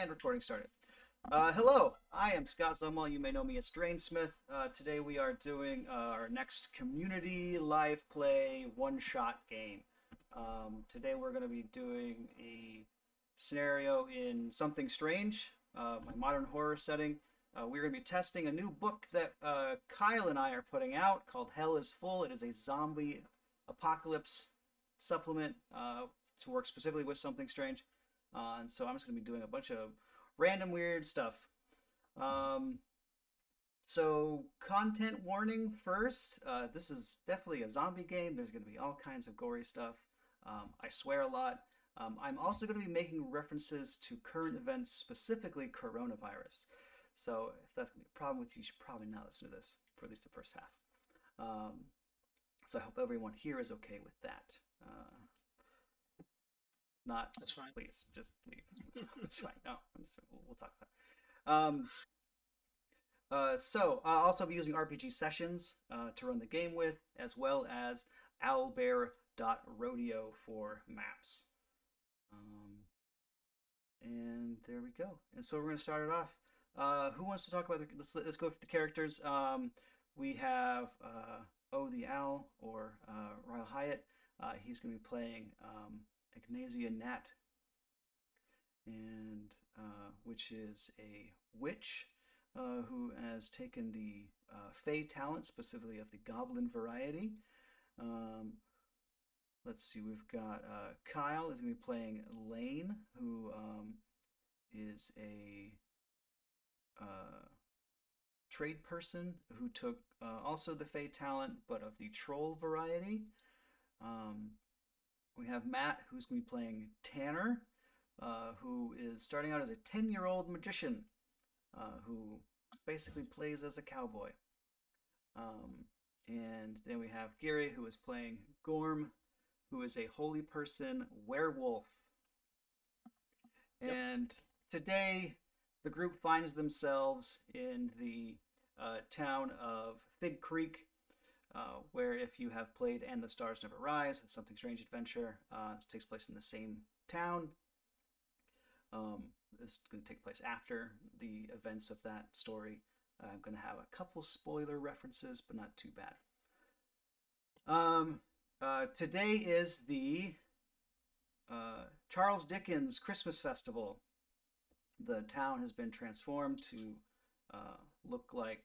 And recording started. Hello, I am Scott Zumwalt. You may know me as Drainsmith. Today we are doing our next community live play one-shot game. Today we're going to be doing a scenario in Something Strange, my modern horror setting. We're going to be testing a new book that Kyle and I are putting out called Hell is Full. It is a zombie apocalypse supplement to work specifically with Something Strange. And so I'm just going to be doing a bunch of random weird stuff. So content warning first. This is definitely a zombie game. There's going to be all kinds of gory stuff. I swear a lot. I'm also going to be making references to current events, specifically coronavirus. So if that's going to be a problem with you, you should probably not listen to this for at least the first half. So I hope everyone here is okay with that. Not, That's fine. please, just leave. It's fine. No, we'll talk about it. So I'll also be using RPG sessions to run the game with, as well as owlbear.rodeo for maps. And there we go. And so we're going to start it off. Who wants to talk about let's go with the characters. We have the Owl, or Ryle Hyatt. He's going to be playing Ignacia Nat, and which is a witch who has taken the Fey talent, specifically of the Goblin variety. Let's see, we've got Kyle is going to be playing Lane, who is a trade person who took also the Fey talent, but of the Troll variety. We have Matt, who's going to be playing Tanner, who is starting out as a 10-year-old magician who basically plays as a cowboy. And then we have Gary, who is playing Gorm, who is a holy person werewolf. Yep. And today, the group finds themselves in the town of Fig Creek, where if you have played And the Stars Never Rise, it's Something Strange Adventure. It takes place in the same town. This is going to take place after the events of that story. I'm going to have a couple spoiler references, but not too bad. Today is the Charles Dickens Christmas Festival. The town has been transformed to look like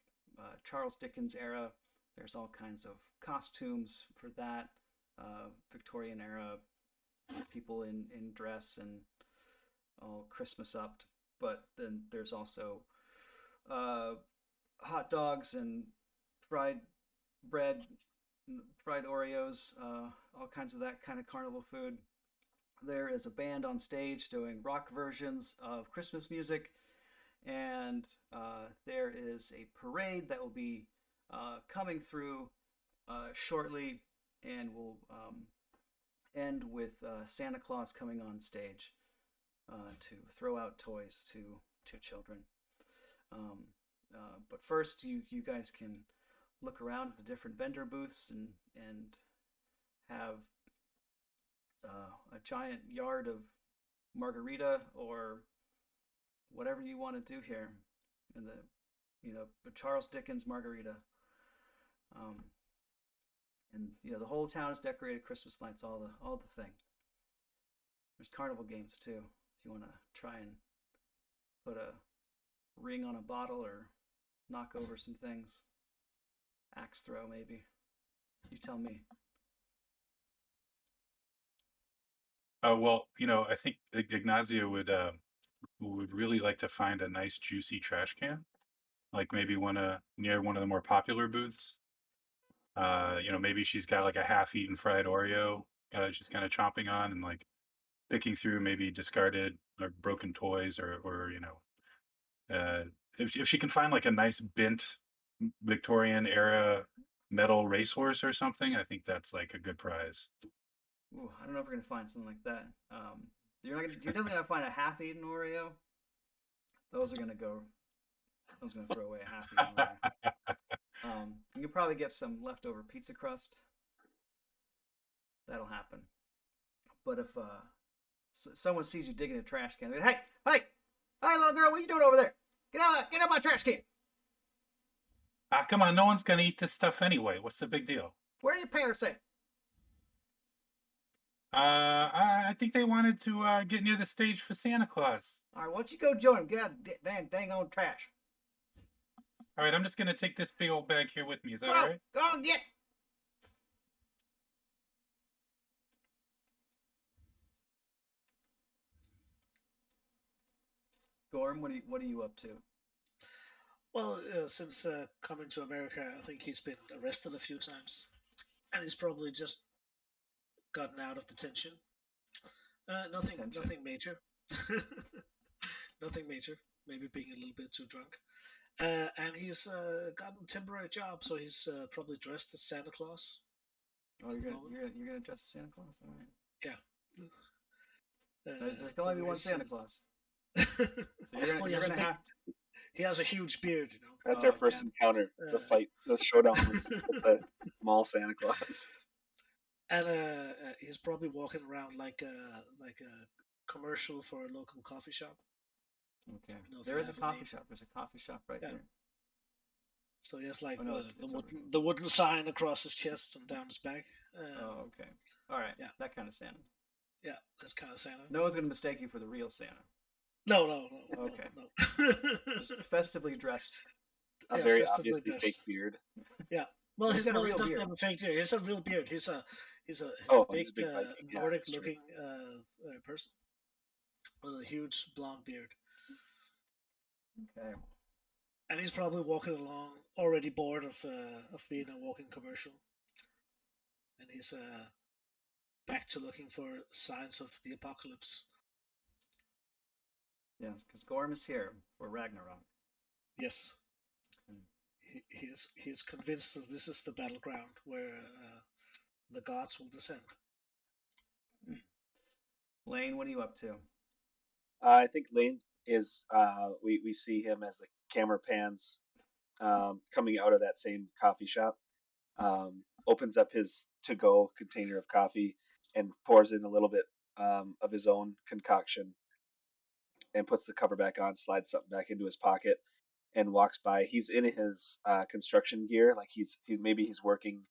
Charles Dickens era. There's all kinds of costumes for that, Victorian era people in dress and all Christmas up. But then there's also hot dogs and fried bread, fried Oreos, all kinds of that kind of carnival food. There is a band on stage doing rock versions of Christmas music, and there is a parade that will be coming through shortly, and will end with Santa Claus coming on stage to throw out toys to children. But first, you guys can look around at the different vendor booths and have a giant yard of margarita or whatever you want to do here in the Charles Dickens margarita. And the whole town is decorated, Christmas lights, all the thing. There's carnival games too, if you want to try and put a ring on a bottle or knock over some things. Axe throw, maybe. You tell me. Well, I think Ignacio would really like to find a nice juicy trash can, like maybe near one of the more popular booths. Maybe she's got like a half-eaten fried Oreo she's kind of chomping on and like picking through maybe discarded or broken toys or if she can find like a nice bent Victorian era metal racehorse or something, I think that's like a good prize. Ooh, I don't know if we're gonna find something like that. You're definitely gonna find a half-eaten Oreo. Those are gonna go. I was gonna throw away a half-eaten Oreo. You can probably get some leftover pizza crust. That'll happen. But if someone sees you digging a trash can, they're like, hey, Hi, little girl, what are you doing over there? Get out my trash can. Ah, come on, no one's gonna eat this stuff anyway. What's the big deal? Where are your parents at? I think they wanted to get near the stage for Santa Claus. All right, why don't you go join them? Get out of dang on trash. All right, I'm just gonna take this big old bag here with me. Is that all Go, right? go get. Gorm, what are you up to? Well, since coming to America, I think he's been arrested a few times, and he's probably just gotten out of detention. Attention. Nothing major. Nothing major. Maybe being a little bit too drunk. And he's gotten a temporary job, so he's probably dressed as Santa Claus Oh, at the moment. you're gonna dress as Santa Claus? All right. Yeah. There can only be one Santa Claus, so Well, you're gonna have. he has a huge beard, you know. That's Oh, our first yeah. encounter. The fight, the showdown with the mall Santa Claus. And he's probably walking around like a commercial for a local coffee shop. Okay. You know, if There you is a have a coffee name. shop. There's a coffee shop right Yeah. here. So he has like Oh, no, it's over here. the wooden sign across his chest and down his back. Oh, okay. All right. Yeah. That kind of Santa. Yeah, that's kind of Santa. No one's gonna mistake you for the real Santa. No. Okay. No. Just festively dressed. A Yeah, very festively obviously dressed. fake beard. Yeah. Well, He's got a he real doesn't beard. have a fake beard. He's a real beard. He's a Oh, big, he's a big Viking. Yeah, Nordic that's true. looking person with a huge blonde beard. Okay. And he's probably walking along, already bored of being a walking commercial, and he's back to looking for signs of the apocalypse. Yes, because Gorm is here for Ragnarok. Yes, Okay. he's convinced that this is the battleground where the gods will descend. Lane, what are you up to? I think Lane is. We see him as the camera pans, coming out of that same coffee shop. Opens up his to-go container of coffee and pours in a little bit of his own concoction and puts the cover back on, slides something back into his pocket, and walks by. He's in his construction gear, like maybe he's working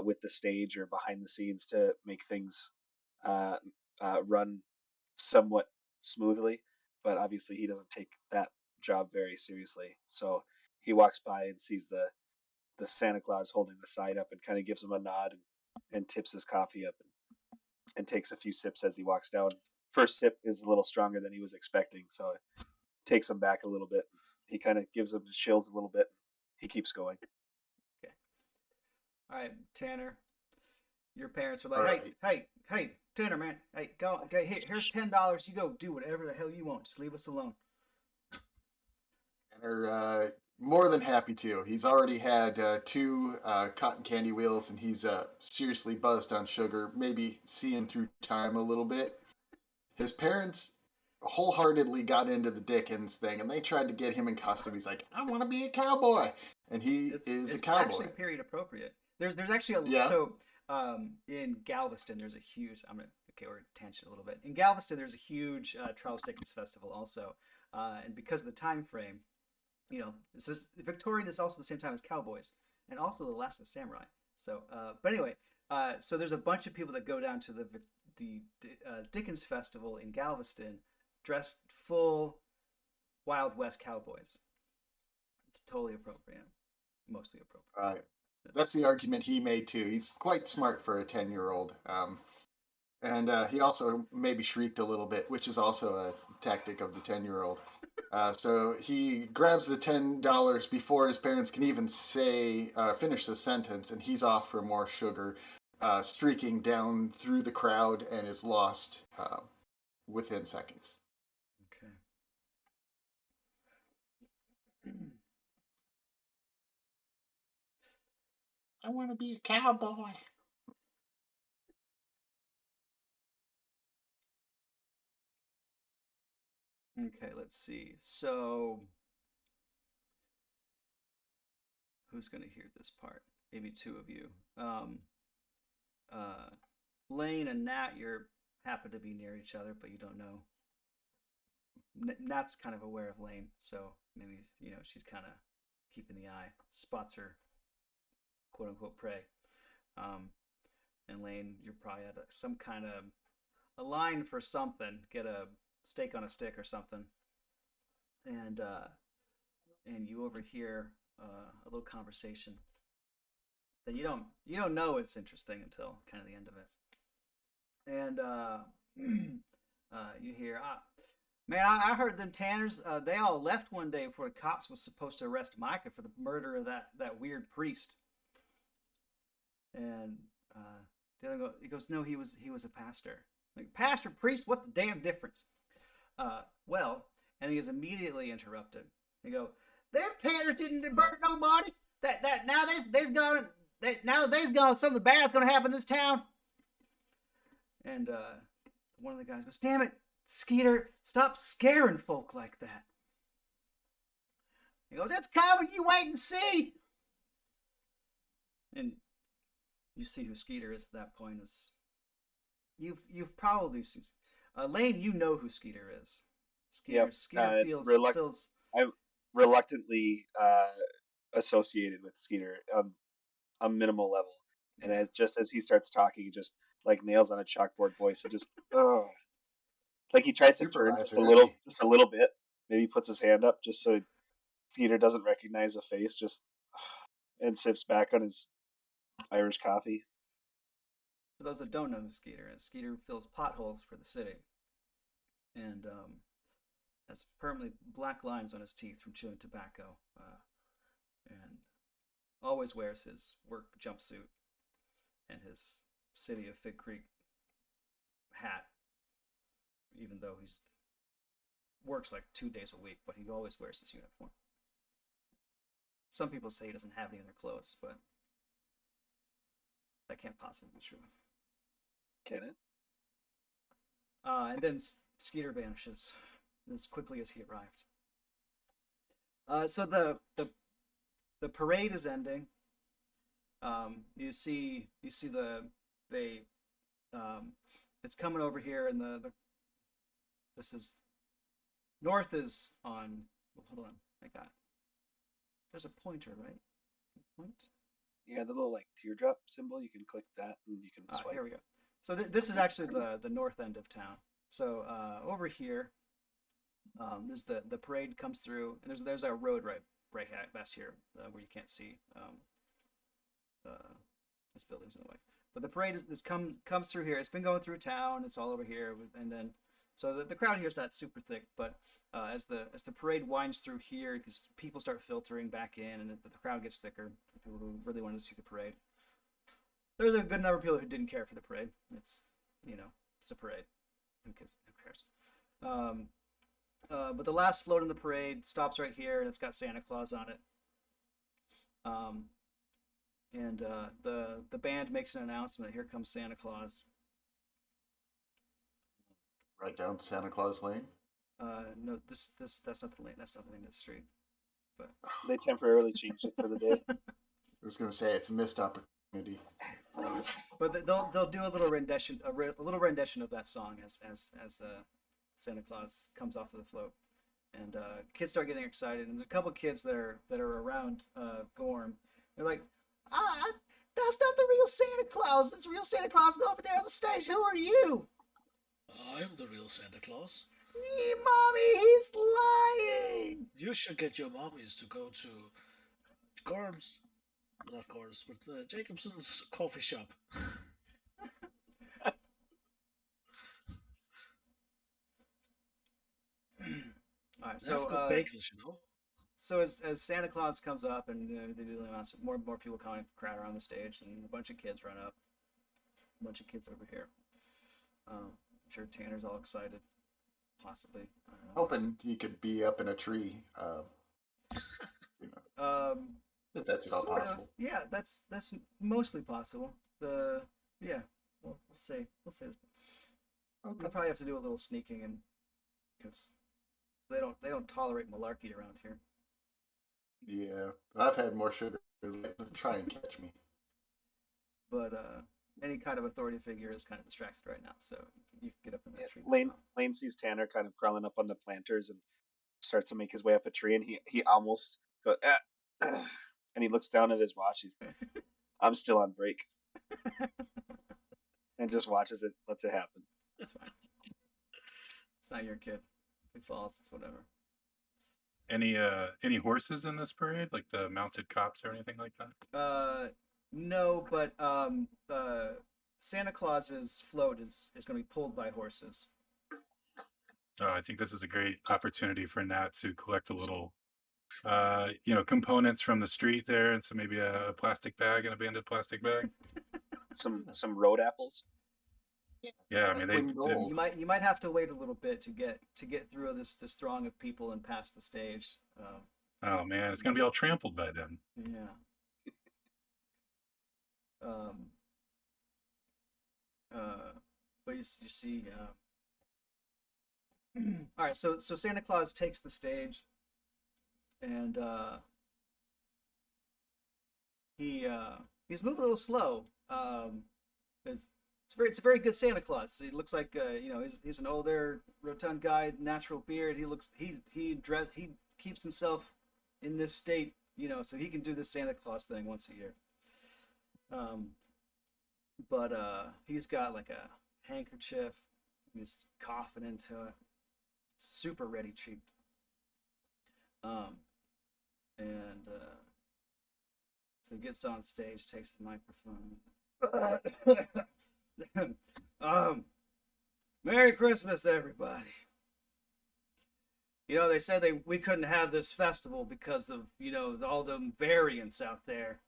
with the stage or behind the scenes to make things uh, run somewhat smoothly. But obviously, he doesn't take that job very seriously. So he walks by and sees the Santa Claus holding the sign up and kind of gives him a nod and tips his coffee up and takes a few sips as he walks down. First sip is a little stronger than he was expecting, so it takes him back a little bit. He kind of gives him chills a little bit. He keeps going. Okay. All right, Tanner. Your parents were All like, right. hey, Tanner, man. Hey, go. Here's $10. You go do whatever the hell you want. Just leave us alone. And are more than happy to. He's already had two cotton candy wheels, and he's seriously buzzed on sugar, maybe seeing through time a little bit. His parents wholeheartedly got into the Dickens thing, and they tried to get him in costume. He's like, I want to be a cowboy. And he is a It's cowboy. actually period appropriate. There's actually Yeah. in Galveston there's a huge we're tangent a little bit. In Galveston there's a huge Charles Dickens festival also, and because of the time frame, Victorian is also the same time as Cowboys and also the Last of the Samurai. So, but anyway, so there's a bunch of people that go down to the Dickens festival in Galveston dressed full Wild West cowboys. It's totally appropriate, mostly appropriate. Right. That's the argument he made too. He's quite smart for a 10-year-old. And he also maybe shrieked a little bit, which is also a tactic of the 10-year-old. So he grabs the $10 before his parents can even finish the sentence, and he's off for more sugar, streaking down through the crowd and is lost within seconds. Okay. I want to be a cowboy. Okay, let's see. So, who's going to hear this part? Maybe two of you. Lane and Nat, you happen to be near each other, but you don't know Nat's kind of aware of Lane, so maybe she's kind of keeping the eye, spots her quote unquote prey. And Lane, you're probably at some kind of a line for something. Get a steak on a stick or something, and you overhear a little conversation that you don't know it's interesting until kind of the end of it. And you hear, man, I heard them Tanners. They all left one day before the cops was supposed to arrest Micah for the murder of that weird priest. And the other he goes, no, he was a pastor. Like, pastor, priest, what's the damn difference? Well, and he is immediately interrupted. He go, them Tanners didn't burn nobody. That now they's gone. Now that they's gone, something bad's gonna happen in this town. And one of the guys goes, damn it, Skeeter, stop scaring folk like that. He goes, it's coming, you wait and see. And you see who Skeeter is at that point. Is you've probably seen Lane, you know who Skeeter is. Skeeter feels I'm reluctantly associated with Skeeter on a minimal level. And just as he starts talking, he just like nails on a chalkboard voice. It just like he tries to turn just a little bit. Maybe he puts his hand up just so Skeeter doesn't recognize the face. Just and sips back on his Irish coffee. For those that don't know who Skeeter is, Skeeter fills potholes for the city, and has permanently black lines on his teeth from chewing tobacco, and always wears his work jumpsuit and his City of Fig Creek hat, even though he's works like 2 days a week, but he always wears his uniform. Some people say he doesn't have any other clothes, but that can't possibly be true. Can it? And then Skeeter vanishes as quickly as he arrived. So the parade is ending. You see it's coming over here, and this is north is on. Hold on, there's a pointer, right? Point. Yeah, the little like teardrop symbol. You can click that and you can swipe. Here we go. So this is actually the north end of town. So over here, there's the parade comes through, and there's a road right past here where you can't see this building's in the way. But the parade comes through here. It's been going through town. It's all over here, and then so the crowd here is not super thick. But as the parade winds through here, because people start filtering back in, and the crowd gets thicker. People who really wanted to see the parade. There's a good number of people who didn't care for the parade. It's it's a parade. Who cares? But the last float in the parade stops right here, and it's got Santa Claus on it. And the band makes an announcement. Here comes Santa Claus. Right down Santa Claus Lane. No, that's not the lane. That's not the name of the street. But they temporarily changed it for the day. I was going to say it's a missed opportunity. But they'll do a little rendition of that song as Santa Claus comes off of the float, and kids start getting excited. And there's a couple kids that are around Gorm. They're like, that's not the real Santa Claus. It's real Santa Claus over there on the stage. Who are you? I'm the real Santa Claus. Mommy, he's lying. You should get your mommies to go to Jacobson's coffee shop. All right, They have good bagels, So as Santa Claus comes up, and they do the announcement, more and more people kind of crowd around the stage, and a bunch of kids run up. A bunch of kids over here. I'm sure Tanner's all excited. Possibly. I don't know. Hoping he could be up in a tree. If that's at all possible. Yeah, that's mostly possible. We'll say this. Okay. We'll probably have to do a little sneaking, and because they don't tolerate malarkey around here. Yeah, I've had more sugar than try and catch me. But any kind of authority figure is kind of distracted right now, so you can get up in that Yeah, tree. Lane sees Tanner kind of crawling up on the planters and starts to make his way up a tree, and he almost goes, and he looks down at his watch. I'm still on break, and just watches it, lets it happen. That's fine. It's not your kid. If he falls, it's whatever. Any horses in this parade, like the mounted cops or anything like that? No, but Santa Claus's float is going to be pulled by horses. Oh, I think this is a great opportunity for Nat to collect a little, components from the street there, and so maybe a plastic bag, an abandoned plastic bag. Some road apples. Yeah, I mean Liquid gold. You might have to wait a little bit to get through this throng of people and past the stage. Oh man, it's gonna be all trampled by then. Yeah. But you see. All right, so Santa Claus takes the stage, and he's moving a little slow. It's a very good Santa Claus. He looks like he's an older, rotund guy, natural beard. He keeps himself in this state, so he can do this Santa Claus thing once a year. But he's got like a handkerchief. He's coughing into it. Super ready cheeked. And so he gets on stage, takes the microphone. Merry Christmas, everybody. They said we couldn't have this festival because of all the variants out there,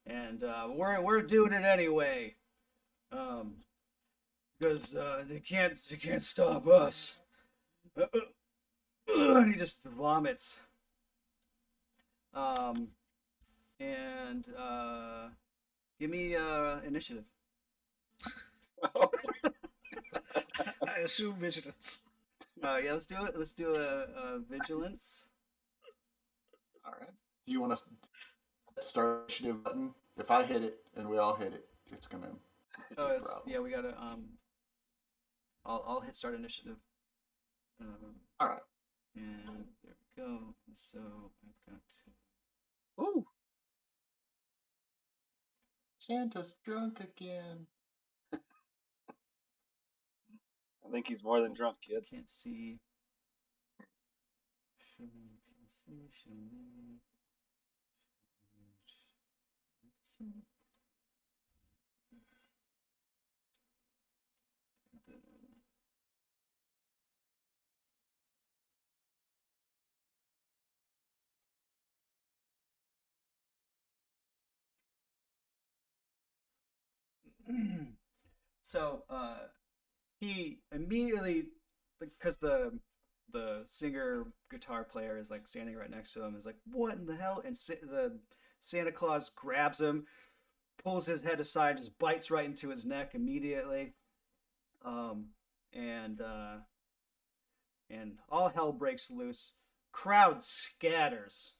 and we're doing it anyway. Because they can't stop us. And he just vomits. And give me initiative. I assume vigilance. Yeah, let's do it. Let's do a vigilance. All right. Do you want to start initiative button? If I hit it and we all hit it, it's gonna. Oh, yeah. We gotta. I'll hit start initiative. All right. And there we go. And so I've got to. Ooh, Santa's drunk again. I think he's more than drunk, kid. Can't see. Show me. So he immediately, because the singer guitar player is like standing right next to him, is like, what in the hell? And the Santa Claus grabs him, pulls his head aside, just bites right into his neck immediately. And all hell breaks loose. Crowd scatters,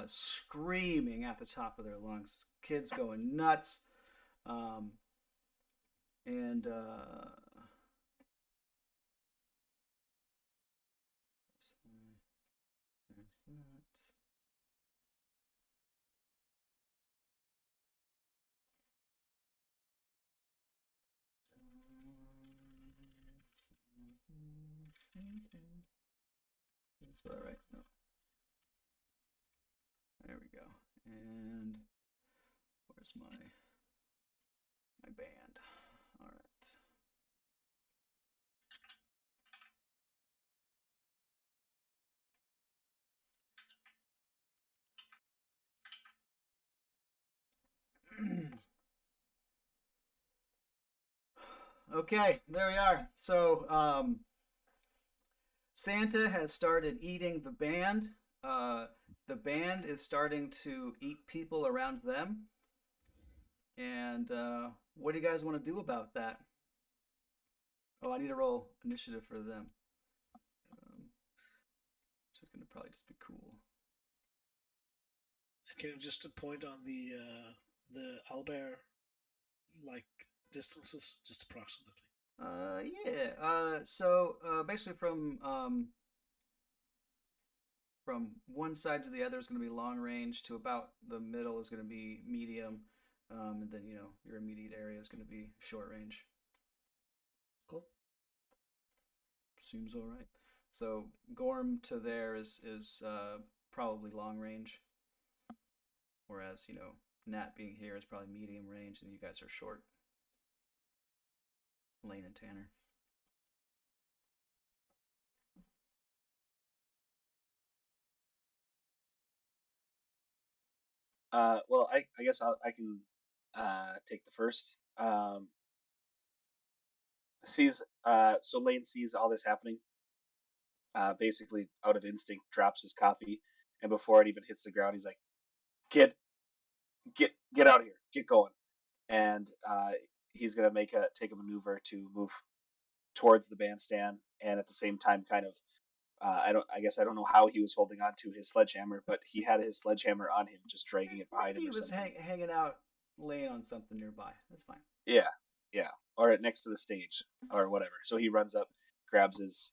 screaming at the top of their lungs. Kids going nuts. And there's that. That's what I write. No. There we go. And where's my band? All right. Okay, there we are. So Santa has started eating the band. The band is starting to eat people around them. And what do you guys want to do about that? Oh, I need to roll initiative for them. Which is going to probably just be cool. Can you just point on the owlbear like distances, just approximately? Yeah. So basically from one side to the other is going to be long range. To about the middle is going to be medium, and then your immediate area is going to be short range. Cool. Seems all right. So Gorm to there is probably long range, whereas Nat being here is probably medium range, and you guys are short. Lane and Tanner. Well, I guess I can take the first. So Lane sees all this happening. Basically, out of instinct, drops his coffee, and before it even hits the ground, he's like, "Kid, get out of here, get going!" And he's gonna take a maneuver to move towards the bandstand, and at the same time, kind of, I don't know how he was holding on to his sledgehammer, but he had his sledgehammer on him, just dragging it behind Maybe him he or was something. hanging out, laying on something nearby. That's fine. Yeah, or next to the stage or whatever. So he runs up, grabs his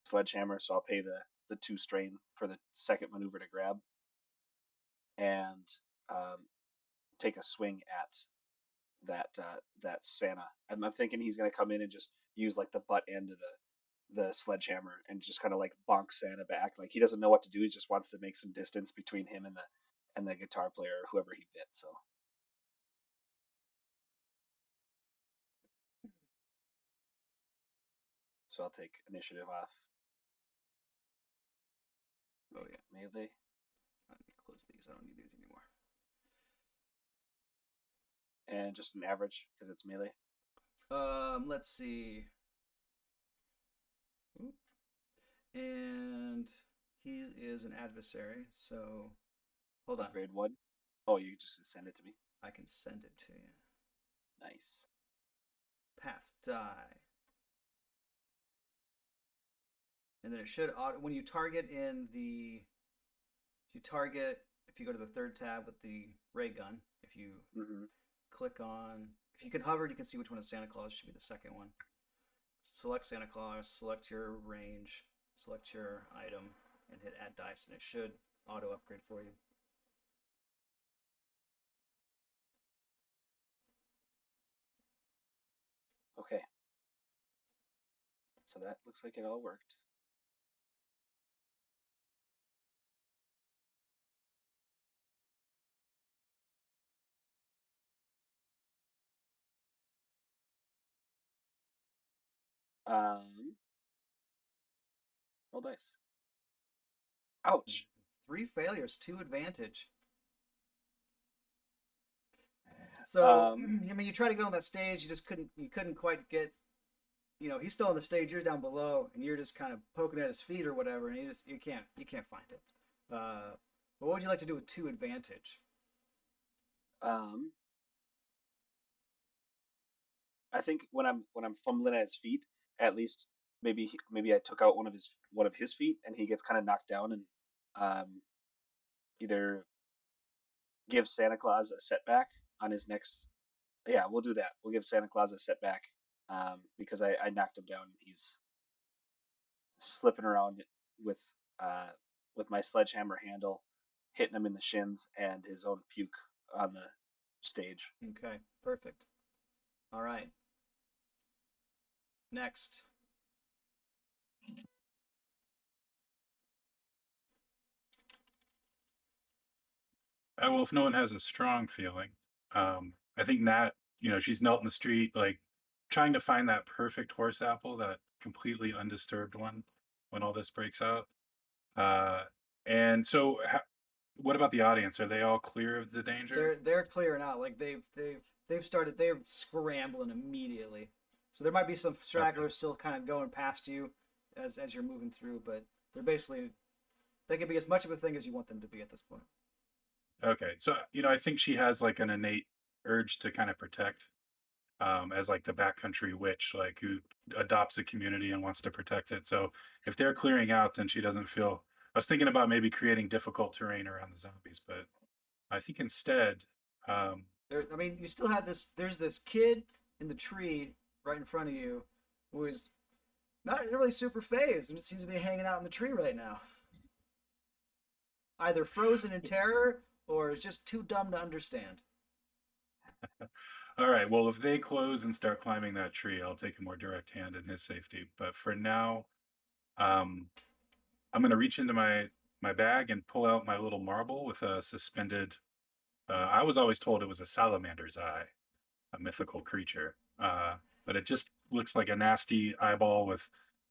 sledgehammer. So I'll pay the 2 strain for the second maneuver to grab, and um, take a swing at that Santa. I'm thinking he's gonna come in and just use like the butt end of the sledgehammer and just kind of like bonk Santa back. Like he doesn't know what to do. He just wants to make some distance between him and the guitar player or whoever he bit. So I'll take initiative off. Oh Make yeah. melee. Let me close these. I don't need these anymore. And just an average because it's melee. Let's see. Ooh. And he is an adversary, so hold on. Grade 1. Oh, you just send it to me. I can send it to you. Nice. Pass die. And then it should when you target if you go to the third tab with the ray gun, if you click on, if you can hover, you can see which one is Santa Claus. Should be the second one. Select Santa Claus, select your range, select your item, and hit add dice, and it should auto upgrade for you. Okay. So that looks like it all worked. Roll dice. Ouch. 3 failures, 2 advantage. So I mean, you try to get on that stage, you couldn't quite get. He's still on the stage, you're down below, and you're just kind of poking at his feet or whatever, and you can't find it. But what would you like to do with 2 advantage? I think when I'm fumbling at his feet, at least maybe I took out one of his feet, and he gets kind of knocked down, and either give Santa Claus a setback on his next. Yeah, we'll do that. We'll give Santa Claus a setback because I knocked him down, and he's slipping around with my sledgehammer handle, hitting him in the shins and his own puke on the stage. Okay, perfect. All right. Next. Well, if no one has a strong feeling, I think Nat, she's knelt in the street, like trying to find that perfect horse apple, that completely undisturbed one when all this breaks out. And so, what about the audience? Are they all clear of the danger? They're clearing out. Like they're scrambling immediately. So there might be some stragglers still kind of going past you as you're moving through, but they can be as much of a thing as you want them to be at this point. Okay, so I think she has like an innate urge to kind of protect, as like the backcountry witch, like who adopts a community and wants to protect it. So if they're clearing out, then she doesn't feel. I was thinking about maybe creating difficult terrain around the zombies, but I think instead, I mean, you still have this. There's this kid in the tree right in front of you, who is not really super phased, and it seems to be hanging out in the tree right now, either frozen in terror or is just too dumb to understand. All right. Well, if they close and start climbing that tree, I'll take a more direct hand in his safety. But for now, um, I'm going to reach into my bag and pull out my little marble with a suspended. I was always told it was a salamander's eye, a mythical creature, but it just looks like a nasty eyeball with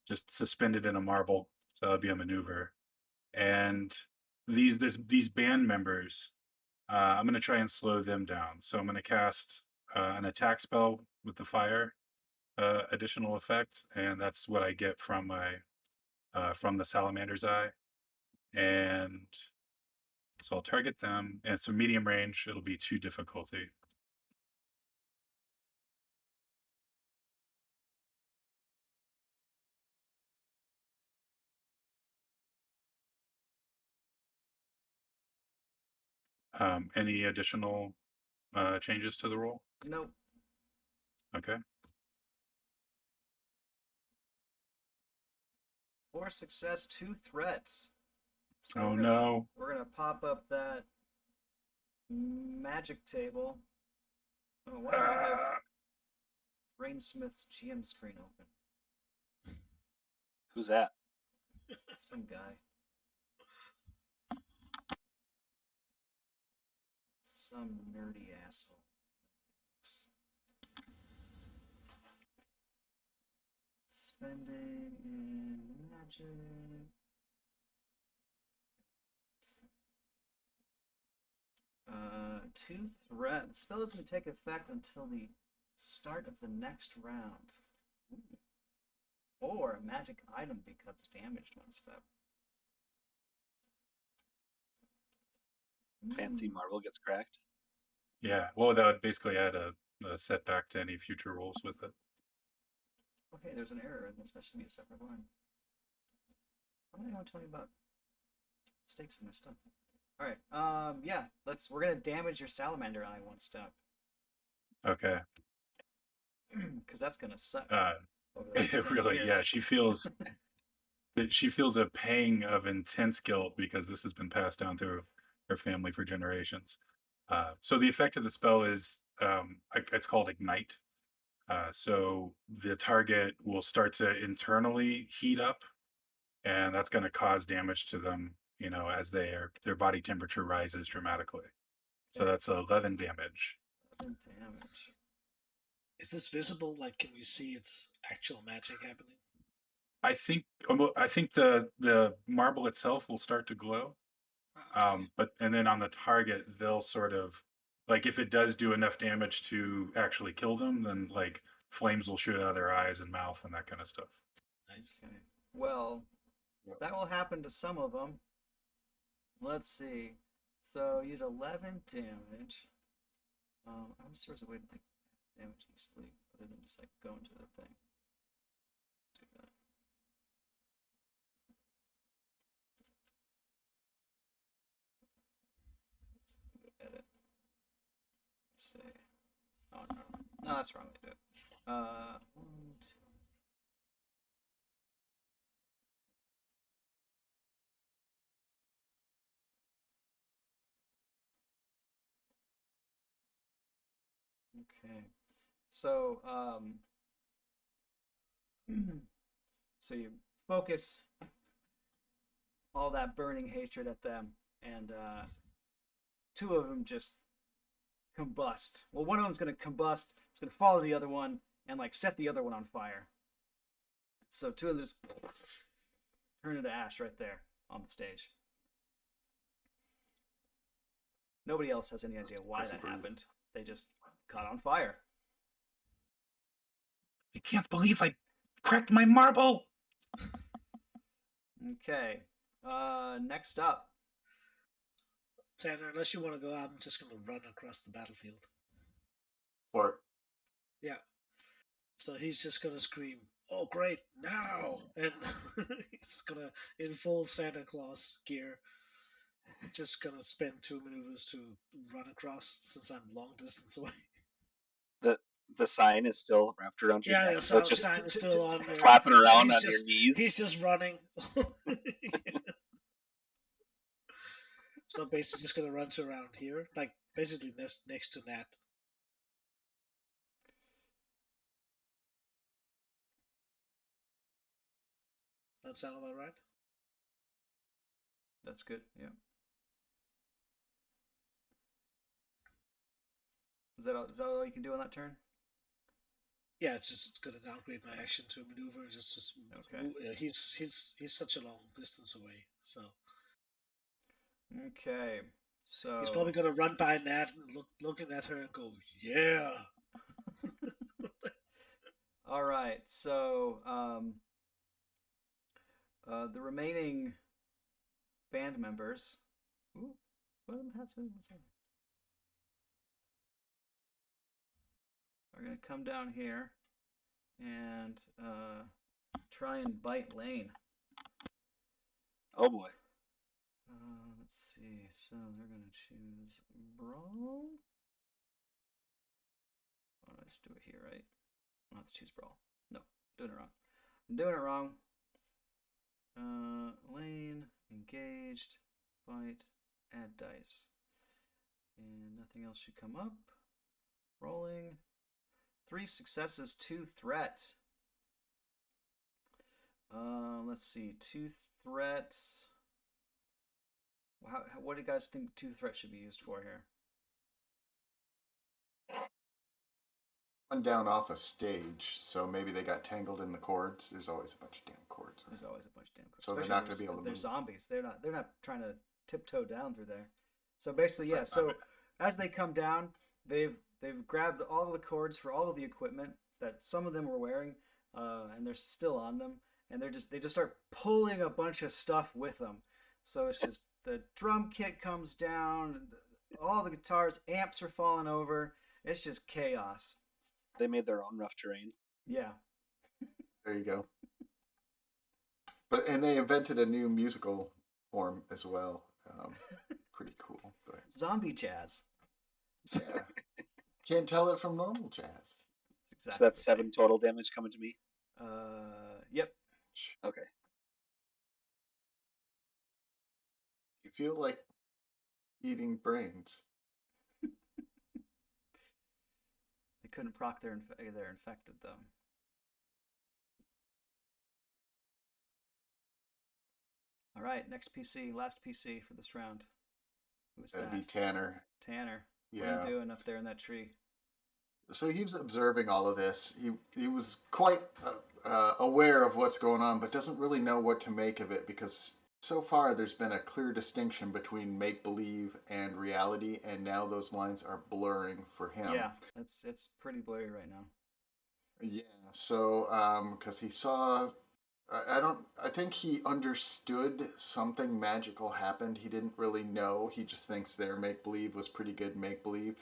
just suspended in a marble. So that'll be a maneuver. And these band members, I'm going to try and slow them down. So I'm going to cast an attack spell with the fire additional effect, and that's what I get from the salamander's eye. And so I'll target them, and it's a medium range. It'll be 2 difficulty. Any additional changes to the roll? Nope. Okay. 4 success, 2 threats. So Oh we're gonna, no. We're gonna pop up that magic table. Oh, why do I have Brainsmith's GM screen open? Who's that? Some guy. Some nerdy asshole. Spending in magic. 2 threat. The spell doesn't take effect until the start of the next round. Ooh. Or a magic item becomes damaged 1 step. Fancy marble gets cracked. Yeah. Well, that would basically add a setback to any future rolls with it. Okay, there's an error in this. That should be a separate line. Why don't you tell me about mistakes in my stuff? All right. Yeah. We're gonna damage your salamander eye 1 step. Okay. Because that's gonna suck. Over the next It 10 really, years. yeah. She feels a pang of intense guilt because this has been passed down through her family for generations. So the effect of the spell is it's called ignite. So the target will start to internally heat up, and that's going to cause damage to them. As their body temperature rises dramatically. So that's 11 damage. 11 damage. Is this visible? Like, can we see its actual magic happening? I think the marble itself will start to glow. And then on the target, they'll sort of, like, if it does do enough damage to actually kill them, then like flames will shoot out of their eyes and mouth and that kind of stuff. Nice. Okay. Well, Yep. that will happen to some of them. Let's see. So you did 11 damage. I'm sure there's a way to like damage easily, other than just like go into the thing. Do that. Edit. Say. Oh no, no, that's wrong way to do it. 1, 2. Okay. So, so you focus all that burning hatred at them, and 2 of them just combust. Well, one of them's gonna combust. It's gonna follow the other one and like set the other one on fire. So 2 of them just turn into ash right there on the stage. Nobody else has any idea why that happened. They just caught on fire. I can't believe I cracked my marble. Okay. Next up. Tanner, unless you want to go, I'm just going to run across the battlefield. Or Yeah. So he's just going to scream, "Oh, great, now!" And he's going to, in full Santa Claus gear, Just gonna spend 2 maneuvers to run across since I'm long distance away. The sign is still wrapped around your Yeah, neck, the so it's just sign is still on there, flapping and around on your knees. he's just running. So basically, just gonna run to around here, like basically next to that. That sound about right? That's good. Yeah. Is that all you can do on that turn? Yeah, it's gonna downgrade my action to a maneuver. Okay. He's such a long distance away, so Okay. So he's probably gonna run by Nat and looking at her and go, "Yeah." all right. So the remaining band members. Ooh, what what's happening? Are gonna come down here and try and bite Lane. Oh boy. Let's see. So they're gonna choose Brawl. Oh, I just do it here, right? I don't have to choose Brawl. No, doing it wrong. I'm doing it wrong. Lane, engaged, bite, add dice. And nothing else should come up. Rolling. 3 successes, 2 threat. Let's see. 2 threats. What do you guys think 2 threats should be used for here? One down off a stage, so maybe they got tangled in the cords. There's always a bunch of damn cords. There's always a bunch of damn cords. So they're Especially not going to be able to they're move. zombies. They're not trying to tiptoe down through there. So basically, yeah. Right. So as they come down, they've grabbed all of the cords for all of the equipment that some of them were wearing, and they're still on them, and they just start pulling a bunch of stuff with them. So it's just the drum kit comes down, all the guitars, amps are falling over. It's just chaos. They made their own rough terrain. Yeah. There you go. And they invented a new musical form as well. Pretty cool. But Zombie jazz. yeah, can't tell it from normal jazz. Exactly So that's the same. 7 total damage coming to me. Yep. Okay. You feel like eating brains. They couldn't proc their infected though. All right, next PC, last PC for this round. Who's That'd that? be Tanner. Tanner. Yeah. What are you doing up there in that tree? So he was observing all of this. He was quite aware of what's going on, but doesn't really know what to make of it because so far there's been a clear distinction between make believe and reality, and now those lines are blurring for him. Yeah, it's pretty blurry right now. Yeah. So because he saw. I think he understood something magical happened. He didn't really know. He just thinks their make believe was pretty good make believe.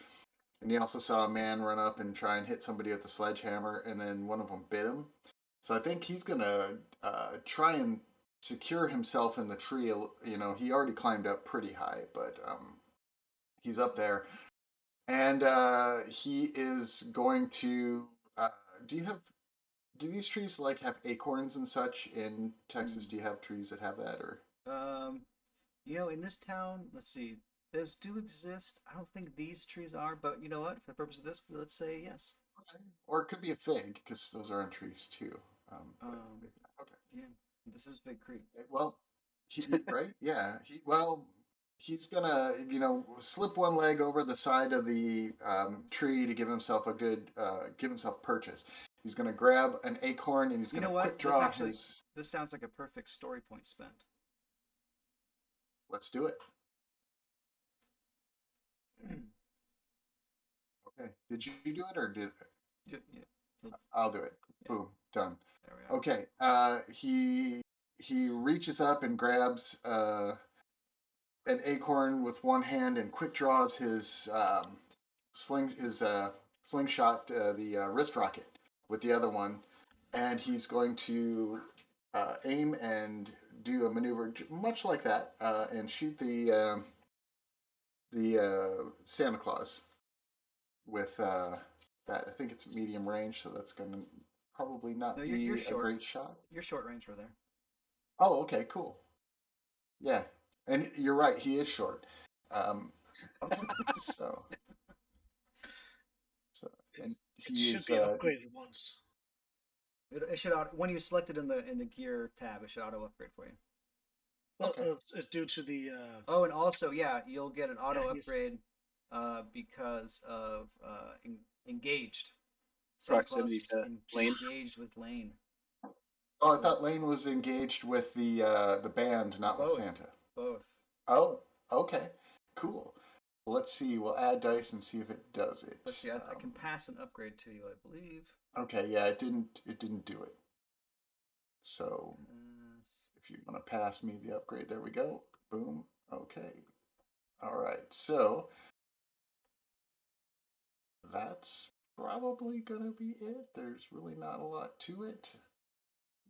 And he also saw a man run up and try and hit somebody with a sledgehammer, and then one of them bit him. So I think he's gonna try and secure himself in the tree. You know, he already climbed up pretty high, but he's up there, and he is going to. Do you have? Do these trees like have acorns and such in Texas? Do you have trees that have that, or? In this town, let's see, those do exist. I don't think these trees are, but you know what? For the purpose of this, let's say yes. Okay. Or it could be a fig because those are on trees too. Okay. Yeah, this is Big Creek. Well, right? Yeah. He's gonna, slip one leg over the side of the tree to give himself give himself purchase. He's gonna grab an acorn and he's You gonna know what? quick draw his. This sounds like a perfect story point spent. Let's do it. Okay. Did you do it or did? Yeah. I'll do it. Yeah. Boom. Done. There we are. Okay. He reaches up and grabs an acorn with one hand and quick draws his slingshot, the wrist rocket with the other one, and he's going to aim and do a maneuver much like that, and shoot the Santa Claus with that. I think it's medium range, so that's going to probably No, not you're be a short. great shot. You're short range for there. Oh, okay, cool. Yeah, and you're right. He is short. Okay, so so and It he should is be upgraded once. It should when you select it in the gear tab, it should auto upgrade for you. Well, okay. it's due to the Oh, and also, yeah, you'll get an auto he's- upgrade because of engaged. Santa Claus Proximity is to Lane. engaged with Lane. Oh, I So- thought Lane was engaged with the band, not with Both. Santa. Both. Oh, okay, cool. Let's see. We'll add dice and see if it does it. Let's see. I can pass an upgrade to you, I believe. Okay, yeah, it didn't. It didn't do it. So if you want to pass me the upgrade, there we go. Boom. Okay. All right. So that's probably gonna be it. There's really not a lot to it.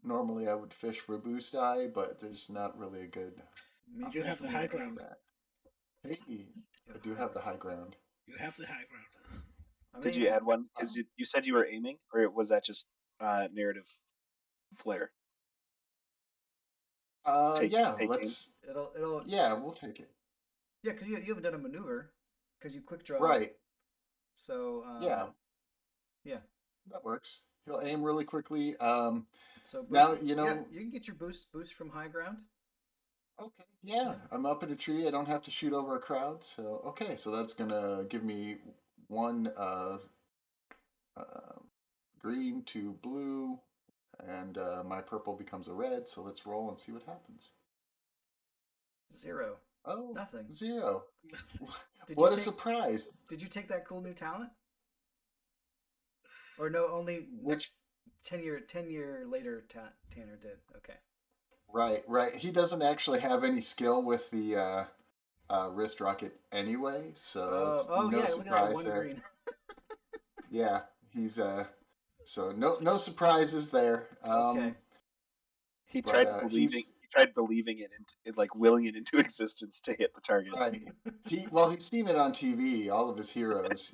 Normally I would fish for boost die, but there's not really a good Maybe You have the more high aim. ground. that. Hey, You I do have the high ground. You have the high ground. I Did mean, you add one? Because you said you were aiming, or was that just narrative flair? Yeah, take let's. It'll Yeah, we'll take it. yeah, because you haven't done a maneuver because you quick draw. Right. So Yeah, yeah. that works. He'll aim really quickly. So boost, Now, yeah, you can get your boost from high ground. Okay, yeah, Yeah. I'm up in a tree. I don't have to shoot over a crowd. So, okay, so that's gonna give me one uh, green to blue, and my purple becomes a red. So let's roll and see what happens. 0. Oh, Nothing. 0. Did What you a take, surprise! Did you take that cool new talent? Or no, only Which next 10 year later Tanner did. Okay. right. He doesn't actually have any skill with the wrist rocket anyway, so it's Oh no yeah, look at that surprise one there. green. Yeah, he's so no surprises there. Okay. He But, tried believing. he's- He tried believing it into, like willing it into existence to hit the target. Right. He's seen it on TV. All of his heroes,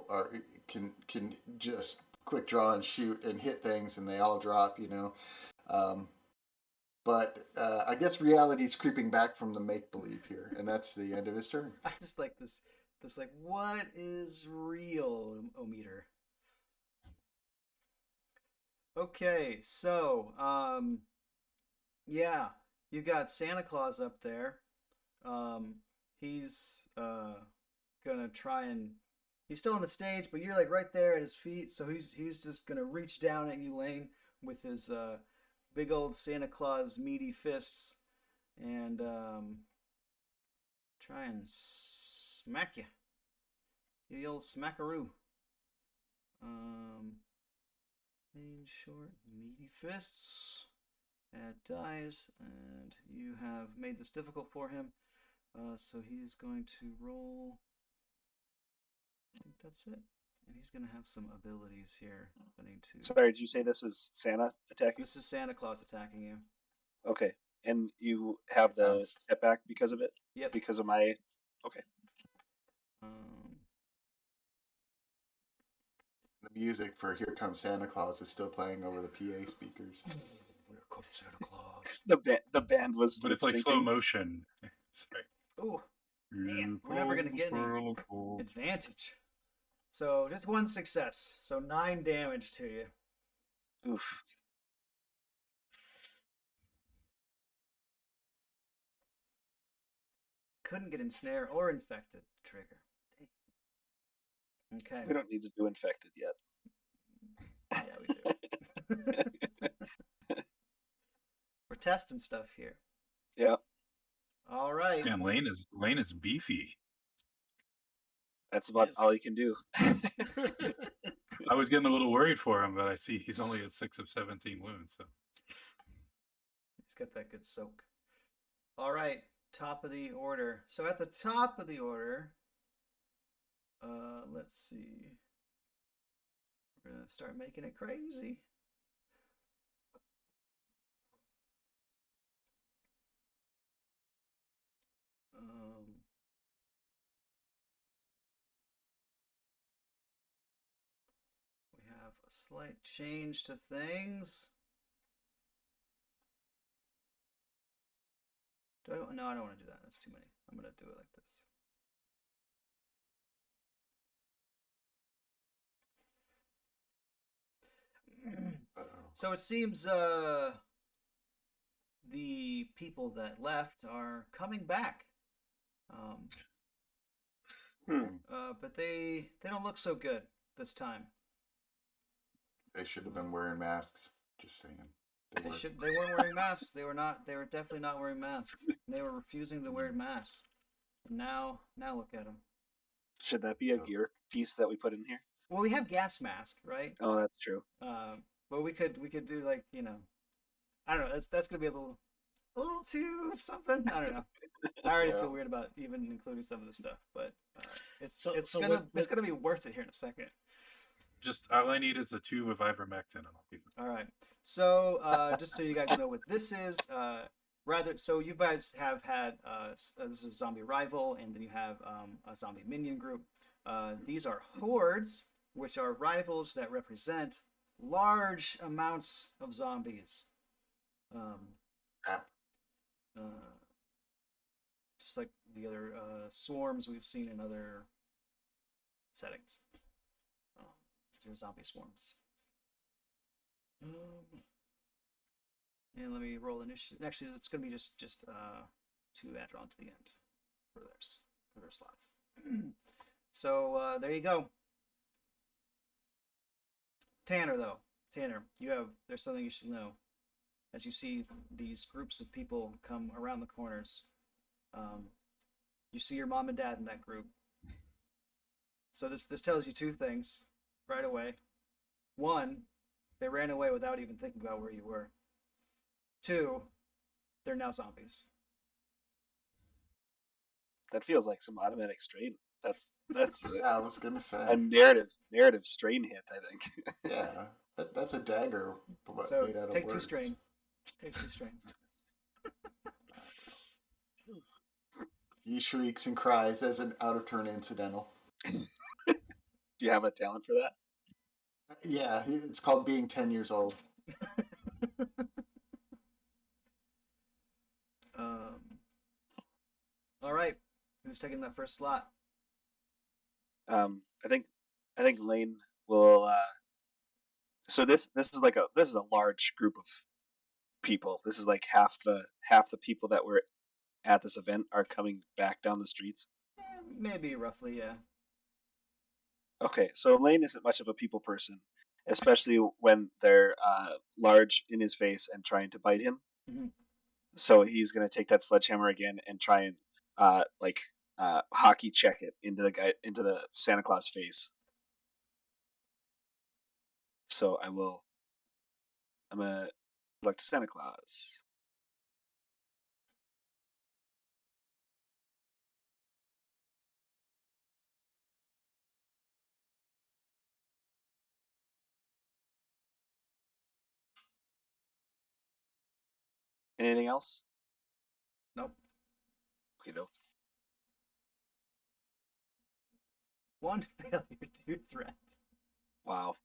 are can just quick draw and shoot and hit things, and they all drop. But I guess reality's creeping back from the make believe here, and that's the end of his turn. I just like this like what is real meter. Okay, so yeah, you got Santa Claus up there. He's gonna try and he's still on the stage, but you're like right there at his feet, so he's just gonna reach down at you, Lane, with his big old Santa Claus meaty fists, and try and smack you. The old smackaroo. Main short, meaty fists. Add dice, and you have made this difficult for him. So he's going to roll. I think that's it. And he's going to have some abilities here that I need to. Sorry, did you say this is Santa attacking? This is Santa Claus attacking you. Okay, and you have the setback because of it. Yep. Because of my. Okay. The music for "Here Comes Santa Claus" is still playing over the PA speakers. Here comes Santa Claus. The band was. But it's like syncing. slow motion. Sorry. Ooh, man, we're never gonna get any advantage. So just one success. So 9 damage to you. Oof. Couldn't get ensnare or infected trigger. Dang. Okay. We don't need to do infected yet. Yeah, we do. We're testing stuff here. Yeah. All right. Man, Lane is beefy. That's about all you can do. I was getting a little worried for him, but I see he's only at 6 of 17 wounds. So He's got that good soak. All right, top of the order. So at the top of the order, let's see. We're gonna start making it crazy. slight change to things. No, I don't want to do that. That's too many. I'm going to do it like this. So it seems the people that left are coming back. But they don't look so good this time. They should have been wearing masks. Just saying. They weren't wearing masks. They were definitely not wearing masks. They were refusing to wear masks. And now look at them. Should that be a gear piece that we put in here? Well, we have gas mask, right? Oh, that's true. But we could do like, I don't know. That's gonna be a little too something. I don't know. I already feel weird about even including some of the stuff, but it's gonna be worth it here in a second. Just all I need is a tube of ivermectin, and I'll keep it. All right. So just so you guys know what this is, so you guys have had this is a zombie rival, and then you have a zombie minion group. These are hordes, which are rivals that represent large amounts of zombies. Just like the other swarms we've seen in other settings. These are zombie swarms. And let me roll initiative. Actually, it's going to be just 2 add on to the end for their slots. So there you go. Tanner, there's something you should know. As you see these groups of people come around the corners, you see your mom and dad in that group. So this tells you 2 things right away. 1, they ran away without even thinking about where you were. 2, they're now zombies. That feels like some automatic strain. That's I was gonna say a narrative strain hit, I think. Yeah, that's a dagger. So made out take of 2 words. strain. Take 2 strain. He shrieks and cries as an out of turn incidental. Do you have a talent for that? Yeah, it's called being 10 years old. All right, who's taking that first slot? I think Lane will. So this is a large group of people. This is like half the people that were at this event are coming back down the streets. Maybe roughly, yeah. Okay, so Lane isn't much of a people person, especially when they're large in his face and trying to bite him. Mm-hmm. So he's gonna take that sledgehammer again and try and hockey check it into the Santa Claus face. So I'm gonna select Santa Claus. Anything else? Nope. Okay, no. 1 failure, 2 threat. Wow.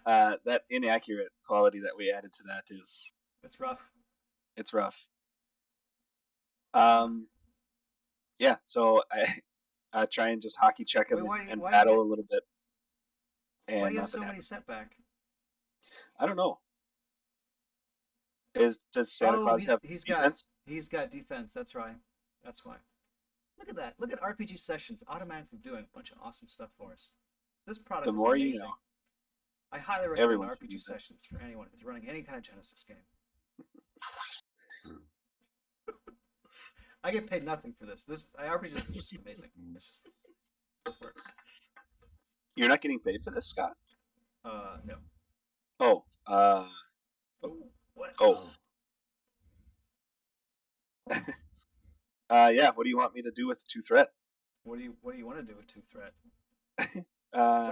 That inaccurate quality that we added to that is It's rough. it's rough. Yeah. So I try and just hockey check him and battle a little bit. And why do you have so many setback? I don't know. Does Santa Claus have defense? He's got defense. That's right. That's why. Look at that. Look at RPG Sessions automatically doing a bunch of awesome stuff for us. This product The is more amazing. you know. I highly recommend Everyone RPG Sessions for anyone who's running any kind of Genesys game. I get paid nothing for this. RPG is just amazing. It just works. You're not getting paid for this, Scott? No. Oh. What? Oh. Yeah. What do you want me to do with 2 threat? What do you want to do with 2 threat?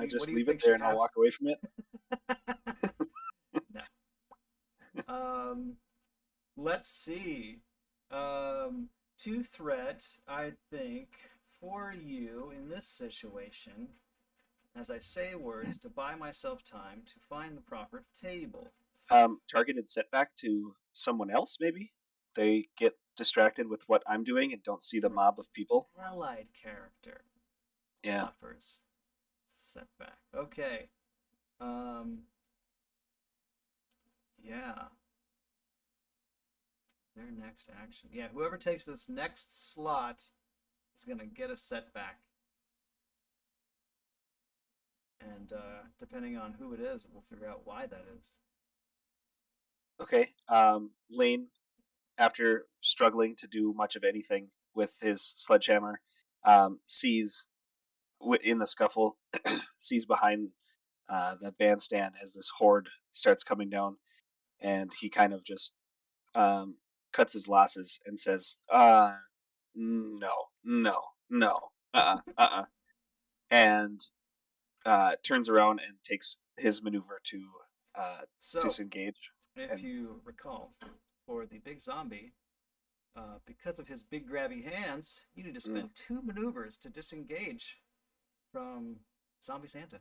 Just leave it there and I'll walk away from it. No. Let's see. 2 threat, I think, for you in this situation as I say words to buy myself time to find the proper table. Targeted setback to someone else, maybe? They get distracted with what I'm doing and don't see the mob of people. Allied character Yeah. suffers setback. Okay. Yeah. Their next action. Yeah, whoever takes this next slot is going to get a setback. And depending on who it is, we'll figure out why that is. Okay. Lane, after struggling to do much of anything with his sledgehammer, sees in the scuffle, sees behind the bandstand as this horde starts coming down, and he kind of just cuts his losses and says, no, no, no, and turns around and takes his maneuver to So, disengage. if and- you recall, for the big zombie, because of his big grabby hands, you need to spend 2 maneuvers to disengage from Zombie Santa.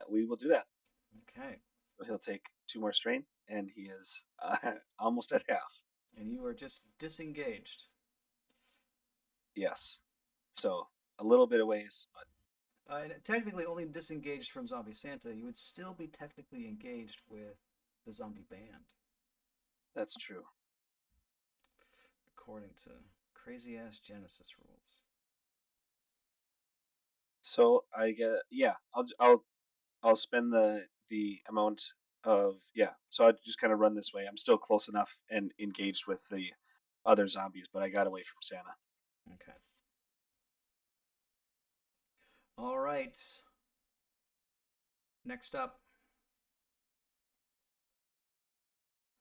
We will do that. Okay. So he'll take 2 more strain, and he is almost at half. And you are just disengaged. Yes. So a little bit of ways, but And technically only disengaged from Zombie Santa, you would still be technically engaged with the zombie band, that's true. according to crazy ass Genesys rules. So I get I'll spend the amount of So I just kind of run this way. I'm still close enough and engaged with the other zombies, but I got away from Santa. Okay. All right. Next up.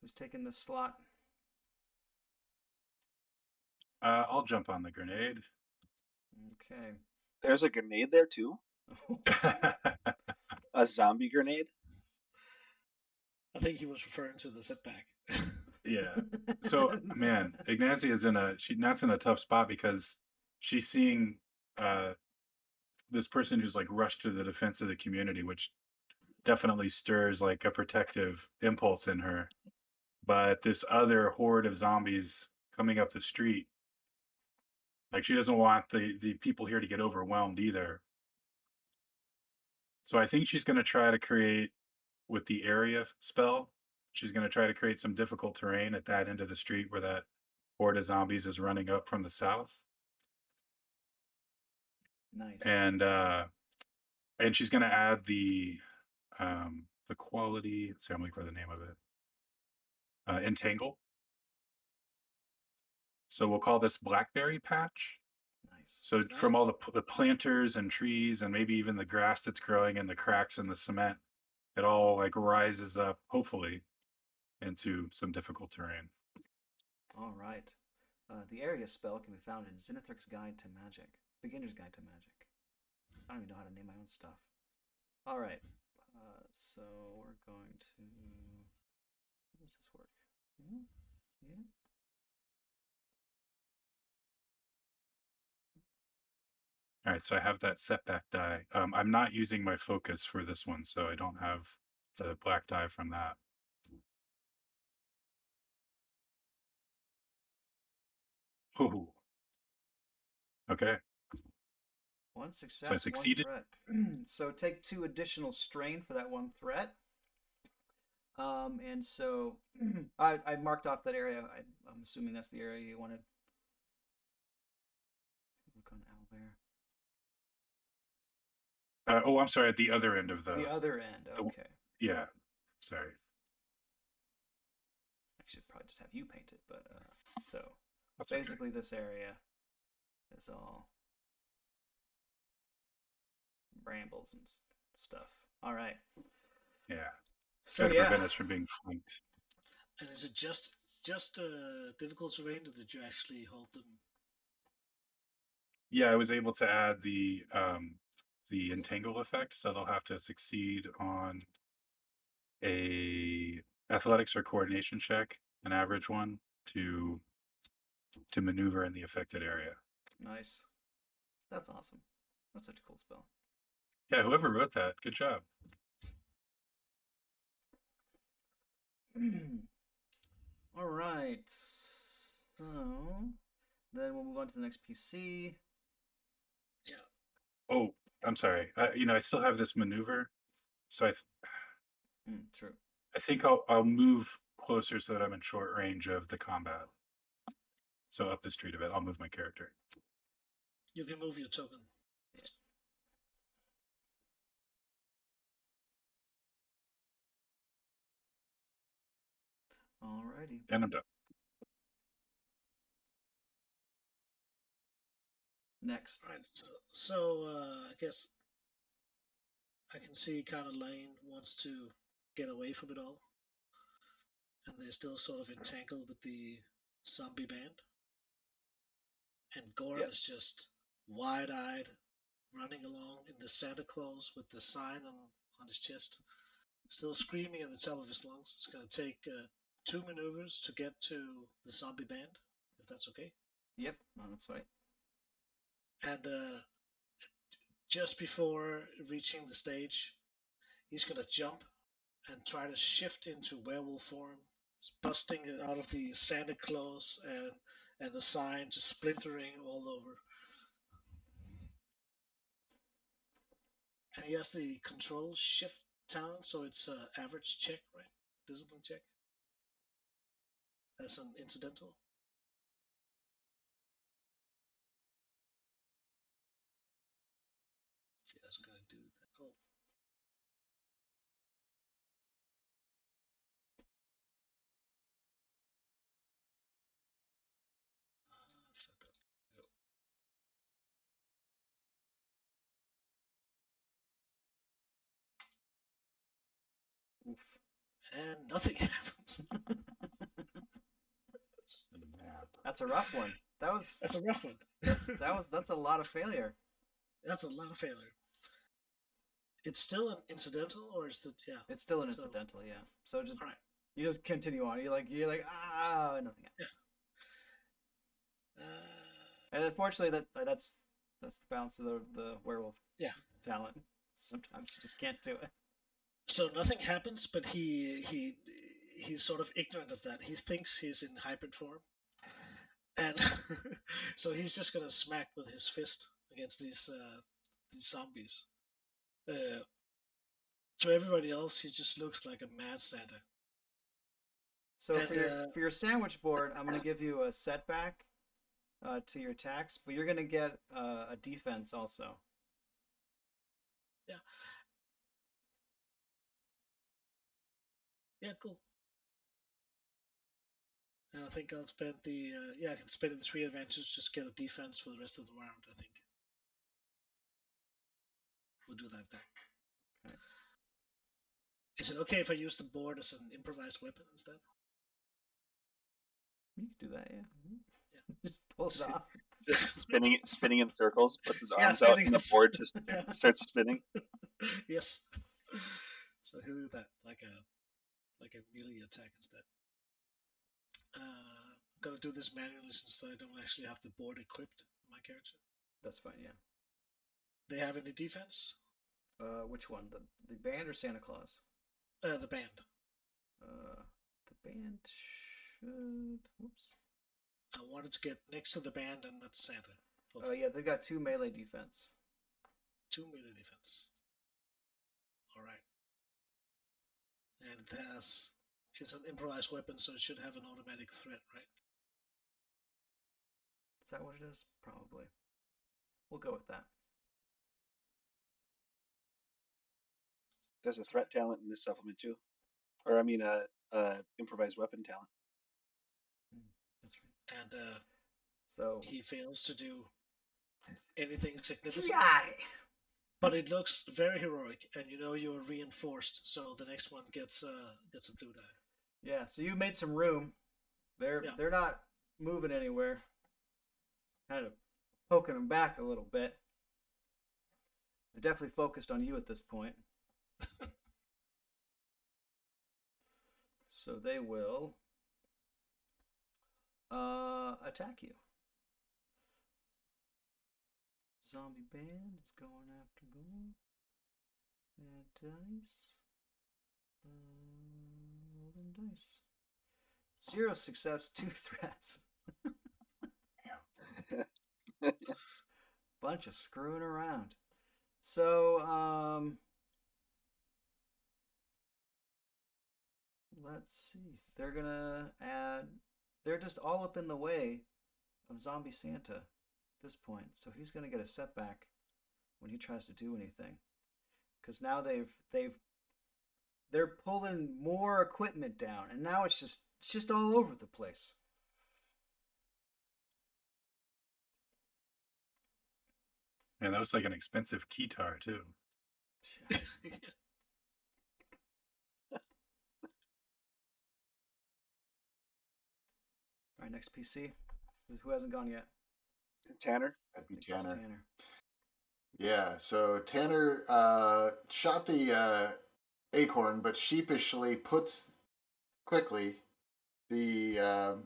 Who's taking this slot? I'll jump on the grenade. Okay. There's a grenade there too. A zombie grenade. I think he was referring to the setback. Yeah. So, man, Ignazia's Nat's in a tough spot because she's seeing this person who's like rushed to the defense of the community, which definitely stirs like a protective impulse in her. But this other horde of zombies coming up the street, like she doesn't want the people here to get overwhelmed either. So I think she's going to try to create, with the area spell, she's going to try to create some difficult terrain at that end of the street where that horde of zombies is running up from the south. Nice. And she's going to add the quality. So I'm looking for the name of it. Entangle. So we'll call this Blackberry Patch. Nice. So from all the planters and trees and maybe even the grass that's growing in the cracks in the cement, it all like rises up, hopefully, into some difficult terrain. All right. The area spell can be found in Zenithrick's Guide to Magic, Beginner's Guide to Magic. I don't even know how to name my own stuff. All right. So we're going to. How does this work? Yeah. All right, so I have that setback die. I'm not using my focus for this one, so I don't have the black die from that. Ooh. Okay. One success, So I succeeded. one threat. So take 2 additional strain for that 1 threat. And so I marked off that area. I'm assuming that's the area you wanted. Look on owlbear. Oh, I'm sorry. At the other end of The other end. Okay. Yeah. Sorry. I should probably just have you paint it, but so That's basically this area is all brambles and stuff. All right. Yeah. So Try to prevent us from being flanked. And is it just difficult terrain, or did you actually hold them? Yeah, I was able to add the entangle effect, so they'll have to succeed on a athletics or coordination check, an average one, to maneuver in the affected area. Nice. That's awesome. That's such a cool spell. Yeah, whoever wrote that, good job. All right. So then we'll move on to the next PC. Yeah. Oh, I'm sorry. I still have this maneuver, so True. I think I'll move closer so that I'm in short range of the combat. So up the street a bit, I'll move my character. You can move your token. Alrighty. And I'm done. Next. All right. So I guess I can see kind of Lane wants to get away from it all, and they're still sort of entangled with the zombie band. And Gorham Yep. is just wide-eyed, running along in the Santa Claus with the sign on his chest, still screaming at the top of his lungs. It's going to take 2 maneuvers to get to the zombie band, if that's okay. Yep. That's right. And just before reaching the stage, he's going to jump and try to shift into werewolf form, busting it out of the Santa Claus and the sign just splintering all over. And he has the control shift talent, so it's average check, right? Discipline check. That's an incidental. See, that's gonna do that. Oh. Fuck up. Go. Oof. And nothing happens. That's a rough one. That's a rough one. That's a lot of failure. That's a lot of failure. It's still an incidental, or is it? Yeah. It's still an So- incidental, yeah. So just All right. you just continue on. You're like nothing happens. Yeah. And unfortunately, that's the balance of the werewolf Yeah. talent. Sometimes you just can't do it. So nothing happens, but he's sort of ignorant of that. He thinks he's in hybrid form, and so he's just gonna smack with his fist against these zombies. To everybody else, he just looks like a mad Santa. So And, for your sandwich board, I'm gonna give you a setback to your attacks, but you're gonna get a defense also. Yeah. Yeah, cool. And I think I'll spend I can spend the 3 advantages, just get a defense for the rest of the round. I think we'll do that. Okay. Is it okay if I use the board as an improvised weapon instead? You can do that, yeah. Yeah. Just pull it off. Just spinning in circles, puts his Yeah, arms out, spinning and the in board just Yeah. starts spinning. Yes. So he'll do that like a melee attack instead. I'm gonna do this manually since I don't actually have the board equipped in my character. That's fine, yeah. They have any defense? Which one? The band or Santa Claus? The band. The band should. Whoops. I wanted to get next to the band and not Santa. Yeah, they got 2 melee defense. 2 melee defense. All right. And it's an improvised weapon, so it should have an automatic threat, right? Is that what it is? Probably. We'll go with that. There's a threat talent in this supplement too, or I mean, improvised weapon talent. That's right. And So he fails to do anything significant. yeah. But it looks very heroic, and you know you're reinforced, so the next one gets a blue die. Yeah, so you made some room. They're not moving anywhere. Kind of poking them back a little bit. They're definitely focused on you at this point. So they will attack you. Zombie band is going after Gorham. Add dice. Rolling dice. 0 success, 2 threats. Bunch of screwing around. So, let's see. They're gonna add. They're just all up in the way of Zombie Santa at this point. So he's gonna get a setback when he tries to do anything, because now they're pulling more equipment down, and now it's just all over the place. And that was like an expensive keytar too. All right, next PC. Who hasn't gone yet? Tanner. That'd be I think it's Tanner. Yeah, so Tanner shot the acorn, but sheepishly puts quickly the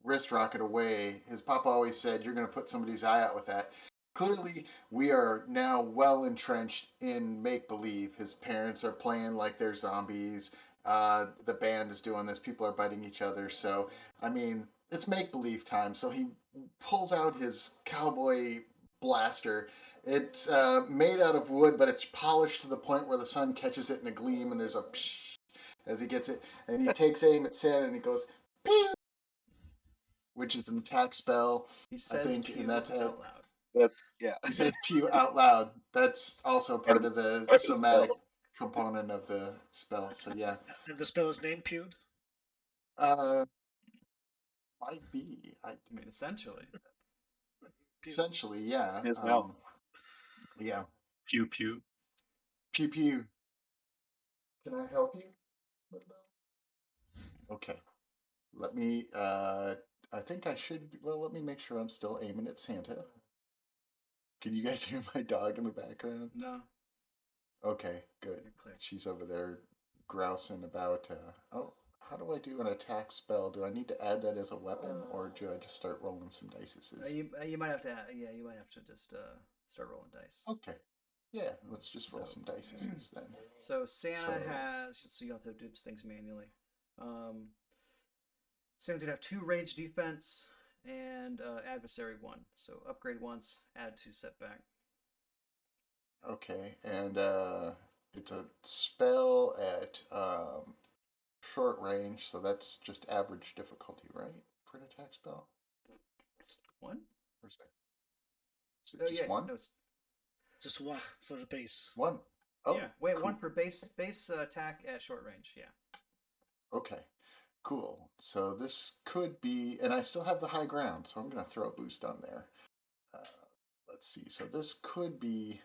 wrist rocket away. His papa always said, "You're going to put somebody's eye out with that." Clearly, we are now well entrenched in make believe. His parents are playing like they're zombies. The band is doing this. People are biting each other. So, I mean, it's make believe time. So he pulls out his cowboy blaster. It's made out of wood, but it's polished to the point where the sun catches it in a gleam, and there's a psh as he gets it. And he takes aim at Santa, and he goes, pew! Which is an attack spell. He says think, pew and that out loud. That's yeah. he says pew out loud. That's also part of the part of the somatic spell. component of the spell. So yeah, And the spell is named Pewed? uh, might be. I mean, essentially. Pew. Essentially, yeah. It is now. Yeah. Pew pew. Pew pew. Can I help you? Okay. Let me. I think I should. Well, let me make sure I'm still aiming at Santa. Can you guys hear my dog in the background? No. Okay, good. You're clear. She's over there grousing about. Oh, how do I do an attack spell? Do I need to add that as a weapon, or do I just start rolling some dice? You might have to. You might have to just start rolling dice. Okay. Yeah, let's just roll some dice then. So Santa has. So you have to do things manually. Santa's gonna have 2 range defense and adversary 1. So upgrade once, add 2 setback. Okay, and it's a spell at short range, so that's just average difficulty, right? For an attack spell? 1? Or is it just one? No, Just 1 for the base. One. Oh, yeah. Wait, cool. 1 for base attack at short range. Yeah. Okay, cool. So this could be, and I still have the high ground, so I'm going to throw a boost on there. Let's see. So this could be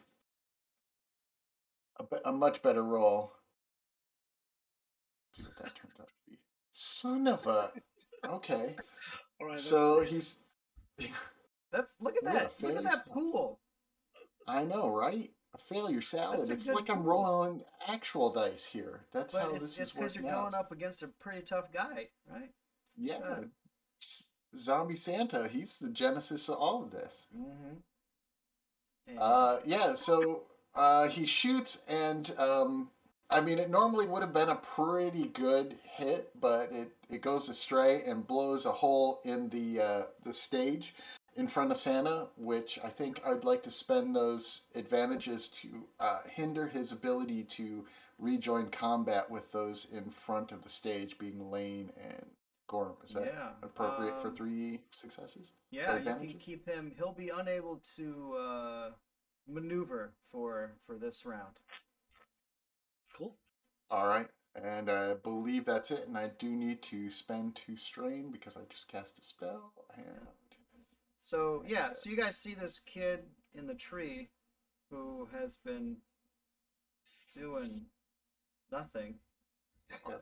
a much better roll. Let's see what that turns out to be. Son of a. Okay. All right. So nice. he's. Look at Ooh, that. a Look at failure that spell. pool. I know, right? A failure salad. That's a It's good like I'm pool. rolling actual dice here. That's But how it's this is because you're working going out. up against a pretty tough guy, right? Yeah. Zombie Santa, he's the genesis of all of this. Mm-hmm. Yeah, so he shoots, and I mean, it normally would have been a pretty good hit, but it goes astray and blows a hole in the stage in front of Santa, which I think I'd like to spend those advantages to hinder his ability to rejoin combat with those in front of the stage, being Lane and Gorm. Is that appropriate for 3 successes? Yeah, you can keep him. He'll be unable to maneuver for this round. Cool. All right, and I believe that's it. And I do need to spend 2 strain because I just cast a spell. And so yeah, so you guys see this kid in the tree who has been doing nothing,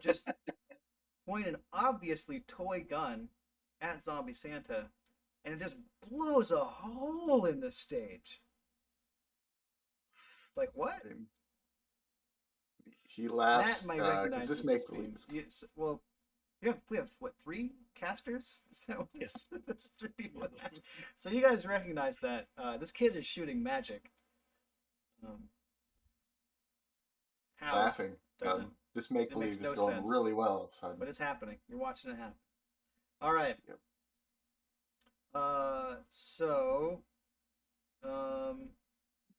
just point an obviously toy gun at Zombie Santa, and it just blows a hole in the stage. Like what? He laughs. Matt might recognize this this make believe. Well, we have what, 3 casters? Is that what Yes. There's 3 people with magic. So you guys recognize that this kid is shooting magic. How? laughing. Doesn't. This make It makes believe is no going sense. really well all of a sudden. But it's happening. You're watching it happen. All right. Yep. So,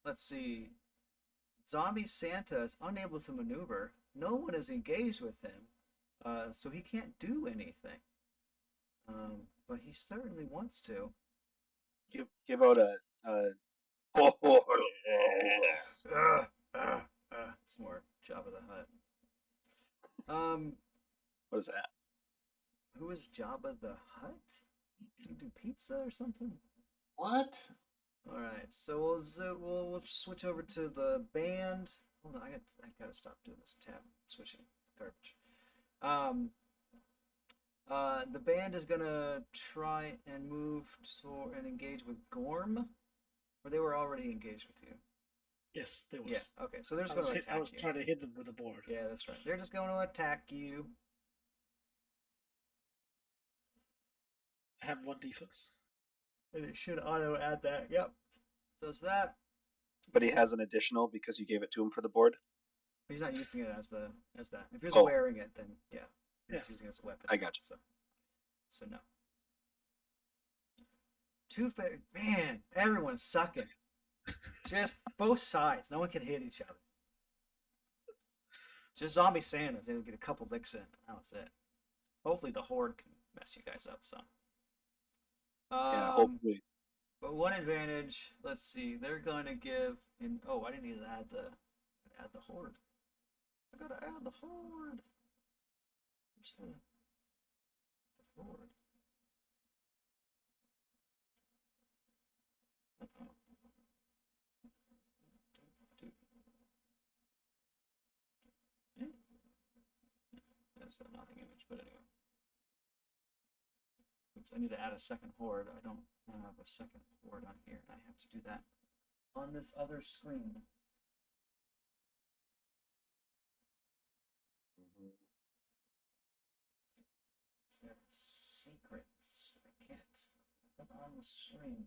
let's see. Zombie Santa is unable to maneuver. No one is engaged with him, so he can't do anything. But he certainly wants to. Give out a It's more Jabba the Hutt. what is that? Who is Jabba the Hutt? Does he do pizza or something? What? All right, so we'll switch over to the band. Hold on, I gotta stop doing this tab switching garbage. The band is gonna try and move and engage with Gorm, or they were already engaged with you. Yes, there was. Yeah. Okay, so they're just I going was, to hit, attack I was you. trying to hit them with the board. Yeah, that's right. They're just going to attack you. I have 1 defense. And it should auto add that. Yep. Does that. But he has an additional because you gave it to him for the board. He's not using it as that. If he was Oh. wearing it, then yeah. He's Yeah. using it as a weapon. I got you. So no. Man, everyone's sucking. Just both sides. No one can hit each other. Just zombie Santas. They would get a couple licks in. That was it. Hopefully the horde can mess you guys up some. Yeah, hopefully. But one advantage. Let's see. They're going to give. I didn't need to add the horde. I gotta add the horde. Where's the horde? That's a nothing image, but anyway. Oops, I need to add a second horde. I don't have a second horde on here, and I have to do that on this other screen. Secrets. I can't put on the screen.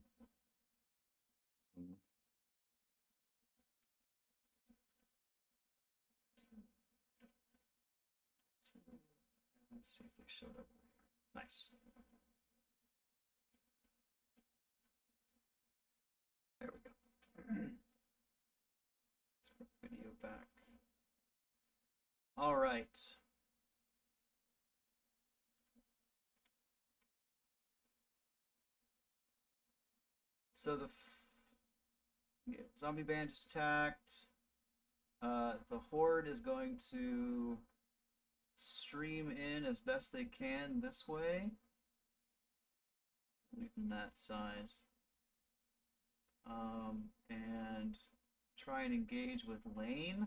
Let's see if they showed up. Nice. There we go. Let's put video back. All right. So the zombie band just attacked. The horde is going to stream in as best they can this way, leaving that size, and try and engage with Lane.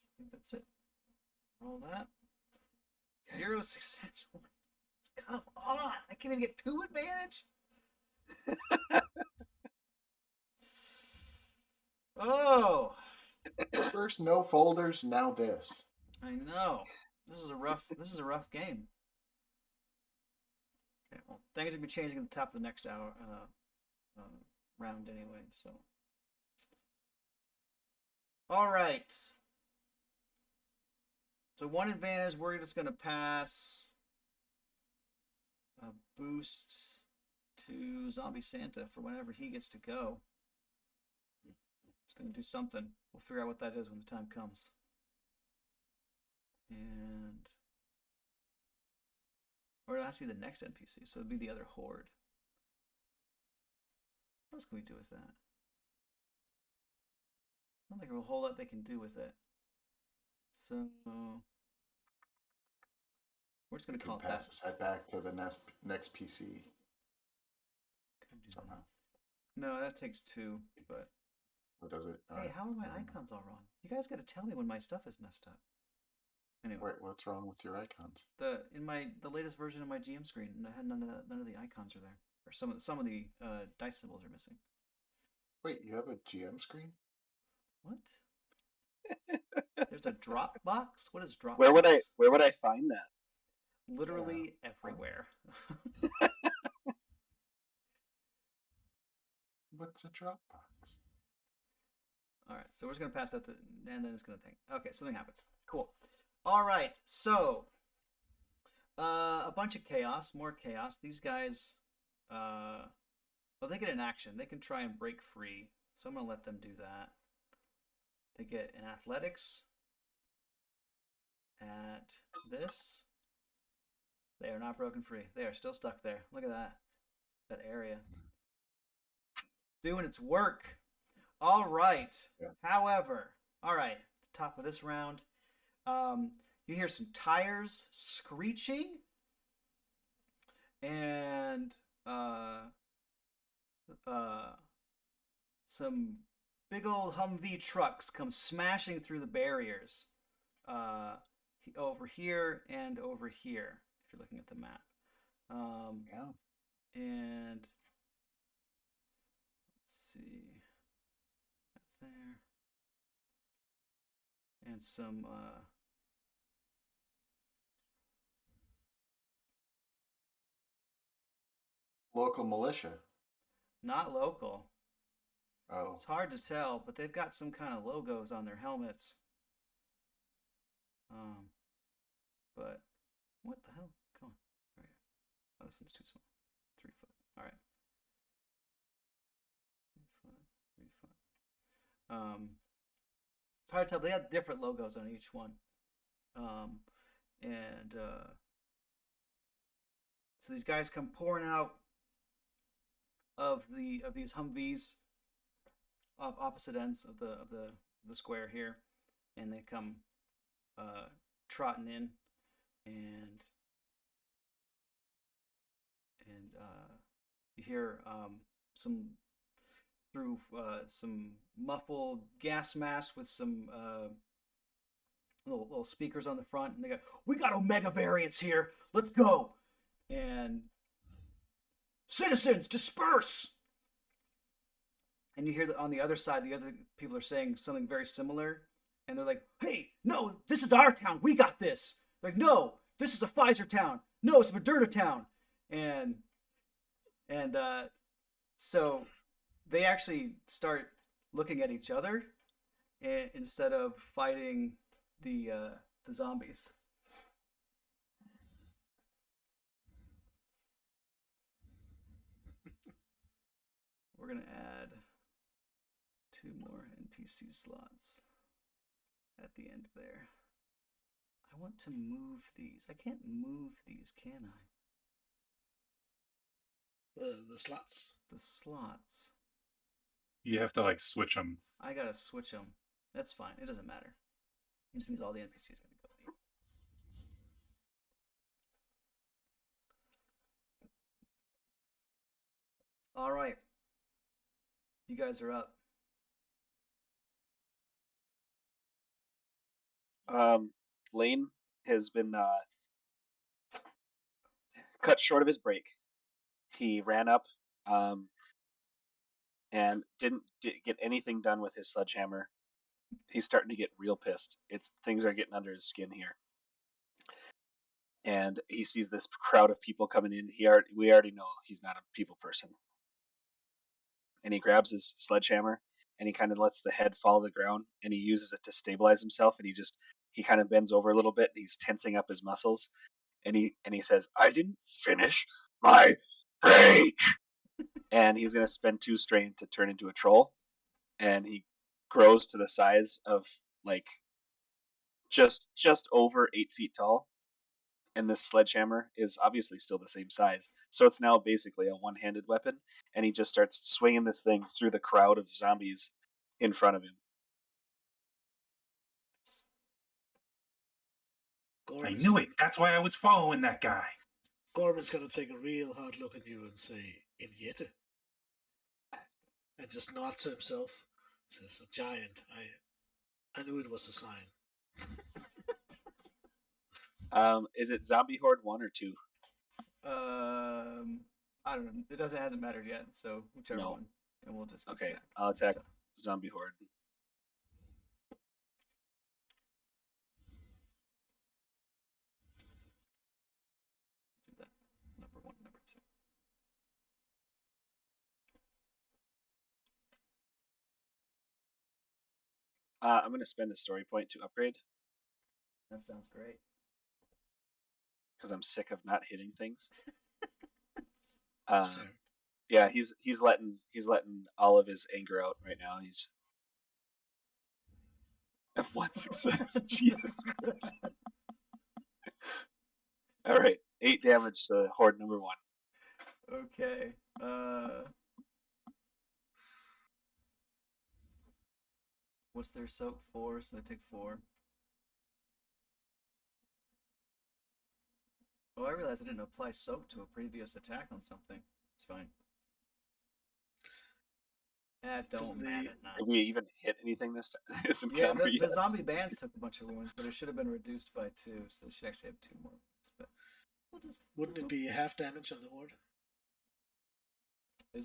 I think that's it. Roll that. 0 success. Come on! I can't even get 2 advantage. Oh, First no folders, now this. I know. This is a rough game. Okay, well, things will be changing at the top of the next hour round anyway. So, all right. So one advantage, we're just gonna pass a boost to Zombie Santa for whenever he gets to go. It's gonna do something. We'll figure out what that is when the time comes. Or it has to be the next NPC, so it'd be the other horde. What else can we do with that? I don't think there's a whole lot they can do with it. So we're just gonna call it Pass that. the side back to the next PC somehow. No, that takes 2, but What does it? hey, how are my icons all wrong? You guys gotta tell me when my stuff is messed up. Anyway. Wait, what's wrong with your icons? The latest version of my GM screen, I had none of the icons are there. Or some of the dice symbols are missing. Wait, you have a GM screen? What? There's a drop box. What is drop Where would box? I find that? Literally everywhere. What's a Dropbox? All right, so we're just gonna pass that to, and then it's gonna think. Okay, something happens. Cool. All right, so a bunch of chaos, more chaos. These guys, well, they get an action. They can try and break free. So I'm gonna let them do that. They get an athletics at this. They are not broken free. They are still stuck there. Look at that. That area. Doing its work. All right. Yeah. However, all right, top of this round, you hear some tires screeching and some big old Humvee trucks come smashing through the barriers over here and over here, if you're looking at the map. Yeah. And let's see, that's there. And some Local militia. not local. Oh. It's hard to tell, but they've got some kind of logos on their helmets. But what the hell? Come on. Right. Oh, this one's too small. 3 foot. All right. 3 foot. 3 foot. It's hard to tell. They have different logos on each one. And so these guys come pouring out of these Humvees off opposite ends of the square here, and they come trotting in, and you hear some through some muffled gas masks with some little speakers on the front, and they go, "We got Omega variants here. Let's go!" And citizens disperse. And you hear that on the other side, the other people are saying something very similar, and they're like, "Hey, no, this is our town. We got this." They're like, "No, this is a Pfizer town. No, it's a Moderna town." And so they actually start looking at each other instead of fighting the zombies. We're gonna add 2 more NPC slots at the end there. I want to move these. I can't move these, can I? The slots. The slots. You have to like switch them. I gotta switch them. That's fine. It doesn't matter. It just means all the NPCs are gonna go. All right. You guys are up. Lane has been cut short of his break. He ran up and didn't get anything done with his sledgehammer. He's starting to get real pissed. Things are getting under his skin here. And he sees this crowd of people coming in. We already know he's not a people person. And he grabs his sledgehammer and he kind of lets the head fall to the ground, and he uses it to stabilize himself, and he kind of bends over a little bit, and he's tensing up his muscles, and he says, "I didn't finish my break." And he's going to spend 2 strain to turn into a troll, and he grows to the size of like just over 8 feet tall, and this sledgehammer is obviously still the same size, so it's now basically a one-handed weapon, and he just starts swinging this thing through the crowd of zombies in front of him. I knew it. That's why I was following that guy. Gorman's gonna take a real hard look at you and say, "Injete," and just nod to himself. Says, "A giant. I knew it was a sign." Is it Zombie Horde 1 or 2? I don't know. It hasn't mattered yet, so whichever No. one, and we'll just Okay, attack. I'll attack So, Zombie Horde. I'm going to spend a story point to upgrade That sounds great. because I'm sick of not hitting things. Um, Fair. yeah, he's letting all of his anger out right now. He's have one success. Jesus Christ! All right, 8 damage to horde number 1. Okay. What's their soak for? So they take 4. Oh, I realized I didn't apply soak to a previous attack on something. It's fine. That don't Doesn't the- matter now. Did we even hit anything this Yeah, encounter the yet? zombie bands took a bunch of wounds, but it should have been reduced by 2, so they should actually have 2 more wounds. But we'll just Wouldn't it be half damage on the horde?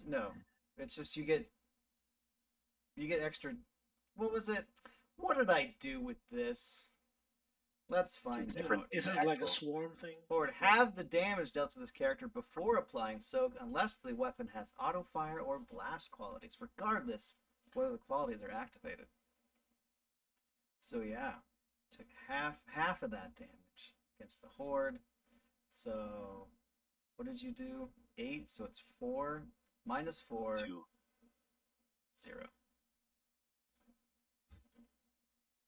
no. It's just you get extra. What was it? What did I do with this? Let's find different. out. Isn't it like a Actual. swarm thing? Or have the damage dealt to this character before applying soak, unless the weapon has auto fire or blast qualities, regardless whether the qualities are activated. So yeah, took half of that damage against the horde. So what did you do? 8, so it's 4 minus 4, 2. 0.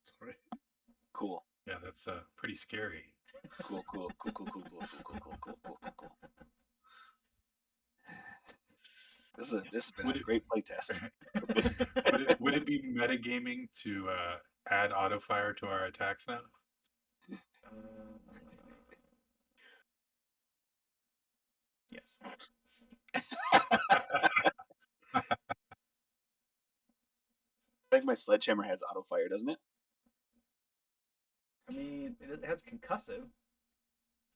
Sorry. Cool. Yeah, that's pretty scary. Cool. This has been Would a it- great playtest. Would it be metagaming to add auto fire to our attacks now? Yes. I think my sledgehammer has auto fire, doesn't it? I mean, it has concussive.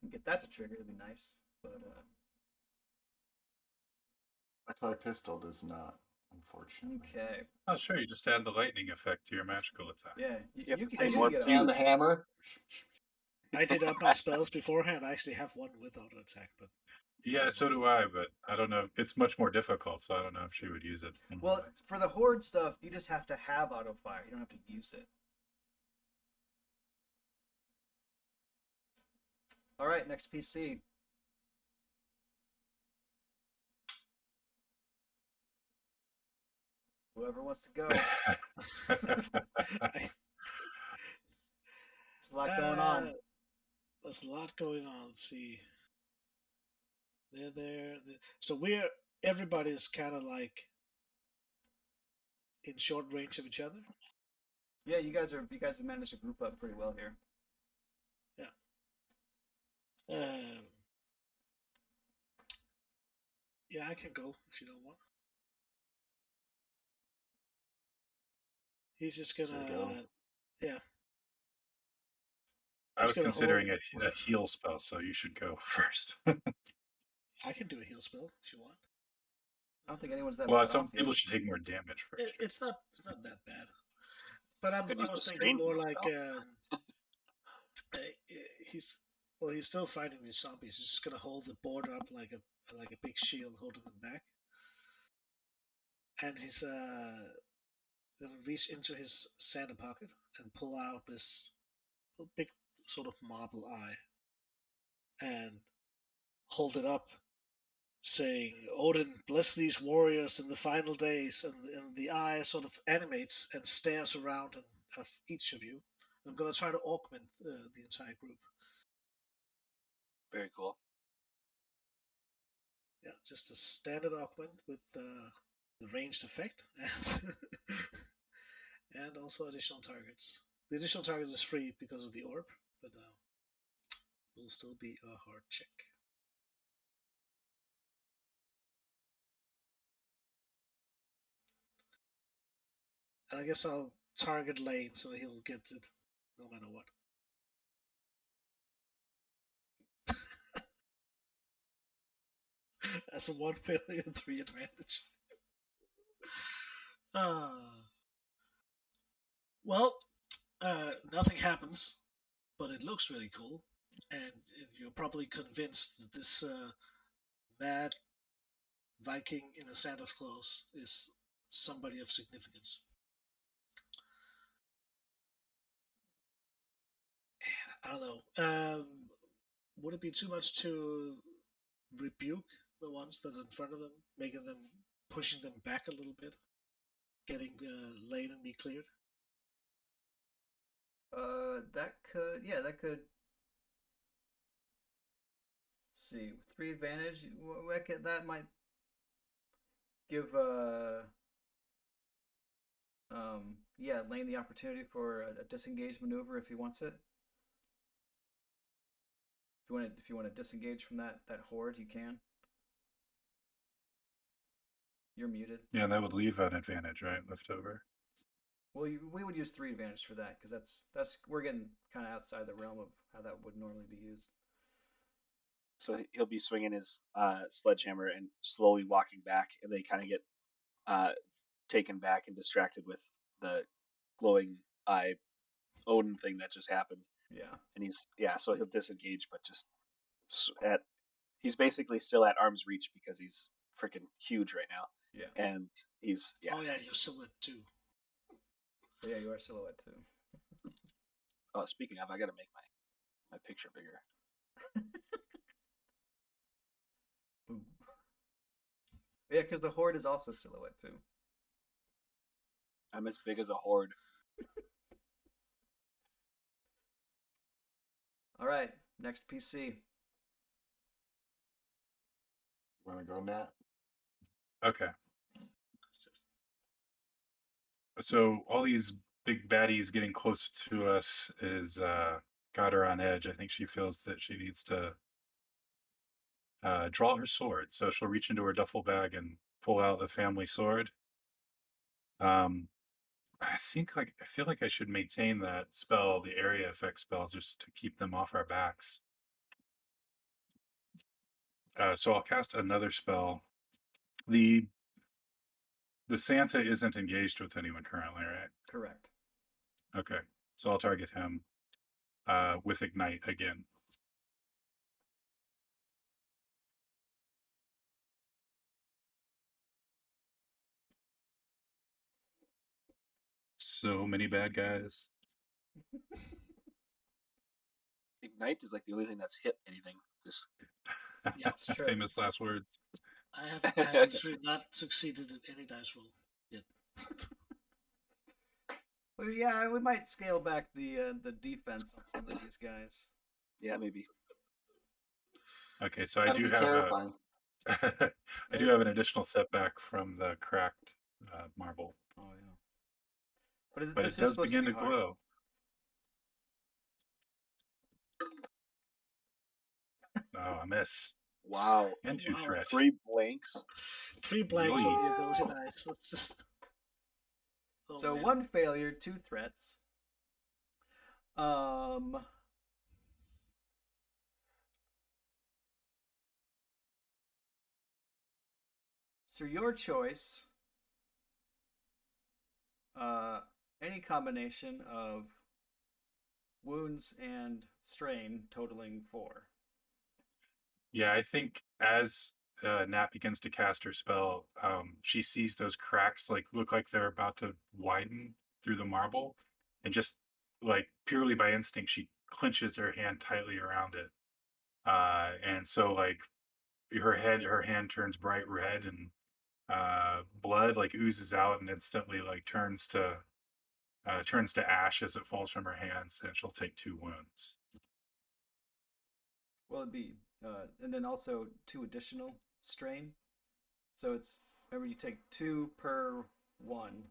You can get that to trigger, it'd be nice. But A toy pistol does not, unfortunately. okay, Oh, sure. You just add the lightning effect to your magical attack. yeah, You have you to can say more get And the it. hammer. I did up my spells beforehand. I actually have one with auto attack, but Yeah, so do I, but I don't know. It's much more difficult, so I don't know if she would use it. Well, for the horde stuff, you just have to have auto fire. You don't have to use it. All right, next PC. Whoever wants to go. There's a lot going on. There's a lot going on. Let's see. They're there. So everybody's kind of like in short range of each other. Yeah, you guys have managed to group up pretty well here. Yeah, I can go if you don't want. He's just So gonna, go. yeah. I was gonna considering a heal spell, so you should go first. I can do a heal spell if you want. I don't think anyone's that Well, bad some off yet. people should take more damage first. It's not that bad. But Could I use was the thinking strain more heal like spell. he's he's still fighting these zombies. He's just gonna hold the board up like a big shield, holding them back. And he's gonna reach into his Santa pocket and pull out this big sort of marble eye and hold it up, saying, "Odin, bless these warriors in the final days." And the eye sort of animates and stares around of each of you. I'm gonna try to augment the entire group. Very cool. Yeah, just a standard augment with the ranged effect and and also additional targets. The additional target is free because of the orb, but will still be a hard check. And I guess I'll target Lane so he'll get it no matter what. That's a 1 failure and 3 advantage. Well, nothing happens, but it looks really cool. And you're probably convinced that this mad Viking in a Santa's clothes is somebody of significance. I don't know. Would it be too much to rebuke the ones that are in front of them, making them, pushing them back a little bit, getting Lane and me cleared? That could. Let's see, 3 advantage. That might give Lane the opportunity for a disengage maneuver if he wants it. If you want to disengage from that horde, you can. You're muted. Yeah, that would leave an advantage, right, left over. Well, we would use 3 advantage for that because that's we're getting kind of outside the realm of how that would normally be used. So he'll be swinging his sledgehammer and slowly walking back, and they kind of get taken back and distracted with the glowing eye Odin thing that just happened. Yeah. And so he'll disengage, but just he's basically still at arm's reach because he's freaking huge right now. Yeah. And he's Oh yeah, you're silhouette too. But yeah, you are silhouette too. Oh, speaking of, I gotta make my picture bigger. Boom. Yeah, because the horde is also silhouette too. I'm as big as a horde. All right, next PC. Want to go, Nat? Okay. It's just, So all these big baddies getting close to us is got her on edge. I think she feels that she needs to draw her sword. So she'll reach into her duffel bag and pull out the family sword. I feel like I should maintain that spell, the area effect spell, just to keep them off our backs. So I'll cast another spell. The Santa isn't engaged with anyone currently, right? Correct. Okay. So I'll target him with Ignite again. So many bad guys. Ignite is like the only thing that's hit anything. This Yeah. That's true. Famous last words. I have literally not succeeded in any dice roll yet. Well, yeah, we might scale back the defense on some of these guys. yeah, maybe. Okay, so I That'd do be have terrifying. I do have an additional setback from the cracked marble, Oh yeah. But but this it is does supposed begin to to be hard. glow. Oh, I miss. Wow. And 2 Wow. threats. 3 blanks. 3 blanks on Yoy. the ability dice. That's just. Oh, So man. 1 failure, 2 threats. So your choice. Any combination of wounds and strain totaling 4. Yeah, I think as Nat begins to cast her spell, she sees those cracks look like they're about to widen through the marble, and just like purely by instinct, she clenches her hand tightly around it, and so like her hand turns bright red, and blood like oozes out and instantly like turns to ash as it falls from her hands, and she'll take 2 wounds. Well, it'd be, and then also 2 additional strain. So it's, remember, you take 2 per 1.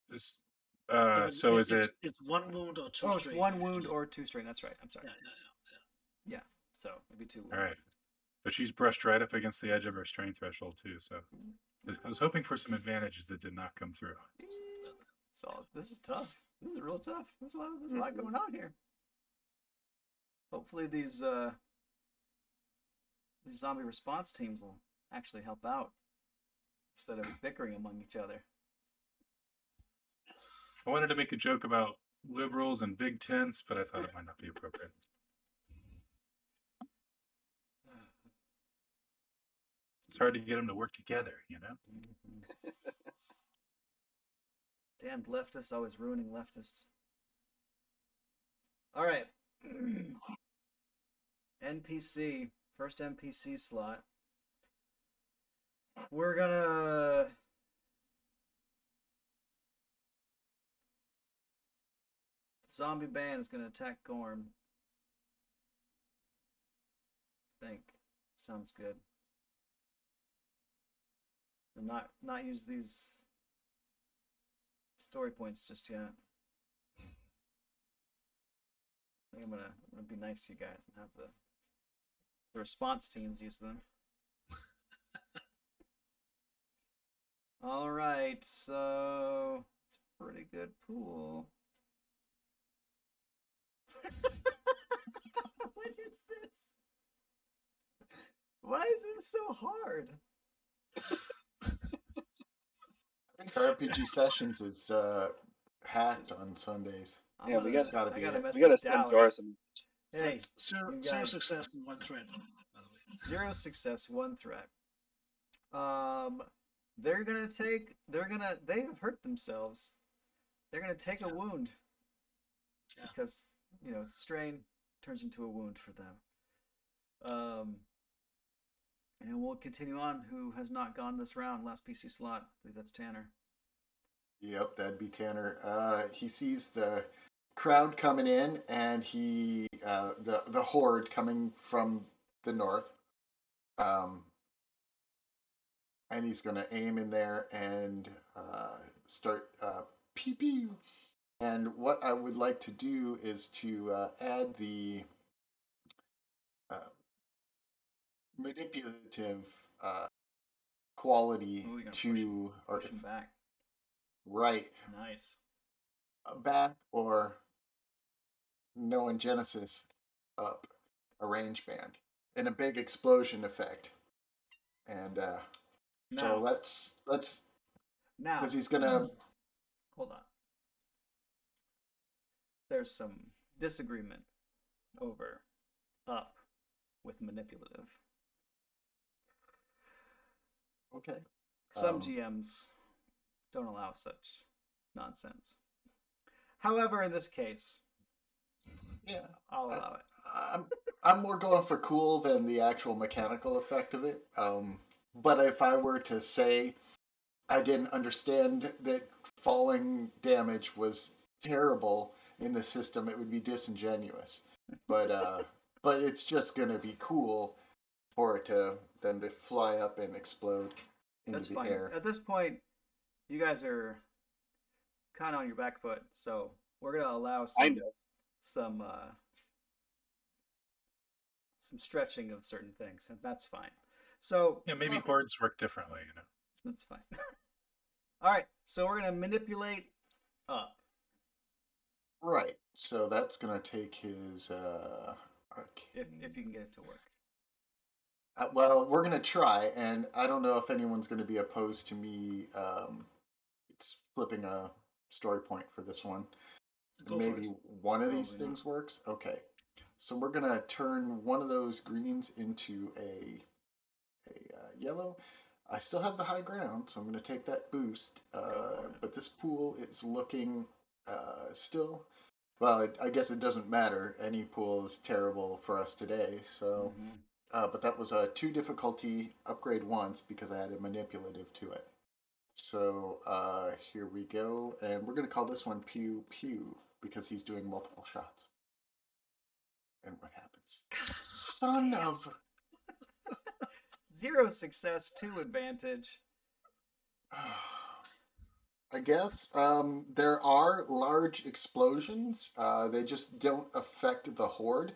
This, Yeah, but so is it? It's 1 wound or 2 Oh, it's strain. 1 wound actually. or 2 strain. That's right. I'm sorry. Yeah. Yeah. So it'd be 2 wounds. All right. But she's brushed right up against the edge of her strain threshold too. So I was hoping for some advantages that did not come through. So this is tough. This is real tough. There's a lot going on here. Hopefully these zombie response teams will actually help out instead of bickering among each other. I wanted to make a joke about liberals and big tents, but I thought it might not be appropriate. It's hard to get them to work together, you know? Mm-hmm. Damned leftists always ruining leftists. All right. NPC, first NPC slot. We're gonna zombie band is gonna attack Gorm. Think sounds good. And not use these story points just yet. I think I'm gonna be nice to you guys and have the response teams use them. All right, so it's a pretty good pool. What is this? Why is it so hard? I think RPG Sessions is hacked on Sundays. Yeah, we That's gotta be it. We gotta send Doris a message. Hey, That's zero you guys- success and 1 threat, by the way. 0 success, 1 threat. They've hurt themselves. They're gonna take a wound. Yeah. Because, strain turns into a wound for them. And we'll continue on. Who has not gone this round? Last PC slot. I believe that's Tanner. Yep, that'd be Tanner. He sees the crowd coming in, and the horde coming from the north. And he's gonna aim in there and start pew pew. And what I would like to do is to add the manipulative quality Ooh, you're gonna to Push him back. right Nice. back or knowing Genesys up a range band and a big explosion effect. And so Now, let's now, because he's gonna hold on. There's some disagreement over up with manipulative. okay. Some GMs don't allow such nonsense. However, in this case, Yeah, I'll allow it. I'm more going for cool than the actual mechanical effect of it. But if I were to say I didn't understand that falling damage was terrible in the system, it would be disingenuous. But it's just gonna be cool for it to then to fly up and explode into That's the fine. air. At this point, you guys are kind of on your back foot, so we're gonna allow Kind of. some stretching of certain things, and that's fine. So Yeah, maybe hordes work differently. that's fine. All right, so we're gonna manipulate up. Right. So that's gonna take his If you can get it to work. well, we're gonna try, and I don't know if anyone's gonna be opposed to me. It's flipping a story point for this one. Go for Maybe it. one of these Probably things works. Okay, so we're gonna turn one of those greens into a yellow. I still have the high ground, so I'm gonna take that boost. for it. But this pool is looking still. Well, I guess it doesn't matter. Any pool is terrible for us today. So, Mhm. but that was a 2 difficulty upgrade once because I added manipulative to it. So here we go, and we're gonna call this one Pew Pew because he's doing multiple shots. And what happens? Son of 0 success, 2 advantage. I guess there are large explosions. They just don't affect the horde.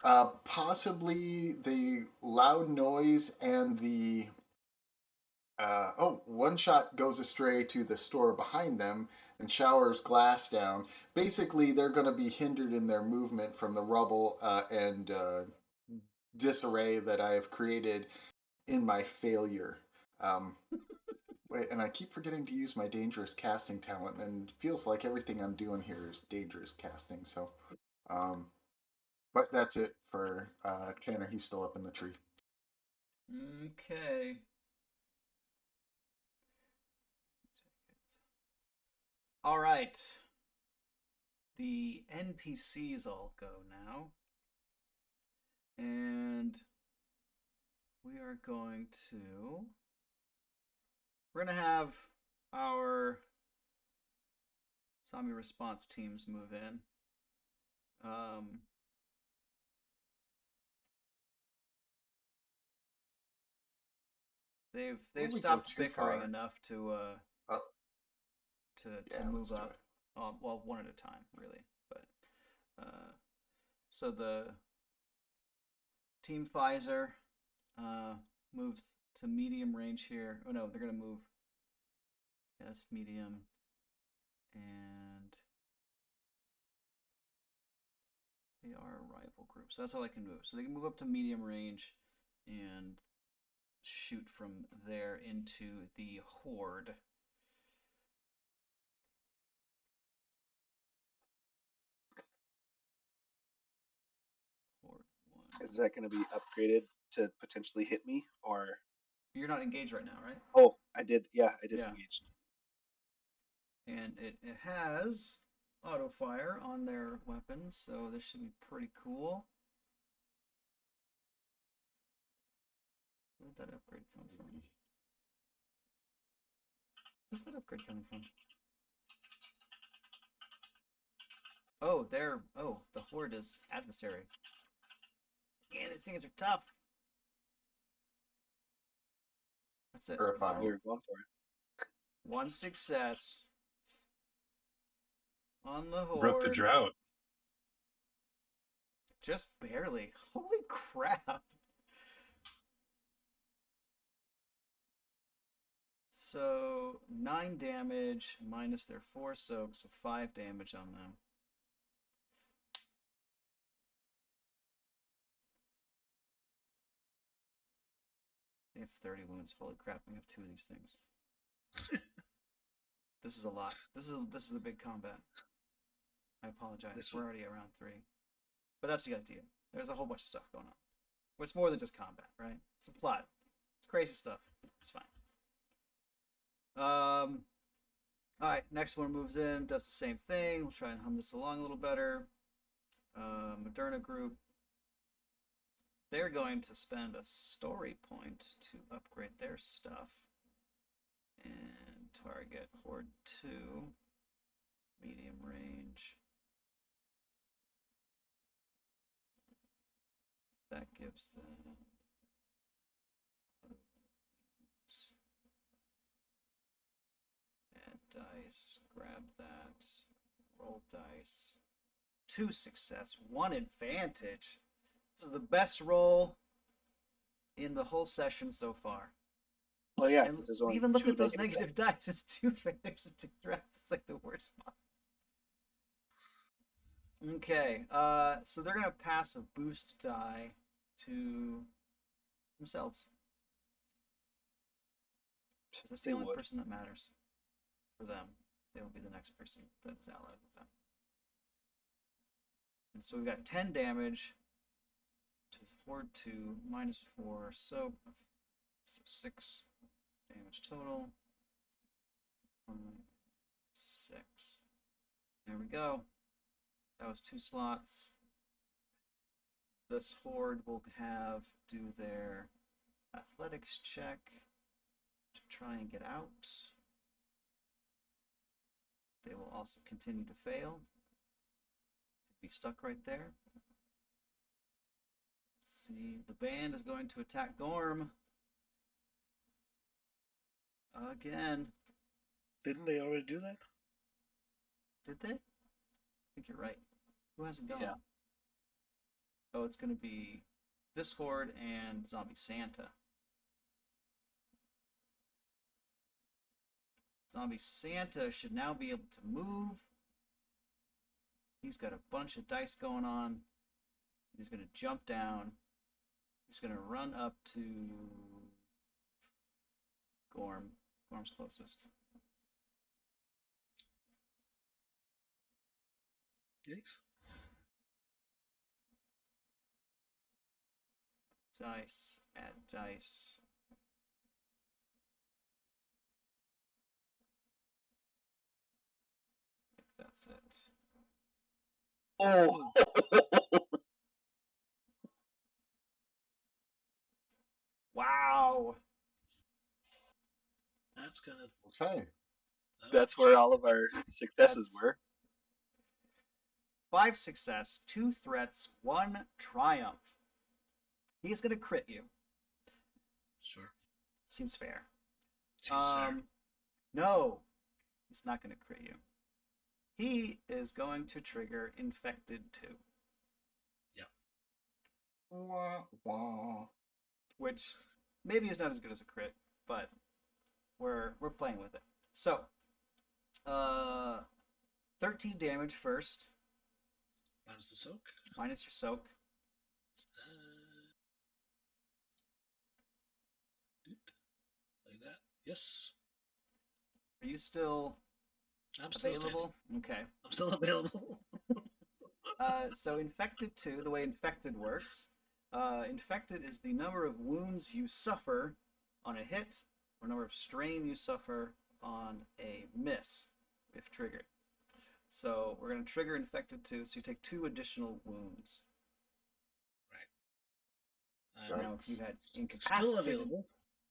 Possibly the loud noise and the one shot goes astray to the store behind them and showers glass down. Basically, they're going to be hindered in their movement from the rubble and disarray that I have created in my failure. Wait, and I keep forgetting to use my dangerous casting talent, and it feels like everything I'm doing here is dangerous casting. So, but that's it for Tanner. He's still up in the tree. Okay. All right. the NPCs all go now. And we are going to... We're going to have our zombie response teams move in. They've we go stopped too bickering far. enough to Oh, to yeah, move let's do up. it. Well, one at a time, really. But so the Team Pfizer moves to medium range here. Oh no, they're gonna move. Yeah, that's medium, and they are a rival group, so that's all they can move. So they can move up to medium range and shoot from there into the horde. Horde 1. Is that going to be upgraded to potentially hit me, or? You're not engaged right now, right? Oh, I did. Yeah, I disengaged. And it has auto fire on their weapons, so this should be pretty cool. Where did that upgrade come from? Where's that upgrade coming from? Oh, the horde is adversary. Yeah, these things are tough. That's it. Terrifying. We were going for it. One success on the horde. Broke the drought. Just barely. Holy crap. So 9 damage minus their 4 soak, so 5 damage on them. They have 30 wounds. Holy crap, we have 2 of these things. This is a lot. This is a big combat. I apologize. We're already around 3. But that's the idea. There's a whole bunch of stuff going on. It's more than just combat, right? It's a plot. It's crazy stuff. It's fine. Alright, next one moves in, does the same thing. We'll try and hum this along a little better. Moderna group. They're going to spend a story point to upgrade their stuff. And target Horde 2. Medium range. That gives them... Add dice, grab that, roll dice. 2 success, 1 advantage. This is the best roll in the whole session so far. Well, yeah, And because there's only even look 2 at those negative dice. dice. It's 2 failures and 2 threats. It's like the worst possible. Okay, so they're gonna pass a boost die to themselves. That's the They only would. person that matters for them. They will be the next person that is allied with them. And so we've got 10 damage to Horde 2, minus 4 soap, so 6 damage total. 6. There we go. That was 2 slots. This horde will do their athletics check to try and get out. They will also continue to fail. Be stuck right there. Let's see, the band is going to attack Gorm. Again. Didn't they already do that? Did they? I think you're right. Who hasn't gone? Yeah. Oh, it's going to be this horde and Zombie Santa. Zombie Santa should now be able to move. He's got a bunch of dice going on. He's going to jump down. He's going to run up to Gorm. Gorm's closest. Yes. Dice, add dice. I think that's it. Oh, Wow. That's gonna. Okay. that's where all of our successes That's- were. 5 success, 2 threats, 1 triumph. He is going to crit you. Sure. Seems fair. Seems fair. No, he's not going to crit you. He is going to trigger Infected 2, Wah, wah. which maybe is not as good as a crit, but we're playing with it. So, 13 damage first, Minus the soak. minus your soak. Like that. Yes. Are you still I'm still available? Okay. I'm still available. So Infected 2, the way Infected works, Infected is the number of wounds you suffer on a hit, or number of strain you suffer on a miss, if triggered. So we're going to trigger Infected 2, so you take 2 additional wounds. I'm Now, if you had still incapacitated, available.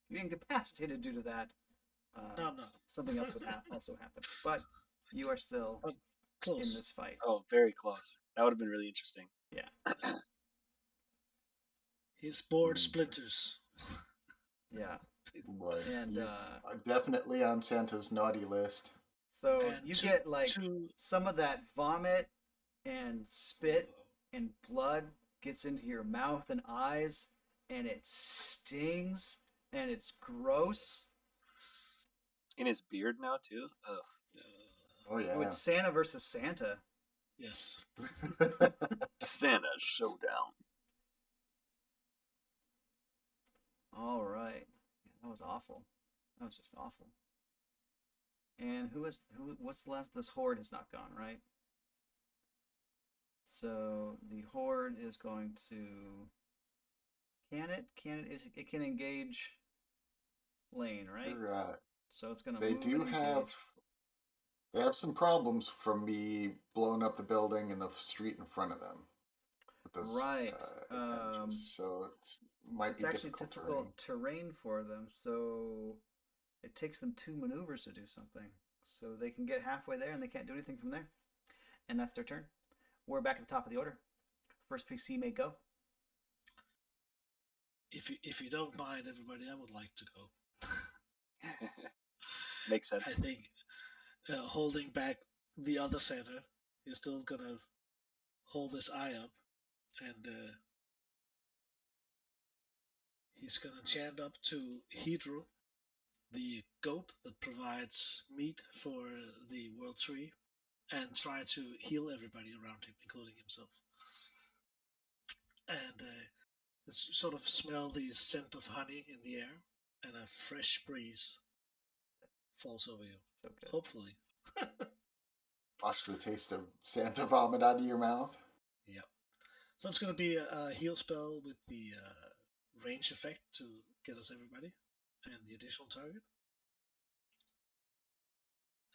due to that, No, I'm not. something else would also happen. But you are still Oh, Close. in this fight. Oh, very close. That would have been really interesting. His board Hmm. splinters. Yeah. Boy, And you are definitely on Santa's naughty list. so And you two- get like two- some of that vomit and spit and blood gets into your mouth and eyes, and it stings and it's gross. In his beard now too. Ugh. Oh yeah. It's Santa versus Santa. Yes. Santa showdown. All right, that was awful. That was just awful. And what's the last? This horde has not gone, right? So the horde is going to. It can engage Lane, right? They're, So it's gonna they move do and have engage. they have some problems from me blowing up the building and the street in front of them with those Right. advantages. So might It's be actually difficult difficult terrain for them, so it takes them 2 maneuvers to do something. So they can get halfway there and they can't do anything from there. And that's their turn. We're back at the top of the order. First PC may go. If you don't mind, everybody, I would like to go. Makes I sense. think holding back the other center is still gonna hold his eye up, and he's gonna chant up to Hydro, the goat that provides meat for the world tree, and try to heal everybody around him, including himself. And sort of smell the scent of honey in the air, and a fresh breeze falls over you. So good. Hopefully. Watch the taste of Santa vomit out of your mouth. Yep. So it's going to be a heal spell with the range effect to get us everybody, and the additional target.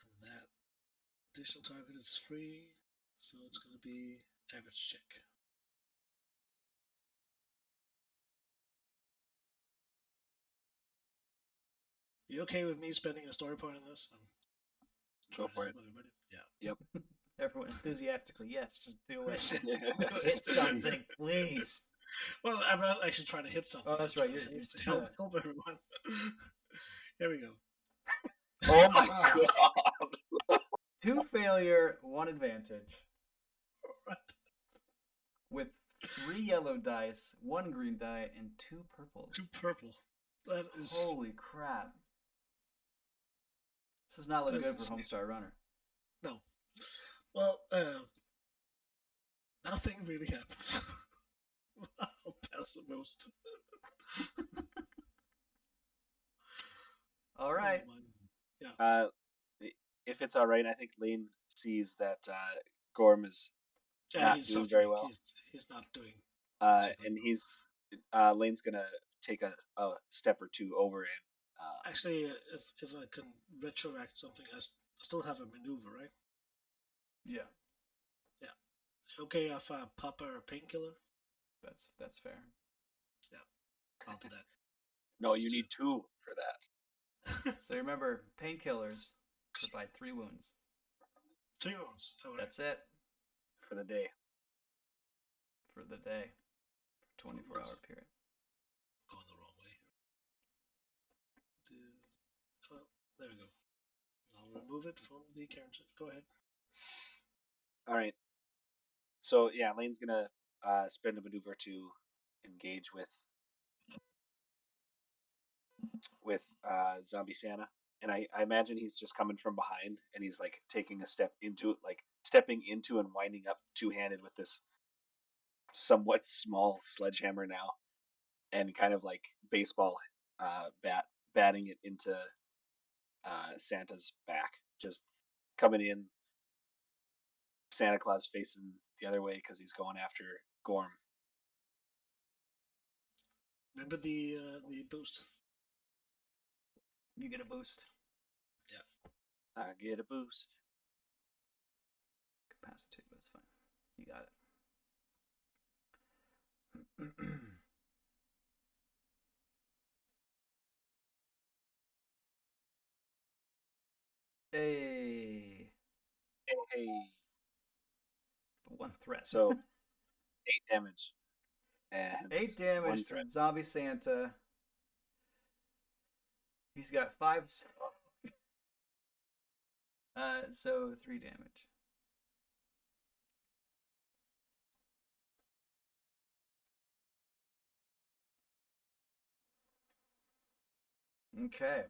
And that additional target is free, so it's going to be average check. You okay with me spending a story point on this? Go for it. Everybody? Yeah. Everyone enthusiastically, yes, just do it. Hit something, please. Well, I'm not actually trying to hit something. Oh, that's I'm right, trying you're to just help, trying to- help everyone. Here we go. Oh my Ah. god. 2 failure, 1 advantage. Right. With 3 yellow dice, 1 green die, and 2 purples. 2 purple. That is. Holy crap. This is not looking That's good for insane. Homestar Runner. No. Well, nothing really happens. I'll pass the most. All right. Oh, my. Uh, if it's all right, I think Lane sees that Gorm is Yeah, not he's doing suffering. very well. He's not doing. And he's Lane's gonna take a step or two over and Actually, if I can retroact something, I still have a maneuver, right? Yeah. okay if I pop her a painkiller? That's fair. I'll do that. No, you need 2 for that. So remember, painkillers provide 3 wounds. 3 wounds. All right. That's it For the day. for the day. 24-hour period. Going the wrong way. Oh, there we go. I'll remove it from the character. Go ahead. All right. So yeah, Lane's gonna spend a maneuver to engage with Zombie Santa, and I imagine he's just coming from behind, and he's like taking a step into it, like stepping into and winding up 2-handed with this somewhat small sledgehammer now, and kind of like baseball batting it into Santa's back, just coming in. Santa Claus facing the other way because he's going after Gorm. Remember the boost. You get a boost. I get a boost. Capacitate, but it's fine. You got it. Hey. Hey. 1 threat. So 8 damage. And 8 1 damage threat. to Zombie Santa. He's got 5. So 3 damage. Okay.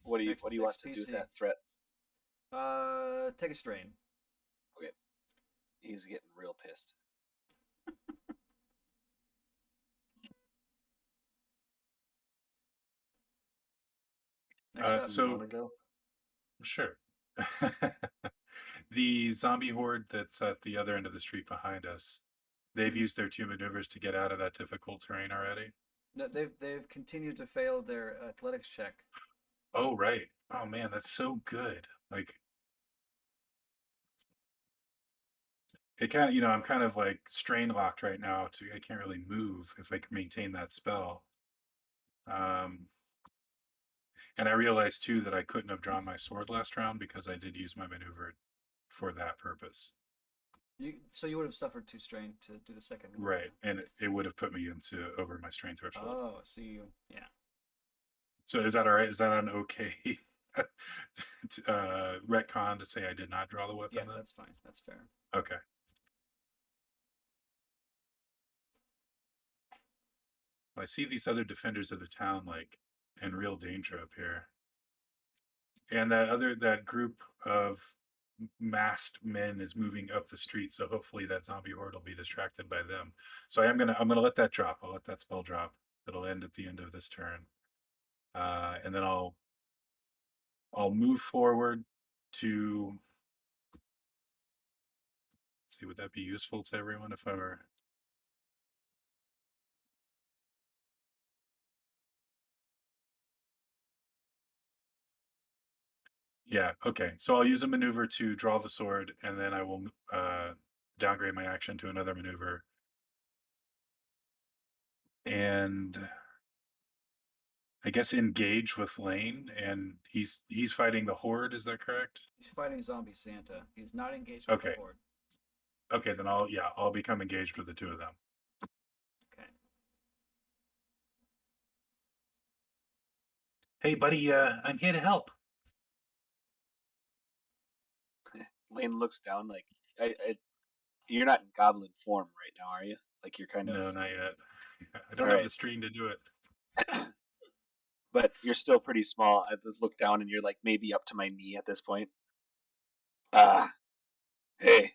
What do you Next- what do you want next to do with PC. that threat? Take a strain. Okay. He's getting real pissed. Next up. Do So- you want to go? Sure. The zombie horde that's at the other end of the street behind us, they've used their 2 maneuvers to get out of that difficult terrain already. No, they've continued to fail their athletics check. Oh, right. Oh, man, that's so good. Like, it kind of, I'm kind of like strain locked right now. I can't really move if I can maintain that spell. And I realized too that I couldn't have drawn my sword last round because I did use my maneuver for that purpose. So you would have suffered 2 strain to do the second one. Right. And it would have put me into over my strain threshold. Oh, so yeah. So is that all right? Is that an okay retcon to say I did not draw the weapon Yeah, then? that's fine. That's fair. Okay. I see these other defenders of the town like in real danger up here. And that group of masked men is moving up the street, so hopefully that zombie horde will be distracted by them. So I'm gonna let that drop. I'll let that spell drop. It'll end at the end of this turn. And then I'll move forward to, let's see, would that be useful to everyone if I were? Yeah, okay. So I'll use a maneuver to draw the sword, and then I will downgrade my action to another maneuver. And I guess engage with Lane, and he's fighting the horde, is that correct? He's fighting Zombie Santa. He's not engaged with Okay. the horde. Okay, then I'll become engaged with the 2 of them. Okay. Hey buddy, I'm here to help. Lane looks down like, you're not in goblin form right now, are you? Like you're kind No, of, not yet. I don't All have right. the stream to do it. but you're still pretty small. I just look down and you're like maybe up to my knee at this point. Hey,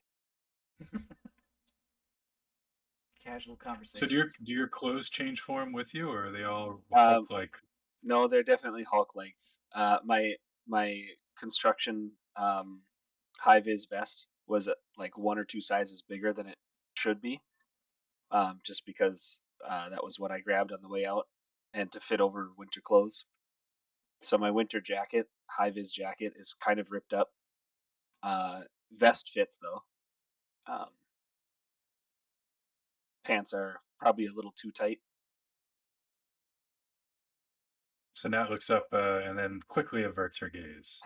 Casual conversation. So do your clothes change form with you, or are they all Um, like? no, they're definitely Hulk lengths. My construction high vis vest was like 1 or 2 sizes bigger than it should be, just because that was what I grabbed on the way out, and to fit over winter clothes. So my winter jacket, high vis jacket, is kind of ripped up, Vest fits though. Pants are probably a little too tight. So Nat looks up and then quickly averts her gaze.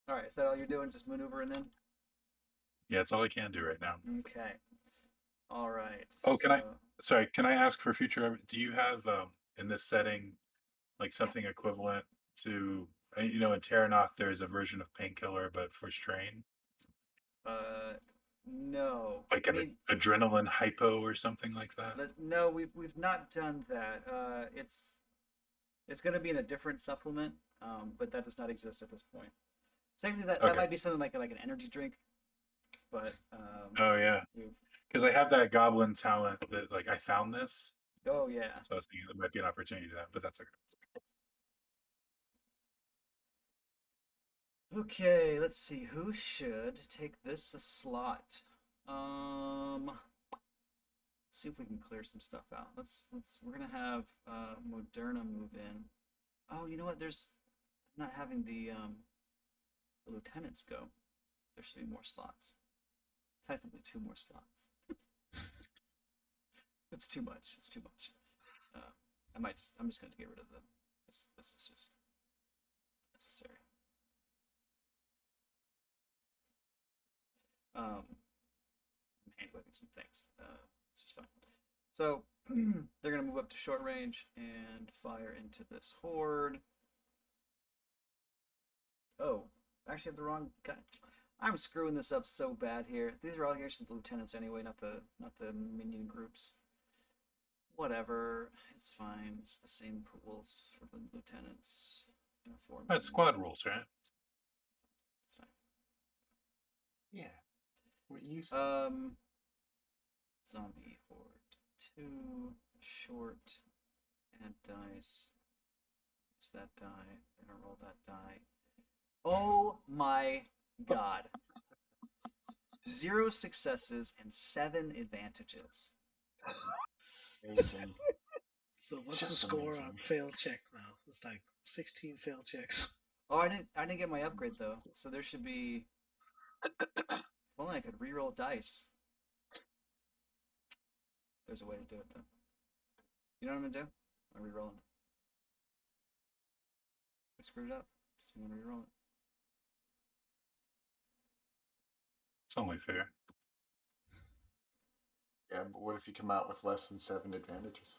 All right, is that all you're doing? Just maneuvering in? Yeah, it's all I can do right now. Okay. All right. Oh, can I ask for future? Do you have in this setting like something equivalent to in Terranoth? There's a version of painkiller, but for strain, No. like I an mean, adrenaline hypo or something like that. no, we've not done that. It's going to be in a different supplement, but that does not exist at this point. Technically, that Okay. might be something like an energy drink, but Oh yeah, because I have that goblin talent that like I found this, oh yeah. so I was thinking there might be an opportunity to that, but that's okay. Okay, let's see. Who should take this slot? Let's see if we can clear some stuff out. We're gonna have Moderna move in. Oh, you know what? I'm not having the lieutenants go. There should be more slots. Technically, 2 more slots. It's too much. It's too much. I'm just gonna get rid of them. This is just necessary. I'm hand waving some things. It's just fine. So they're gonna move up to short range and fire into this horde. Oh, actually, I have the wrong guy. I'm screwing this up so bad here. These are all actually the lieutenants anyway, not the minion groups. Whatever, it's fine. It's the same pools for the lieutenants. That's squad rules, right? It's fine. Yeah. What you say? Zombie horde 2 short, add dice. Use that die. We're gonna roll that die. Oh my god. 0 successes and 7 advantages. Amazing. So what's Just the score amazing. on failed check now? It's like 16 failed checks. Oh, I didn't get my upgrade though. So there should be. If only I could reroll dice. There's a way to do it though. You know what I'm gonna do? I'm rerolling. I screwed it up. So I'm gonna reroll it. It's only fair. Yeah, but what if you come out with less than 7 advantages?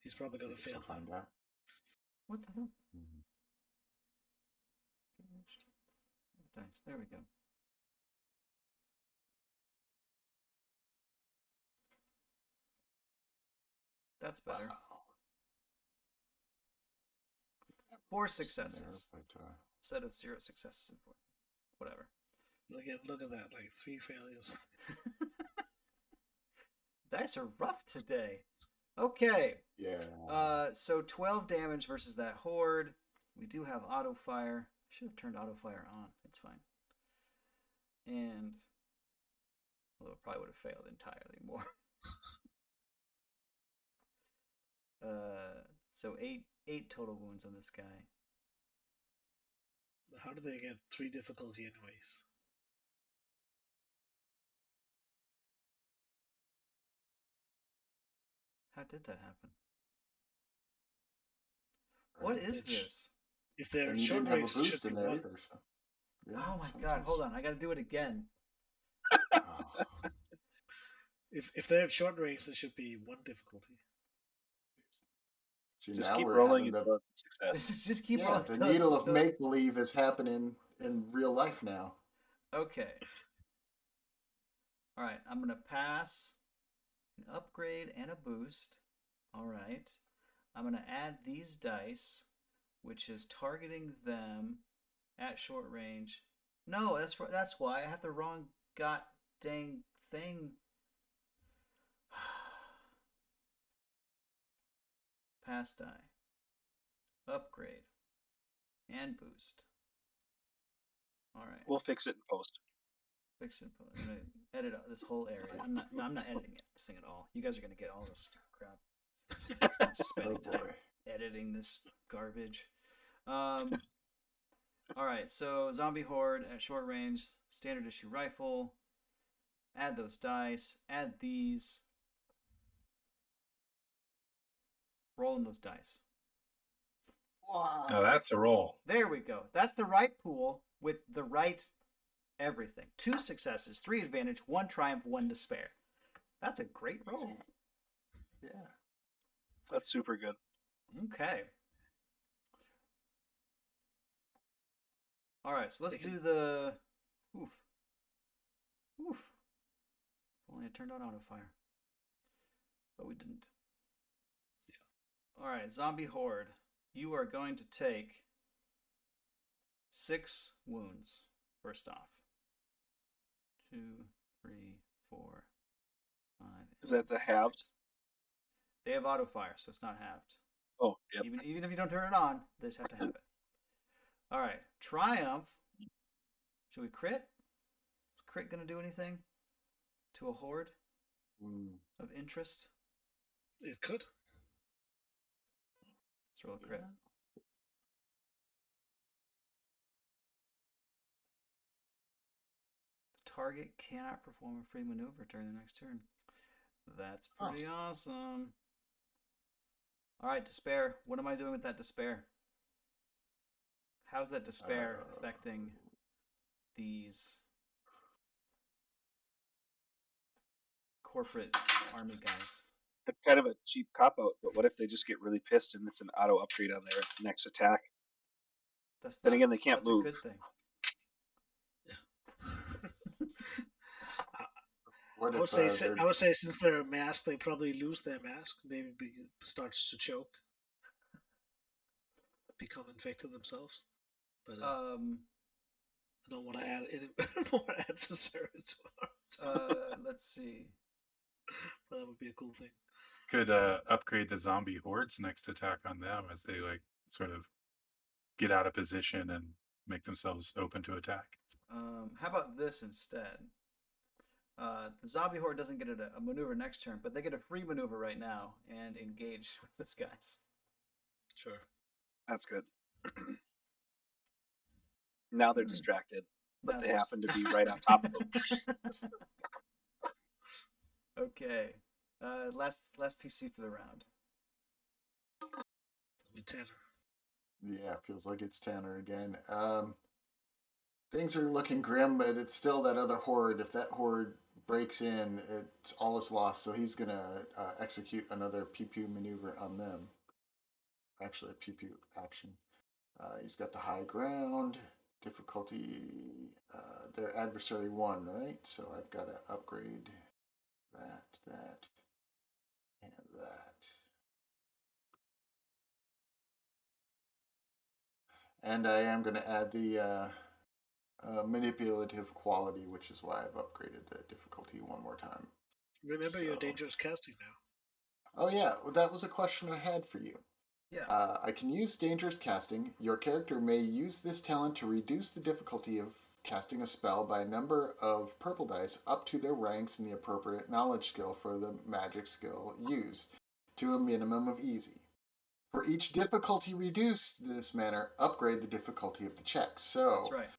He's probably I gonna guess fail we'll now. find out. What the hell? Dice. There we go. That's better. Wow. 4 Just in there, successes but, instead of 0 successes. Whatever. Look at that, like 3 failures. Dice are rough today. Okay. yeah. So 12 damage versus that horde. We do have auto fire. Should have turned auto fire on. It's fine. And although it probably would have failed entirely more. So eight total wounds on this guy. How do they get 3 difficulty anyways? How did that happen? Right? What is this? If they're And you short didn't have a range, it should boost be in there 1. either, so. Yeah, Oh my god, sometimes- hold on. I gotta do it again. Oh. If they're at short range, there should be 1 difficulty. See, Just now keep we're rolling having until it's a success. Just keep yeah, rolling. the till needle it's- of till it's- make believe is happening in real life now. Okay. All right, I'm gonna pass an upgrade and a boost. All right. I'm gonna add these dice, which is targeting them at short range. No, that's why I have the wrong god dang thing. Pass die, upgrade, and boost. All right. We'll fix it in post. Fix it. I'm gonna edit out this whole area. I'm not editing it, this thing at all. You guys are gonna get all this stupid crap. Spending Oh, time boy. editing this garbage. All right, so zombie horde at short range, standard issue rifle. Add those dice. Add these. Rolling those dice. Wow. Now that's a roll. There we go. That's the right pool with the right everything. 2 successes, 3 advantage, 1 triumph, 1 despair. That's a great roll. Yeah. That's super good. Okay. All right, so let's do the. Oof. Oof. If only I turned on auto fire. But we didn't. All right, zombie horde. You are going to take 6 wounds. First off. 2, 3, 4, 5. Is that the halved? They have auto fire, so it's not halved. Oh, yep. Even if you don't turn it on, they just have to have it. All right, triumph. Should we crit? Is crit gonna do anything to a horde of interest? It could. Let's roll a crit. The target cannot perform a free maneuver during the next turn. That's pretty awesome. All right, despair. What am I doing with that despair? How's that despair affecting these corporate army guys? It's kind of a cheap cop out, but what if they just get really pissed and it's an auto upgrade on their next attack? Then again, they can't move. That's a good thing. What I would if say I would say since they're masked, they probably lose their mask. Maybe starts to choke, become infected themselves. But I don't want to add any more adversaries to our Let's see. But that would be a cool thing. Could upgrade the zombie horde's next attack on them as they like sort of get out of position and make themselves open to attack. How about this instead? The zombie horde doesn't get a maneuver next turn, but they get a free maneuver right now and engage with those guys. Sure. That's good. Now they're distracted, but they happen to be right on top of them. Okay. Last PC for the round. With Tanner. Yeah, feels like it's Tanner again. Things are looking grim, but it's still that other horde. If that horde breaks in, it's all is lost. So he's gonna execute another pew pew maneuver on them. Actually, a pew pew action. He's got the high ground difficulty. Their adversary 1, right? So I've got to upgrade that, and that. And I am going to add the manipulative quality, which is why I've upgraded the difficulty one more time. Remember your dangerous casting now. Oh yeah, well, that was a question I had for you. Yeah. I can use dangerous casting. Your character may use this talent to reduce the difficulty of casting a spell by a number of purple dice up to their ranks in the appropriate knowledge skill for the magic skill used, to a minimum of easy. For each difficulty reduced in this manner, upgrade the difficulty of the check. So that's right.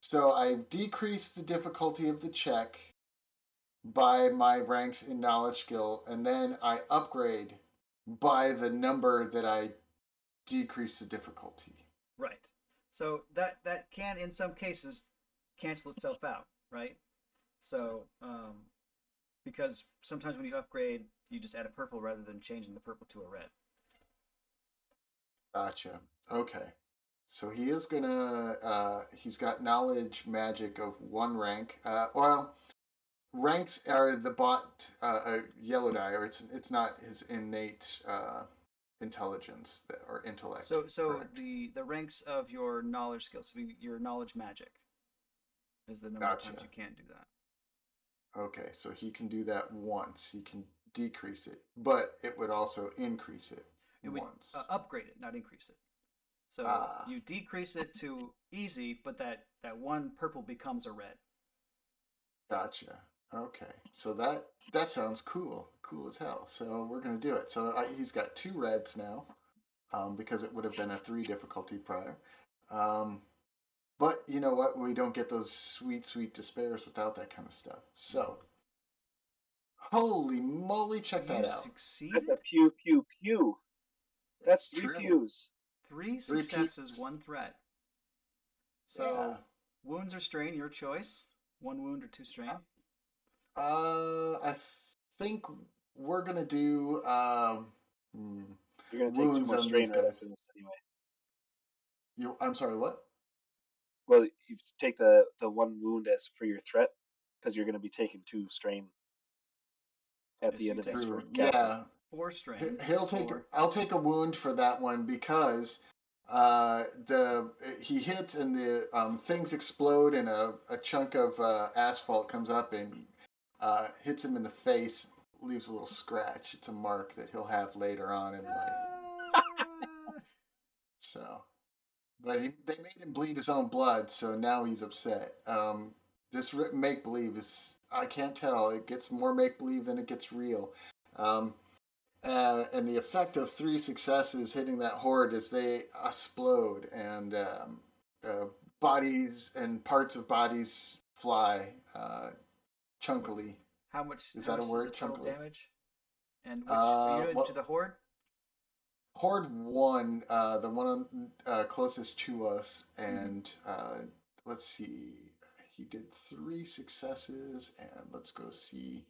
So I decrease the difficulty of the check by my ranks in knowledge skill, and then I upgrade by the number that I decrease the difficulty. Right. So that can, in some cases, cancel itself out, right? So because sometimes when you upgrade, you just add a purple rather than changing the purple to a red. Gotcha. Okay. So he is gonna. He's got knowledge magic of 1 rank. Ranks are the bot yellow die, or it's not his innate intelligence or intellect. So correct? the ranks of your knowledge skills, so your knowledge magic, is the number of times you can't do that. Okay, so he can do that once. He can decrease it, but it would also increase it once. Upgrade it, not increase it. So you decrease it to easy, but that 1 purple becomes a red. Gotcha. Okay, so that sounds cool, cool as hell. So we're gonna do it. So he's got 2 reds now, because it would have been a 3 difficulty prior. Um, but you know what? We don't get those sweet, sweet despairs without that kind of stuff. So holy moly, check You that out. That's succeeded. a pew pew pew. That's It's 3 true. pews. 3 3 successes, pews. 1 threat. So Yeah. wounds or strain, your choice. 1 wound or 2 strain. I think we're gonna do You're going to take 2 wounds more on strain these right guys. after this anyway. I'm sorry, what? Well, you take the 1 wound as for your threat because you're going to be taking 2 strain at Yes, the you end of take this True. for casting. Yeah. 4 strain. He'll take. Or I'll take a wound for that one because he hits and the things explode and a chunk of asphalt comes up and hits him in the face, leaves a little scratch. It's a mark that he'll have later on in life. So, but they made him bleed his own blood, so now he's upset. This make believe is, I can't tell. It gets more make believe than it gets real. Um, and the effect of 3 successes hitting that horde is they explode and bodies and parts of bodies fly chunkily. how much? Is How that a much is the word? total Chunkily. damage? And which are you doing to Well, the horde? horde 1, the one closest to us, and let's see. He did 3 successes, and let's go see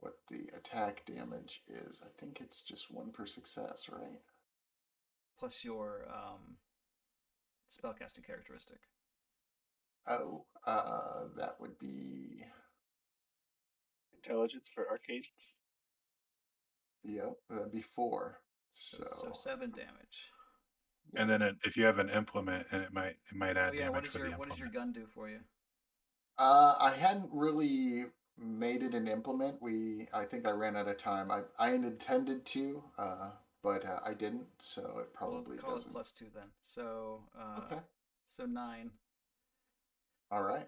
what the attack damage is. I think it's just 1 per success, right? Plus your spellcasting characteristic. Oh, that would be, Intelligence for arcane. yep, that'd be 4. So 7 damage. And then if you have an implement, and it might Oh add yeah, damage for the what does your implement. gun do for you? I hadn't really made it an implement. I think I ran out of time. I intended to, but I didn't, so it We'll probably call it doesn't. +2 then. So Okay. so 9. All right.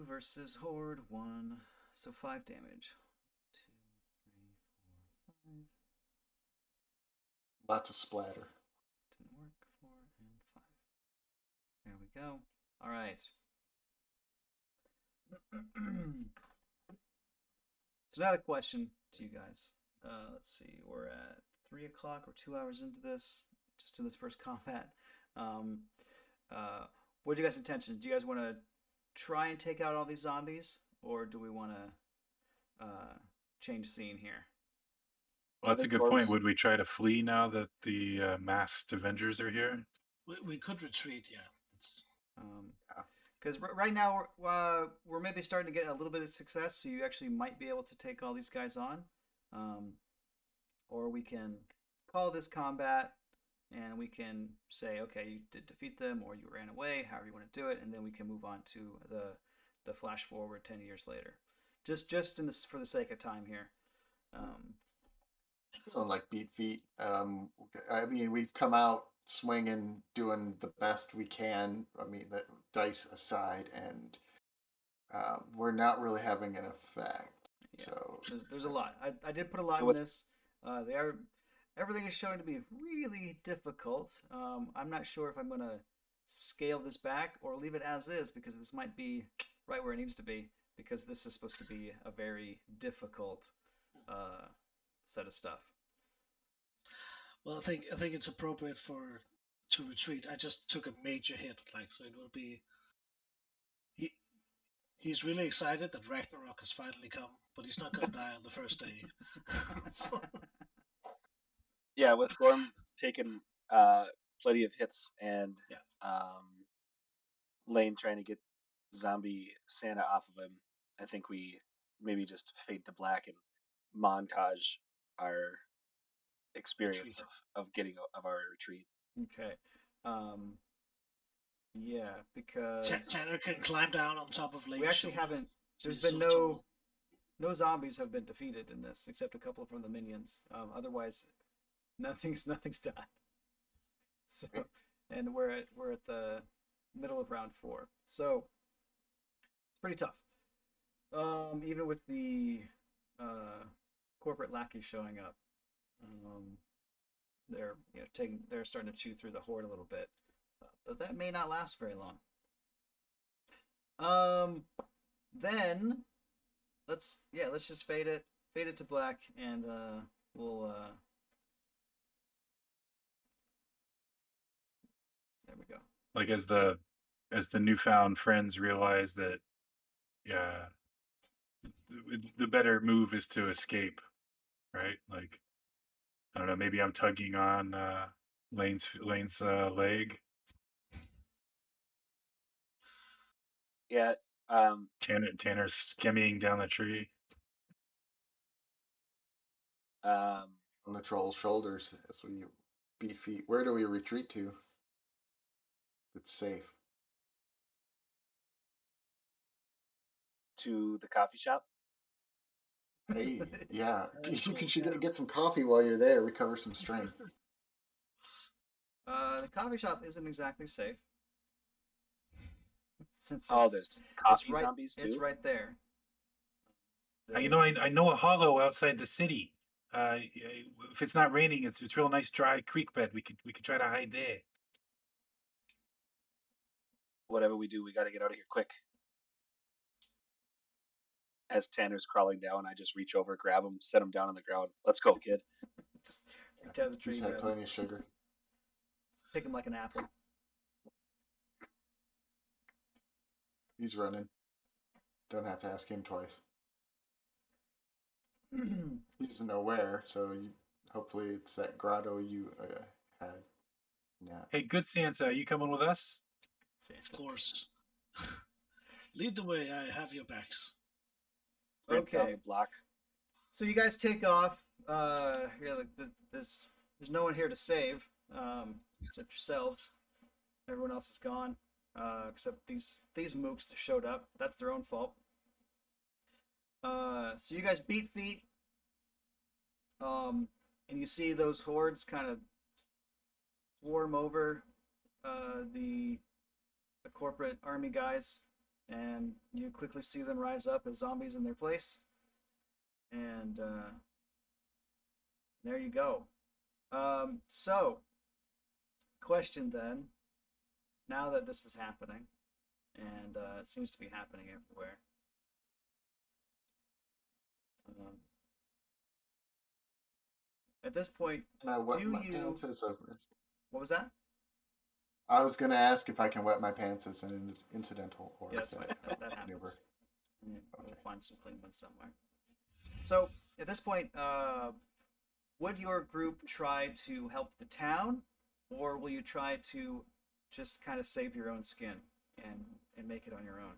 Versus horde 1. So 5 damage. 2, 3, 4, 5. Lots of splatter. Didn't work. 4 and 5. There we go. All right. So now the question to you guys. Let's see. We're at 3 o'clock. We're 2 hours into this, just in this first combat. Um, what are you guys' intentions? Do you guys want to try and take out all these zombies, or do we want to change scene here? Well, that's a think good point. Gorm's- Would we try to flee now that the masked Avengers are here? We could retreat, yeah. Because right now we're maybe starting to get a little bit of success, so you actually might be able to take all these guys on, or we can call this combat, and we can say, okay, you did defeat them, or you ran away, however you want to do it, and then we can move on to the flash forward 10 years later, just in this for the sake of time here. Feeling like beat feet. I mean, we've come out swinging, doing the best we can. I mean, the dice aside, and we're not really having an effect. Yeah, So there's a lot. I did put a lot And in what's- this. Everything is showing to be really difficult. I'm not sure if I'm gonna scale this back or leave it as is, because this might be right where it needs to be, because this is supposed to be a very difficult set of stuff. Well, I think it's appropriate to retreat. I just took a major hit, so it will be. He's really excited that Ragnarok has finally come, but he's not going to die on the first day. So, Yeah, with Gorm taking plenty of hits and Lane trying to get zombie Santa off of him, I think we maybe just fade to black and montage our experience of getting of our retreat. Okay. Yeah, because Tanner can climb down on top of Lane's we actually shoulder. haven't. There's He's been so tall. no zombies have been defeated in this, except a couple from the minions. Otherwise, nothing's died. So, and we're at the middle of round 4, so it's pretty tough. Even with the corporate lackeys showing up, they're they're starting to chew through the horde a little bit, but that may not last very long. Then let's just fade it to black, and we'll there we go. Like as the newfound friends realize that, yeah, the better move is to escape, right? Like, I don't know, maybe I'm tugging on Lane's leg. Yeah. Tanner's skimming down the tree. Um, On the troll's shoulders as we beat feet. Where do we retreat to? It's safe. to the coffee shop. Hey, yeah. Cool, You should yeah. get some coffee while you're there. Recover some strength. The coffee shop isn't exactly safe. Since Oh, it's, there's coffee right, zombies too. It's right there. You know, I know a hollow outside the city. If it's not raining, it's real nice dry creek bed. We could try to hide there. Whatever we do, we got to get out of here quick. As Tanner's crawling down, I just reach over, grab him, set him down on the ground. Let's go, kid. Just reach out of the tree, He's had grab him, plenty of sugar. pick him like an apple. He's running. Don't have to ask him twice. He doesn't know where, so hopefully it's that grotto you had. Yeah. Hey, good Santa, you coming with us? Of course. Lead the way. I have your backs. Sprint down Okay. the block. So you guys take off. There's no one here to save, except yourselves. Everyone else is gone, except these mooks that showed up. That's their own fault. So you guys beat feet, and you see those hordes kind of swarm over the corporate army guys, and you quickly see them rise up as zombies in their place. And there you go. So, question then, now that this is happening, and it seems to be happening everywhere. At this point, Can I wet do my you? pants as a... What was that? I was going to ask if I can wet my pants as an incidental or Yeah, that's is fine. that That maneuver? happens. Yeah, we'll Okay. find some clean ones somewhere. So at this point, would your group try to help the town, or will you try to just kind of save your own skin and make it on your own?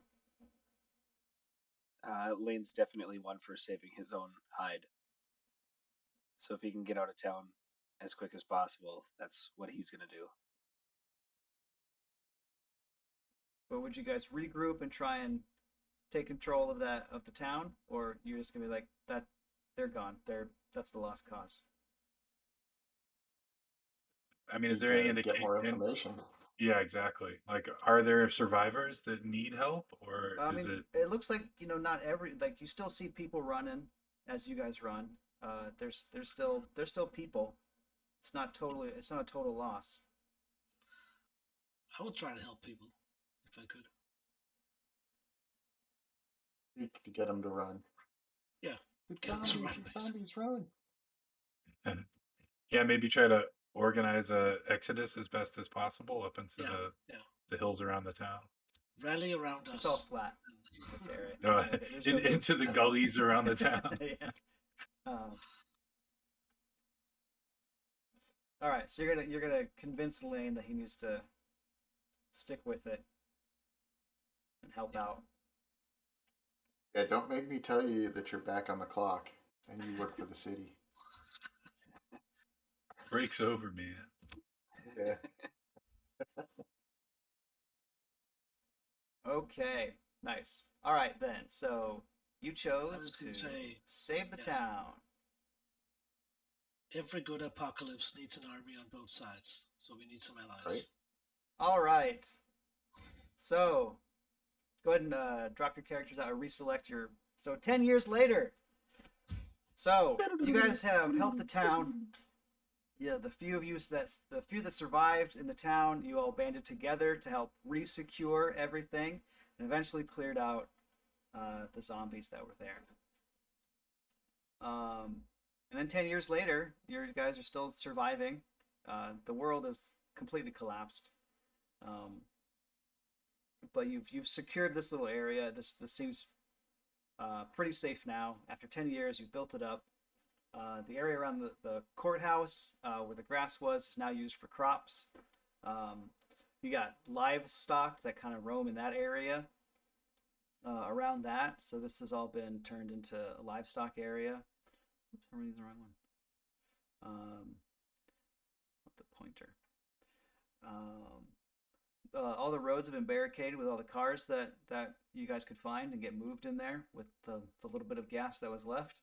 Lane's definitely one for saving his own hide. So if he can get out of town as quick as possible, that's what he's gonna do. But would you guys regroup and try and take control of the town, or you're just gonna be like that? They're gone. That's the lost cause. I mean, is Need there any to get more indication? information. Yeah, exactly. Like, are there survivors that need help, or I is mean, it? it looks like not every you still see people running as you guys run. There's still people. It's not a total loss. I would try to help people if I could. To get them to run. Yeah. Good Get 'em to zombies, run, good basically. zombies, run. Yeah, maybe try to organize a exodus as best as possible up into Yeah. the hills around the town. Rally around us. It's all flat in this area. No, There's no into the gullies around the town. yeah. All right, so you're gonna convince Lane that he needs to stick with it and help out. Yeah, don't make me tell you that you're back on the clock and you work for the city. Breaks over, man. Yeah. Okay, nice. All right then. So you chose was to gonna say, save the yeah. town. Every good apocalypse needs an army on both sides, so we need some allies. Right. All right. So go ahead and drop your characters out or reselect your So 10 years later. So you guys have helped the town. Yeah, the few that survived in the town, you all banded together to help resecure everything, and eventually cleared out the zombies that were there. And then 10 years later, you guys are still surviving. The world is completely collapsed. But you've secured this little area. This seems pretty safe now. After 10 years, you've built it up. The area around the courthouse where the grass was is now used for crops. You got livestock that kind of roam in that area around that. So this has all been turned into a livestock area. Oops, I'm reading the wrong one. With the pointer. All the roads have been barricaded with all the cars that you guys could find and get moved in there with the little bit of gas that was left.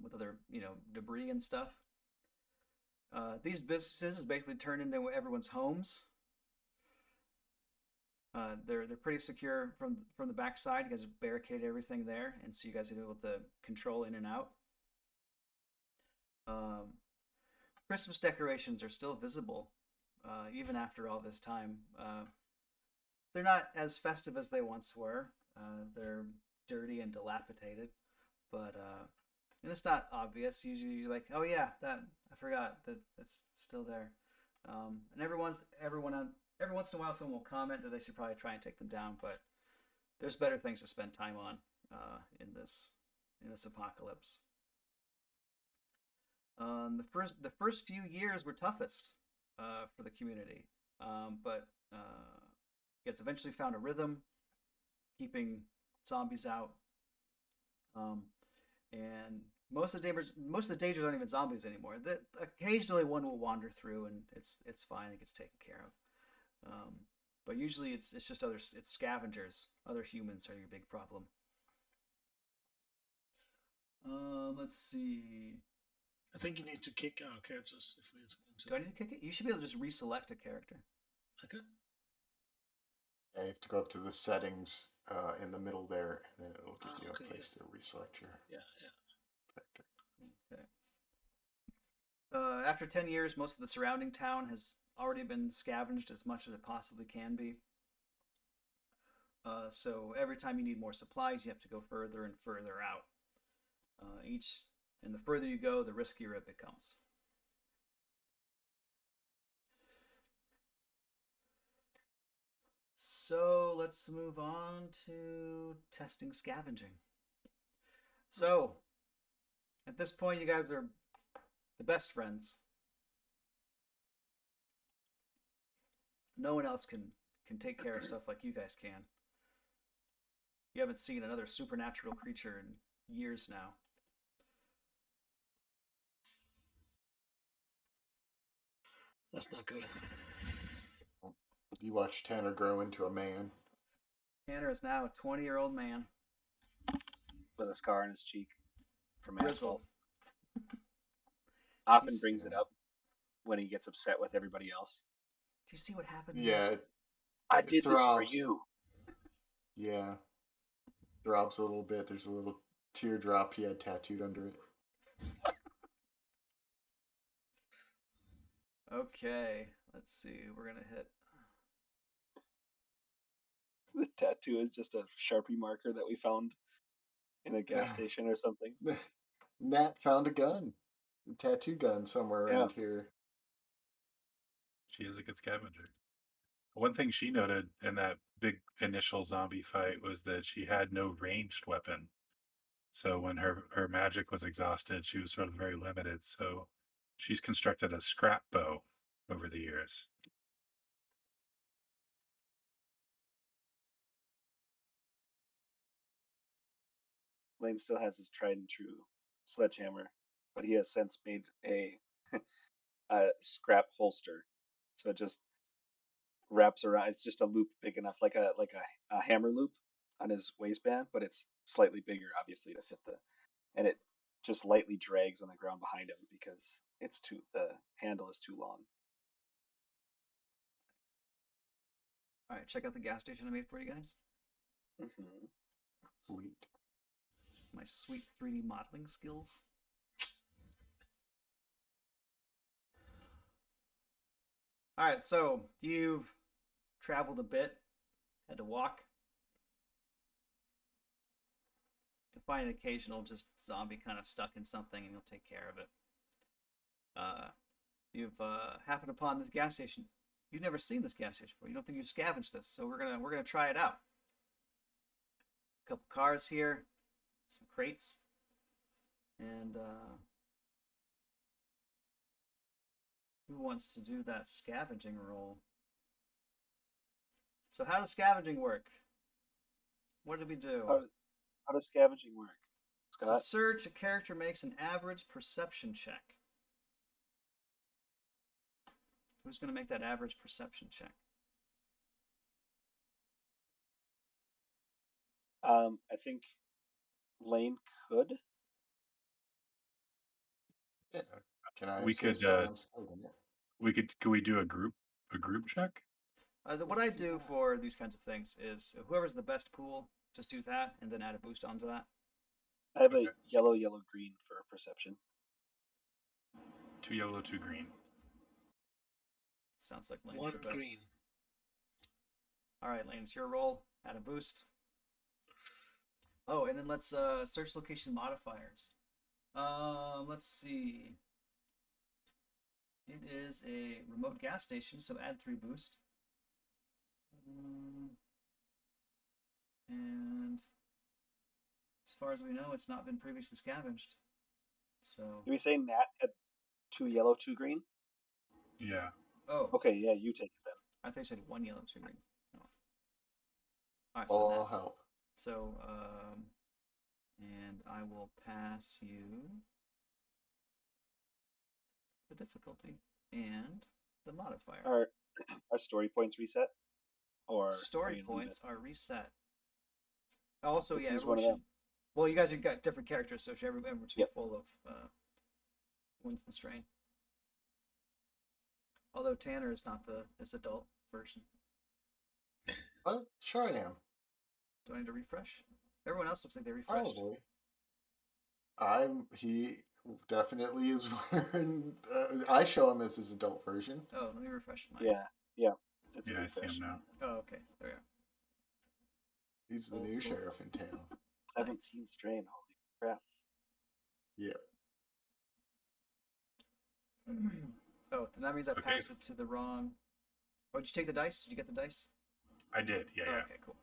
With other, debris and stuff. These businesses basically turned into everyone's homes. They're pretty secure from the backside. You guys have barricaded everything there, and so you guys are able to control in and out. Christmas decorations are still visible, even after all this time. They're not as festive as they once were. They're dirty and dilapidated, but and it's not obvious. Usually, you're like, "Oh yeah, that I forgot that it's still there." And every once in a while, someone will comment that they should probably try and take them down, but there's better things to spend time on in this apocalypse. The first few years were toughest for the community, but you guys eventually found a rhythm, keeping zombies out. And most of the dangers aren't even zombies anymore. Occasionally one will wander through, and it's fine. It gets taken care of. But usually it's just it's scavengers. Other humans are your big problem. Let's see. I think you need to kick our characters if we. Do I need to kick it? You should be able to just reselect a character. Okay. Yeah, you have to go up to the settings in the middle there, and then it'll give you a place to reselect your character. Okay. After 10 years, most of the surrounding town has already been scavenged as much as it possibly can be. So every time you need more supplies, you have to go further and further out. And the further you go, the riskier it becomes. So let's move on to testing scavenging. So at this point, you guys are the best friends. No one else can take care of stuff like you guys can. You haven't seen another supernatural creature in years now. That's not good. You watch Tanner grow into a man. Tanner is now a 20-year-old man. With a scar on his cheek from Grizzled. asphalt. Often brings it up when he gets upset with everybody else. Do you see what happened? Yeah. I did this for you. Yeah. Drops a little bit. There's a little teardrop he had tattooed under it. Okay, let's see. We're gonna hit. The tattoo is just a Sharpie marker that we found in a gas station or something. Nat found a gun, a tattoo gun somewhere around here. She is a good scavenger. One thing she noted in that big initial zombie fight was that she had no ranged weapon. So when her magic was exhausted, she was sort of very limited. So she's constructed a scrap bow over the years. Lane still has his tried and true sledgehammer, but he has since made a scrap holster. So it just wraps around. It's just a loop big enough, like a hammer loop on his waistband, but it's slightly bigger, obviously, to fit and it just lightly drags on the ground behind him because the handle is too long. All right, check out the gas station I made for you guys. Mm-hmm. Sweet. My sweet 3D modeling skills. All right, so you've traveled a bit, had to walk. You'll find an occasional just zombie kind of stuck in something, and you'll take care of it. You've happened upon this gas station. You've never seen this gas station before. You don't think you've scavenged this, so we're gonna try it out. A couple cars here, some crates, and who wants to do that scavenging roll? So how does scavenging work? What did we do? How does scavenging work, To Scott? search, a character makes an average perception check. Who's going to make that average perception check? I think Lane could. Yeah. Can I We could, assist? I'm skilled in it. Could we do a group check? What I do for these kinds of things is whoever's the best pool, just do that and then add a boost onto that. I have Okay. a yellow, green for perception. 2 yellow, 2 green. Sounds like Lane's One the best. green. All right, Lane, it's your roll. Add a boost. Oh, and then let's search location modifiers. Let's see. It is a remote gas station, so add 3 boost. And as far as we know, it's not been previously scavenged. So. Did we say Nat had 2 yellow, 2 green? Yeah. Oh. Okay, yeah, you take it then. I think I said 1 yellow, 2 green. No. All right. Well, So I'll Nat. help. So, and I will pass you the difficulty and the modifier. Are story points reset? Or Story points are reset. Also, Let's yeah, use everyone one of should. them. Well, you guys have got different characters, so everyone should be Yep. full of Winston Strain. Although Tanner is not the adult version. Oh, sure I am. Do I need to refresh? Everyone else looks like they refreshed. Probably. He definitely is wearing. I show him as his adult version. Oh, let me refresh mine. Yeah. It's a Yeah, I see refresh. him now. Oh, okay. There we are. He's the new sheriff in town. 17 strain, holy crap. Yep. Oh, then that means I Okay. passed it to the wrong. Oh, did you take the dice? Did you get the dice? I did. Yeah, Oh, yeah. okay, cool.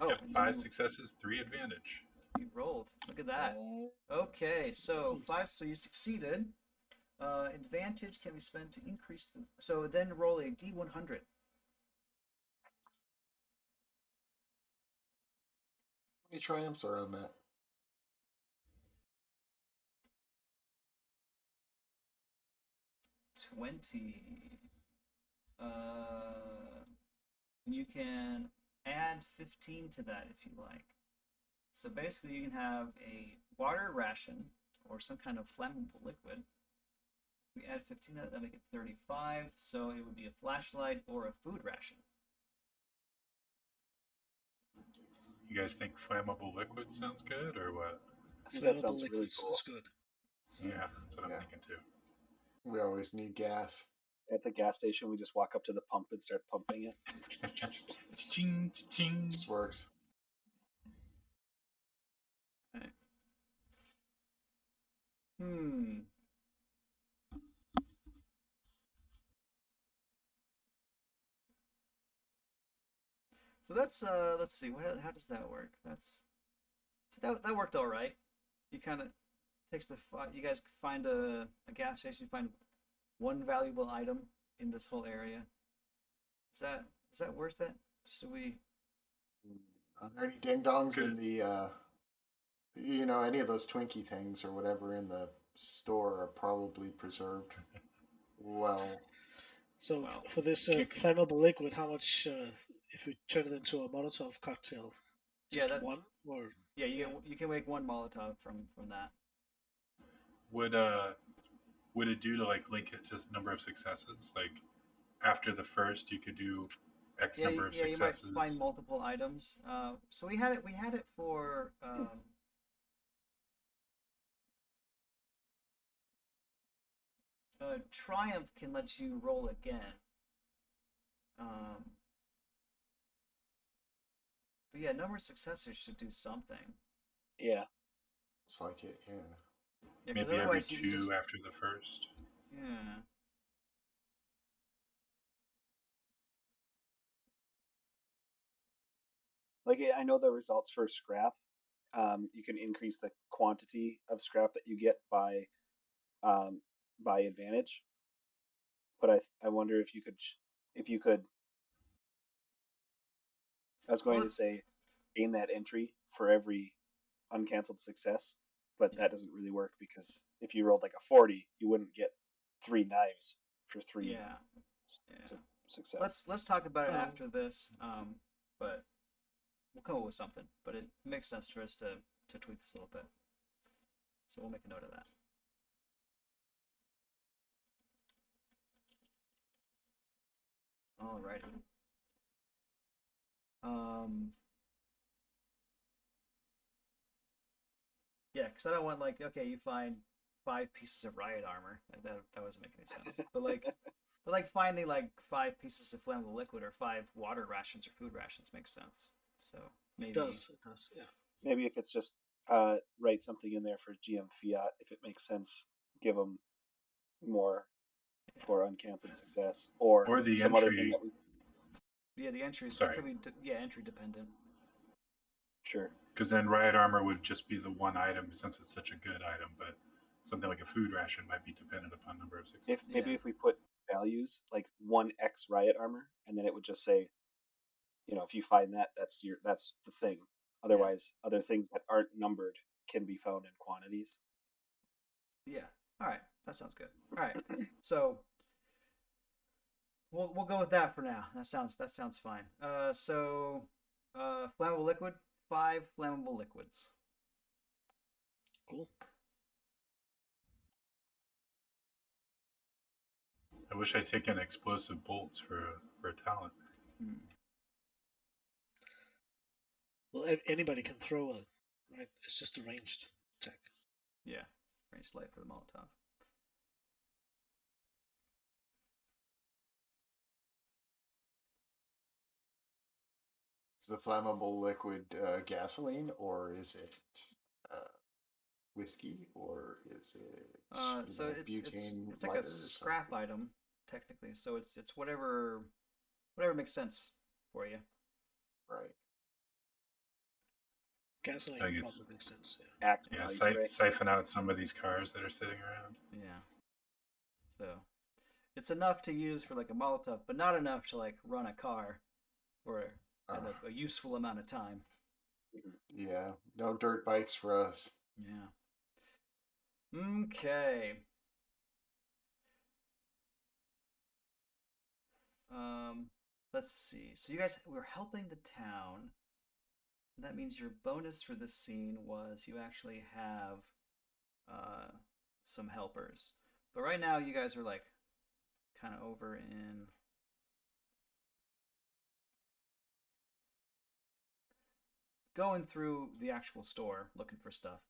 Oh, Yep, and 5 you, successes, 3 advantage. you rolled. Look at that. Okay, so 5. So you succeeded. Advantage can be spent to increase the. So then roll a D100. How many triumphs are on that? 20. You can add 15 to that if you like. So basically, you can have a water ration or some kind of flammable liquid. If we add 15 to that, that'll make it 35. So it would be a flashlight or a food ration. You guys think flammable liquid sounds good, or what? I think that sounds Flammable really liquids cool. is good. Yeah, that's what Yeah. I'm thinking too. We always need gas. At the gas station, we just walk up to the pump and start pumping it. Ching, ching. This works. Okay. So that's let's see, how does that work? So that worked all right. You kind of takes you guys find a gas station, you find one valuable item in this whole area. Is that worth it? Should we? Are there any ding dongs Good. in the, any of those Twinkie things or whatever in the store are probably preserved well. So Wow. for this Kick. flammable liquid, how much if we turn it into a Molotov cocktail? Just Yeah, one or Yeah, you can make one Molotov from that. Would it do to like link it to number of successes? Like after the first, you could do X Yeah, number of yeah, you might successes. find multiple items. So we had it. We had it for. Triumph can let you roll again. Um, but yeah, number of successors should do something. Yeah. It's like it, yeah. Yeah, because Maybe every otherwise you two can just. after the first. Yeah. Like I know the results for scrap. You can increase the quantity of scrap that you get um, by advantage. But I wonder if you could. I was Well, going to say gain that entry for every uncanceled success, but that doesn't really work because if you rolled like a 40, you wouldn't get 3 knives for three yeah. Yeah. success. Let's talk about it Oh. after this. But we'll come up with something. But it makes sense for us to tweak this a little bit. So we'll make a note of that. Alrighty. Yeah, because I don't want like okay, you find 5 pieces of riot armor. That doesn't make any sense. But like finding like 5 pieces of flammable liquid or 5 water rations or food rations makes sense. So maybe It does. It does. Yeah. Maybe if it's just write something in there for GM Fiat, if it makes sense, give them more for uncanceled success or Or the some other thing entry. that we yeah, the entries Sorry. could be entry dependent. sure. Because then riot armor would just be the one item since it's such a good item, but something like a food ration might be dependent upon number of successes. If we put values like 1x riot armor, and then it would just say, if you find that, that's the thing. Otherwise, other things that aren't numbered can be found in quantities. Yeah. All right. That sounds good. All right. So we'll go with that for now. That sounds fine. Flammable liquid, 5 flammable liquids. Cool. I wish I'd taken explosive bolts for a talent. Well, anybody can throw a, right? It's just a ranged attack. Yeah. Range light for the Molotov. Is the flammable liquid gasoline, or is it whiskey, or is it So it's butane it's like lighter a or scrap something? item technically. So it's whatever makes sense for you. Right. Gasoline I think it's probably makes sense. Yeah. Axe yeah, body spray. siphon out some of these cars that are sitting around. Yeah. So it's enough to use for like a Molotov, but not enough to like run a car for a useful amount of time. Yeah, no dirt bikes for us. Yeah. Okay. Let's see. So you guys were helping the town. That means your bonus for this scene was you actually have some helpers. But right now you guys are like kind of over in going through the actual store looking for stuff.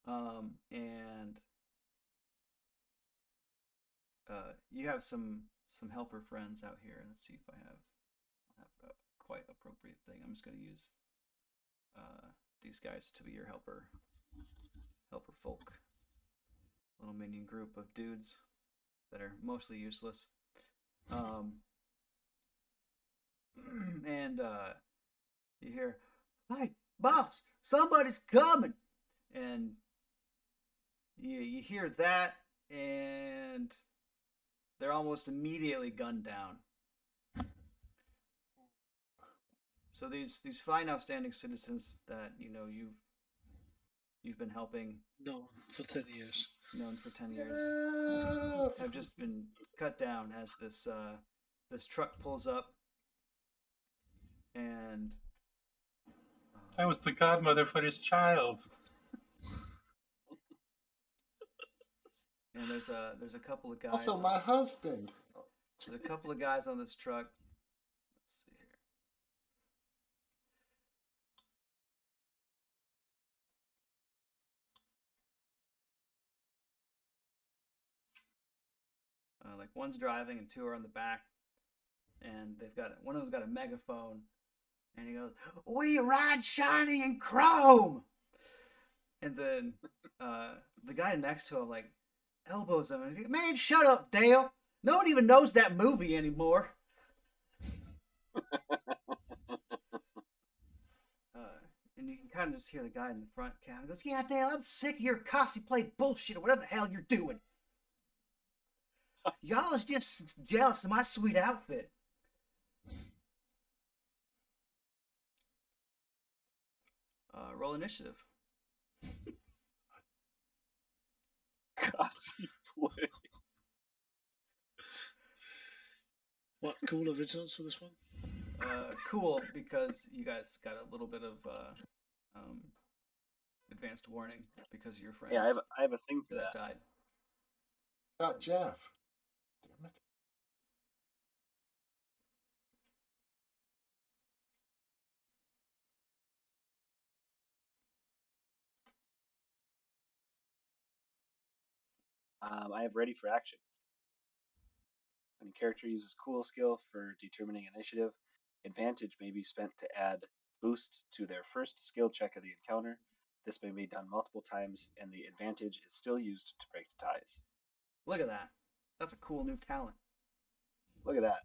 And you have some helper friends out here. Let's see if I have a quite appropriate thing. I'm just going to use these guys to be your helper folk. Little minion group of dudes that are mostly useless. And you hear, "Hey, boss, somebody's coming!" And you hear that, and they're almost immediately gunned down. So these fine, outstanding citizens that you've been helping, No, for 10 years. known for 10 years, have just been cut down as this truck pulls up, and I was the godmother for his child. and there's a couple of guys. Also, my husband. There's a couple of guys on this truck. Let's see here. Like one's driving and two are on the back, and they've got one of them's got a megaphone, and he goes, "We ride shiny and chrome," and then the guy next to him like elbows him and he goes, "Man, shut up, Dale. No one even knows that movie anymore." And you can kind of just hear the guy in the front cab. He goes, "Yeah, Dale, I'm sick of your cosplay bullshit or whatever the hell you're doing. Y'all is just jealous of my sweet outfit." Roll initiative. Cosplay. What cool originals for this one? Cool, because you guys got a little bit of advanced warning because of your friends. Yeah, I have a thing for that that. died. Got Jeff. Damn it. I have ready for action. When a character uses cool skill for determining initiative, advantage may be spent to add boost to their first skill check of the encounter. This may be done multiple times, and the advantage is still used to break the ties. Look at that. That's a cool new talent. Look at that.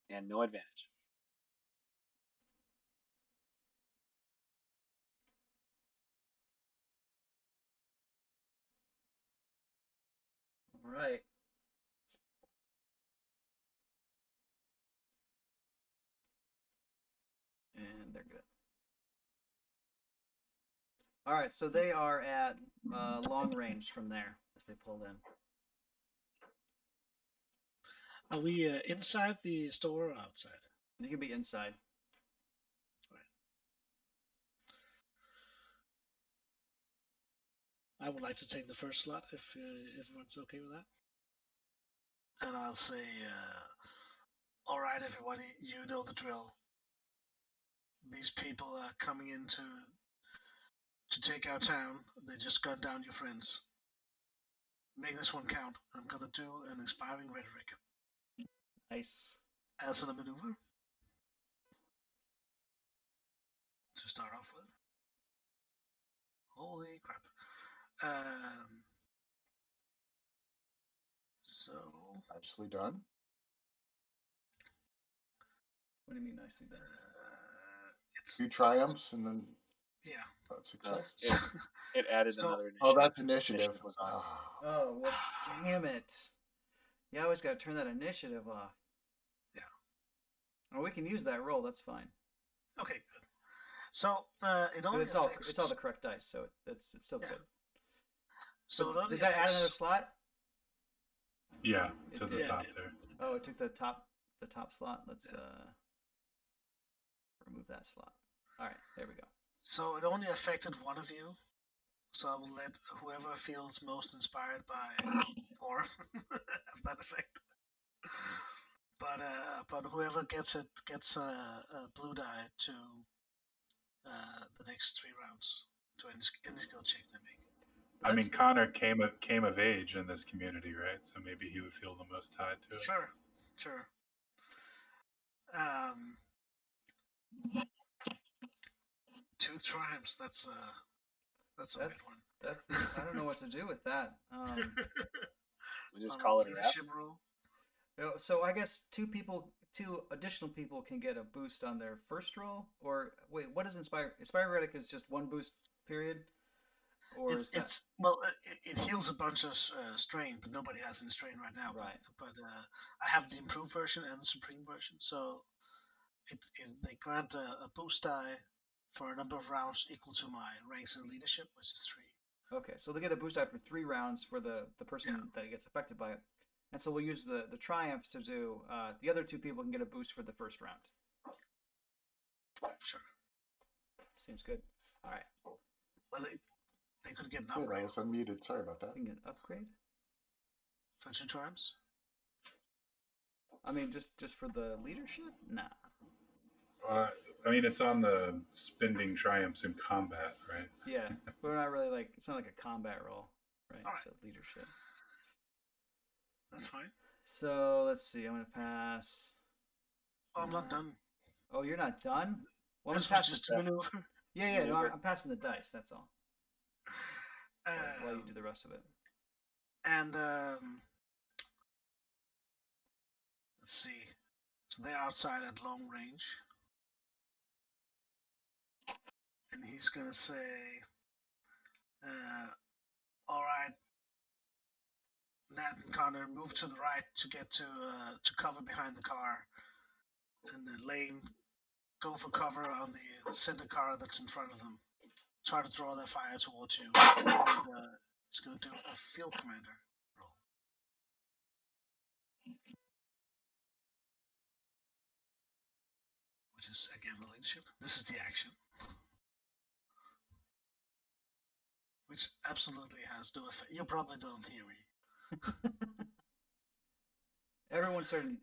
And no advantage. All right. And they're good. All right, so they are at long range from there as they pulled in. Are we inside the store or outside? You can be inside. I would like to take the first slot if everyone's okay with that. And I'll say, all right, everybody, you know the drill. These people are coming in to take our town. They just gunned down your friends. Make this one count. I'm gonna do an inspiring rhetoric Nice. as a maneuver to start off with. Holy crap. So Nicely done. What do you mean nicely done? it's 2 triumphs and then yeah. success. It added So- another initiative. Oh, that's initiative. Initiative was on. Ah. Oh, well, damn it. You always got to turn that initiative off. Yeah. Or we can use that roll, that's fine. Okay, good. So it But only it's all affects. it's all the correct dice, so it's still Yeah. good. So it only Did that add affects. another slot? Yeah, It to the did. top It did. there. Oh, it took the top slot. Let's remove that slot. All right, there we go. So it only affected one of you. So I will let whoever feels most inspired by or have that effect. But whoever gets it gets a blue die to the next 3 rounds to any skill check they make. I mean, That's- Connor came of age in this community, right? So maybe he would feel the most tied to it. Sure. 2 triumphs. That's a weird one. That's I don't know what to do with that. We just On call it a wrap. leadership rule. So I guess two additional people can get a boost on their first roll. Or wait, what is inspire? Inspire Rhetoric is just one boost period, or is that It's well, it heals a bunch of strain, but nobody has any strain right now. Right. But I have the improved version and the supreme version, so they grant a boost die for a number of rounds equal to my ranks in leadership, which is 3. okay? So they get a boost die for 3 rounds for the person that gets affected by it, and so we'll use the triumphs to do. The other 2 people can get a boost for the first round. Sure. Seems good. All right. Well, they could get an Wait, I upgrade was unmuted. Sorry about that. We can get an upgrade. for 2 triumphs. I mean, just for the leadership? Nah. I mean, it's on the spending triumphs in combat, right? Yeah, we're not really like it's not like a combat roll, right? All right. So leadership. That's fine. So let's see. I'm gonna pass. Oh, I'm not done. Oh, you're not done? Well, I'm This gonna was pass just the, a maneuver. yeah. No, maneuver. I'm passing the dice. That's all. While you Um, do the rest of it. and let's see. So they're outside at long range, and he's gonna say, "All right, Nat and Connor, move to the right to get to cover behind the car, and Lane, go for cover on the center car that's in front of them. Try to draw their fire towards you." And it's gonna do a field commander roll. Which is again the leadership. This is the action, which absolutely has no effect. You probably don't hear me. Everyone started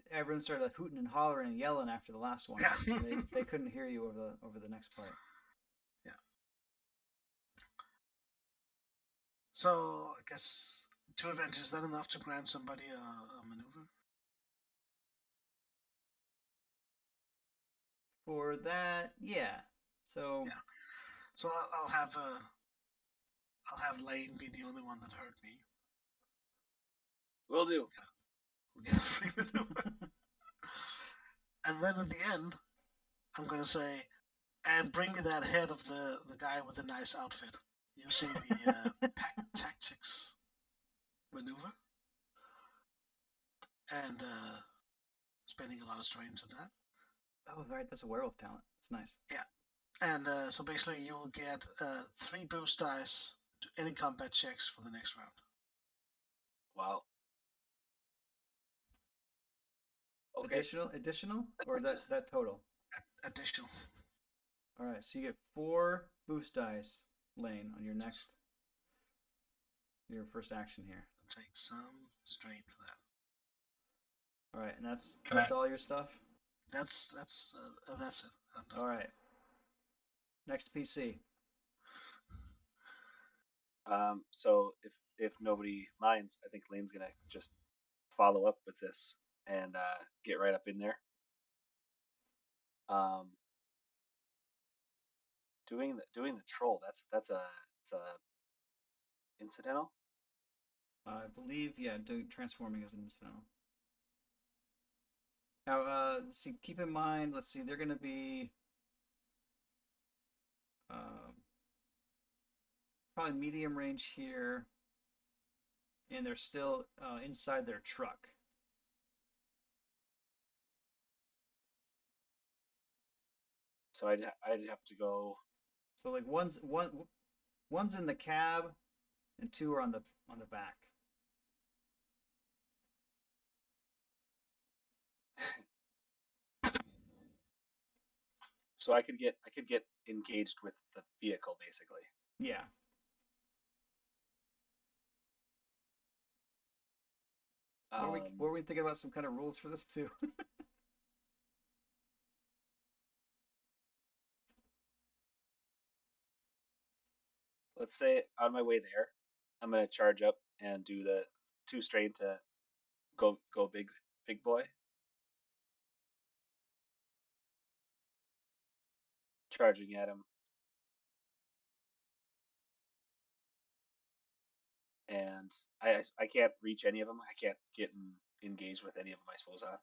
like, hooting and hollering and yelling after the last one. Yeah. They couldn't hear you over the next part. Yeah. So I guess 2 advantages, is that enough to grant somebody a maneuver? For that, yeah. So Yeah. So I'll have Lane be the only one that hurt me. Will do. We'll get a free maneuver. And then at the end, I'm gonna say, and bring me that head of the guy with the nice outfit, using the pack tactics maneuver, and spending a lot of strain to that. oh, right, that's a werewolf talent. It's nice. Yeah. And so basically, you will get 3 boost dice to any combat checks for the next round. Wow. Okay. Additional, or that total? Additional. All right, so you get 4 boost dice, Lane, on your first action here. Take some strain for that. All right, and that's Can that's I- all your stuff. That's it. I'm done. All right. Next PC. So if nobody minds, I think Lane's gonna just follow up with this and get right up in there. Doing the troll. It's a incidental. I believe, yeah, transforming is an incidental. Now, let's see. Keep in mind. Let's see. They're going to be probably medium range here, and they're still inside their truck. So I'd have to go. So like one's in the cab, and 2 are on the back. So I could get engaged with the vehicle basically. Yeah. Were we thinking about some kind of rules for this too? Let's say on my way there, I'm gonna charge up and do the 2 strain to go big boy. Charging at him. And I can't reach any of them. I can't get engaged with any of them, I suppose, huh?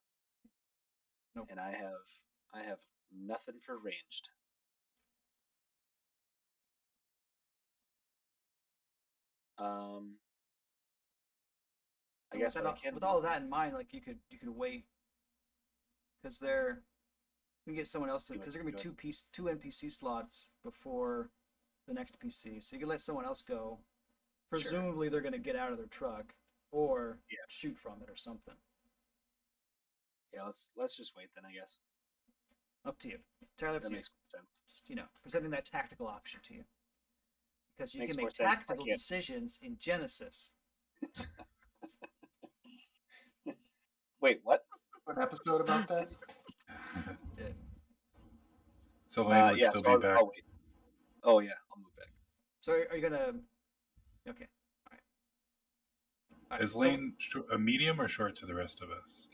Nope. And I have nothing for ranged. I guess what I can with do- all of that in mind, like you could wait because we can get someone else to, because there are gonna be two NPC slots before the next PC, so you can let someone else go. Presumably, they're gonna get out of their truck or shoot from it or something. Yeah, let's just wait then, I guess. Up to you. Entirely up That to you. makes more sense. Just presenting that tactical option to you, because you Makes can more make sense if I tactical can't. decisions in Genesis. Wait, what? What episode about that? Did. So Lane would Yeah, still so be I'll, back. I'll wait. Oh yeah, I'll move back. So are you gonna? Okay. All right. All right. Is Lane a medium or short to the rest of us?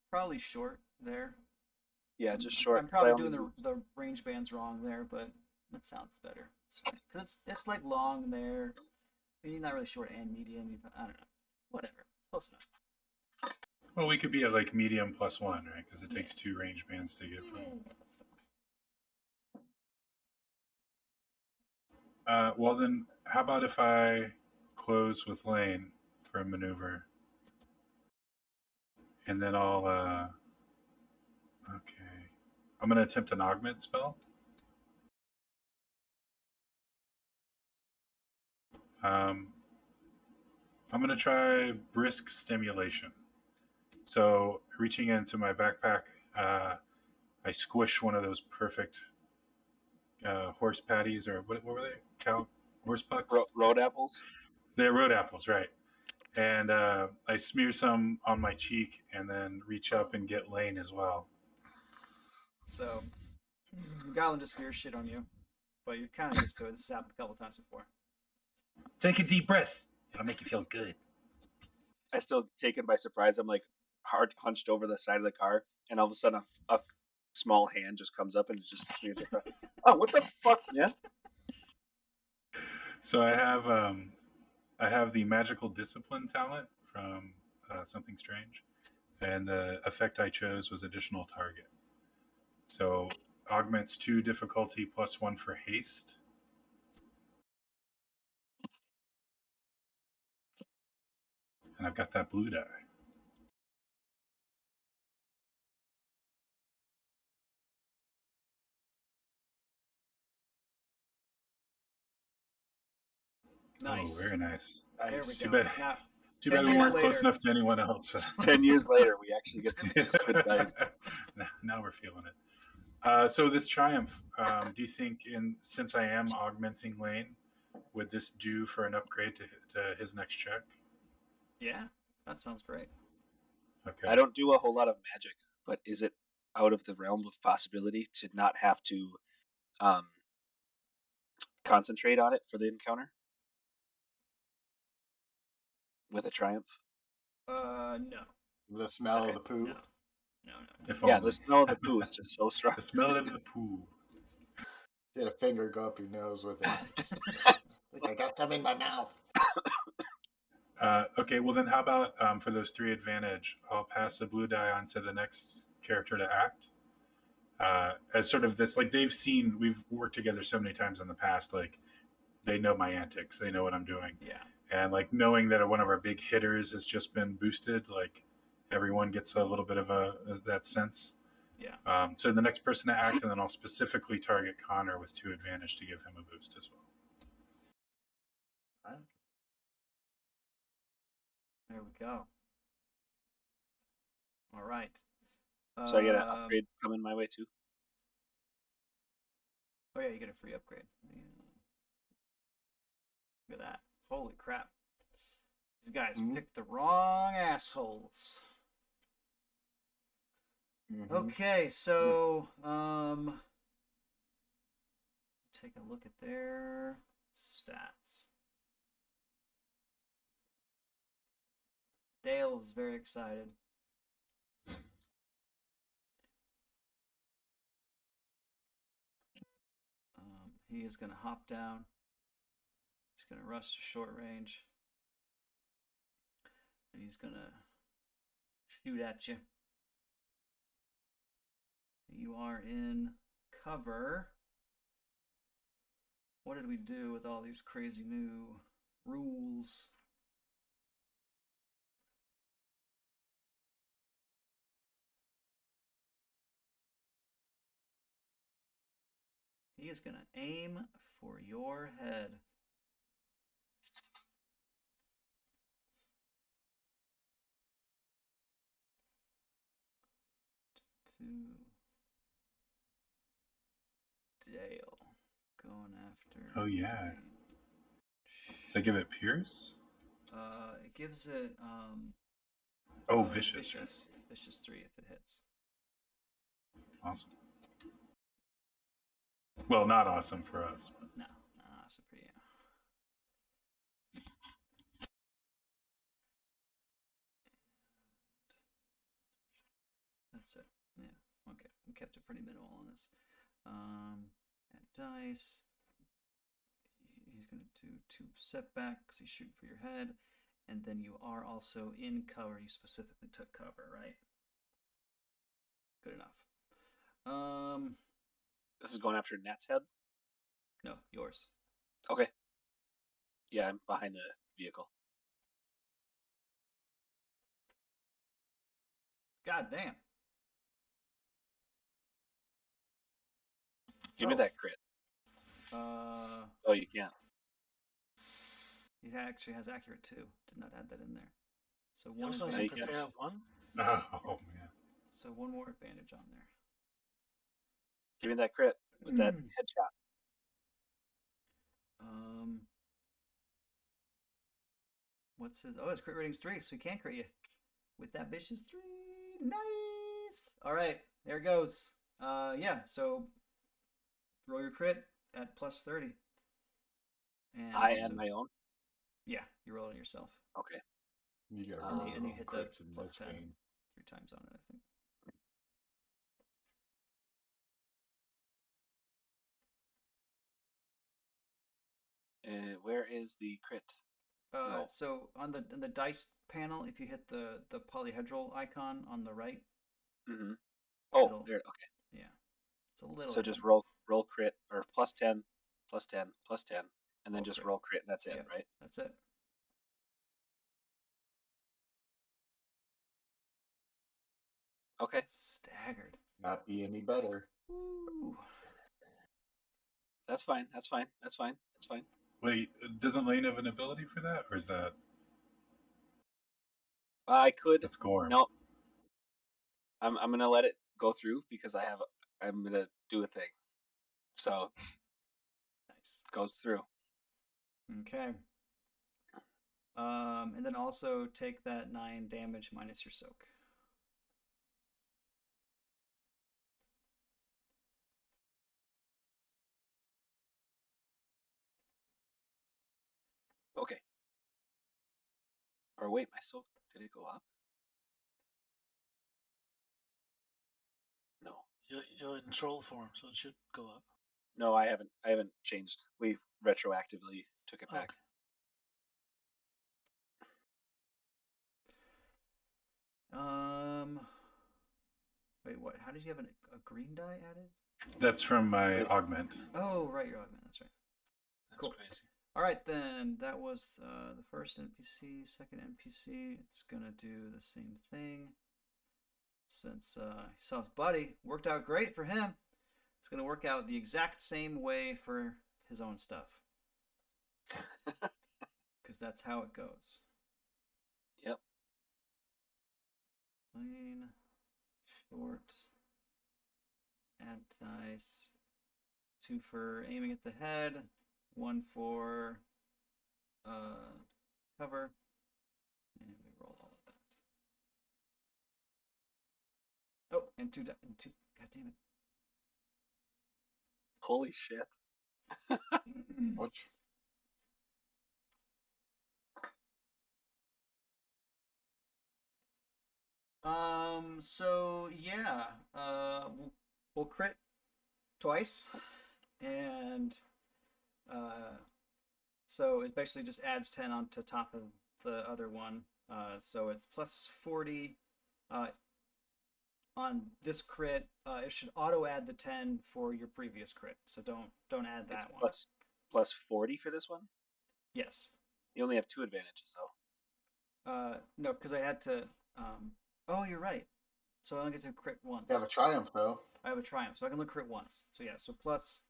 Probably short there. Yeah, just short. I'm 'cause I probably only doing moved- the range bands wrong there, but that sounds better. It's fine. Cause it's like long there. You're not really short and medium. I don't know. Whatever. Close enough. Well, we could be at like medium plus one, right? Because it takes 2 range bands to get from. That's fine. Well, then, how about if I close with Lane for a maneuver, and then I'll. Okay, I'm gonna attempt an augment spell. I'm gonna try brisk stimulation. So, reaching into my backpack, I squish one of those perfect horse patties, or what were they? Cow horse pucks? road apples. They're road apples, right? And I smear some on my cheek, and then reach up and get Lane as well. So, the goblin just smears shit on you, but you're kind of used to it. This has happened a couple times before. Take a deep breath. It'll make you feel good. I still taken by surprise. I'm like hard hunched over the side of the car, and all of a sudden a small hand just comes up and it just smears across. Oh, what the fuck, man? So I have the magical discipline talent from Something Strange, and the effect I chose was additional target. So augments 2 difficulty plus 1 for haste. And I've got that blue die. Nice. Oh, very nice. There we Too go. bad. Now, Too 10 bad we years weren't close later. enough to anyone else. 10 years later, we actually get some good dice. Now we're feeling it. So this triumph, do you think, since I am augmenting Lane, would this do for an upgrade to his next check? Yeah, that sounds great. Okay. I don't do a whole lot of magic, but is it out of the realm of possibility to not have to concentrate on it for the encounter with a triumph? No. The smell Okay. of the poo. No. If Yeah, only. the smell of the poo is just so strong. The smell of the poo. Get a finger go up your nose with it. Like, I got some in my mouth. Okay, well then how about for those 3 advantage, I'll pass a blue die on to the next character to act. As sort of this, like we've worked together so many times in the past, like they know my antics, they know what I'm doing. Yeah. And like knowing that one of our big hitters has just been boosted, like everyone gets a little bit of that sense. Yeah. So the next person to act, and then I'll specifically target Connor with 2 advantage to give him a boost as well. Fine. There we go. All right. So I get an upgrade coming my way too. Oh yeah, you get a free upgrade. Yeah. Look at that. Holy crap. These guys picked the wrong assholes. Mm-hmm. Okay, so take a look at their stats. Dale was very excited. He is going to hop down. He's going to rush to short range. And he's going to shoot at you. You are in cover. What did we do with all these crazy new rules? He is going to aim for your head. to Dale. Going after. Oh, yeah. Dane. Does that give it Pierce? It gives it Vicious. Vicious 3 if it hits. Awesome. Well, not awesome for us. But... No, so pretty. That's it. Yeah. Okay. We kept it pretty minimal on this. Add dice. He's going to do 2 setback because he's shooting for your head. And then you are also in cover. You specifically took cover, right? Good enough. This is going after Nat's head? No, yours. Okay. Yeah, I'm behind the vehicle. God damn. Give me that crit. Oh, you can't. He actually has accurate 2. Did not add that in there. So He one also has Yeah, a you advantage. can. prepare 1. Oh, man. So one more advantage on there. Give me that crit with that headshot. What's his? Oh, his crit rating's 3, so he can't crit you with that vicious 3. Nice. All right, there it goes. Yeah. So roll your crit at plus 30. And I also, add my own. yeah, you roll it yourself. Okay. You got to And roll you your own hit the crits in plus this 10 game. 3 times on it, I think. Where is the crit? Roll. So on the dice panel, if you hit the polyhedral icon on the right, Mm-hmm. Oh, It'll- there. Okay. yeah, it's a little. So just hidden. roll crit or plus 10, plus 10, plus 10, and then Roll just crit. roll crit. And that's it, Yep. right? That's it. Okay. Staggered. Not be any better. Woo. That's fine. That's fine. That's fine. That's fine. Wait, doesn't Lane have an ability for that? Or is that... I could. That's Gorm. No. I'm gonna let it go through because I'm gonna do a thing. So Nice. goes through. Okay. And then also take that 9 damage minus your soak. Okay. Or wait, my soul, did it go up? No. You're in troll form, so it should go up. No, I haven't changed. We retroactively took it back. Wait, what? How did you have a green die added? That's from my augment. Oh, right, your augment. That's right. That's Cool. crazy. All right, then that was the first NPC. Second NPC, it's gonna do the same thing. Since he saw his buddy, worked out great for him. It's gonna work out the exact same way for his own stuff. Because that's how it goes. Yep. Lane, short, add dice, 2 for aiming at the head, 1 for cover, and we roll all of that. Oh, and 2. God damn it. Holy shit. Ouch. So yeah, we'll crit twice, and so it basically just adds 10 on to top of the other one. So it's plus 40 on this crit. It should auto add the 10 for your previous crit. So don't add that It's one. plus 40 for this one? Yes. You only have 2 advantages though. No, because I had to. Oh, you're right. So I only get to crit once. You have a triumph, though. I have a triumph, so I can look crit once. So yeah, so plus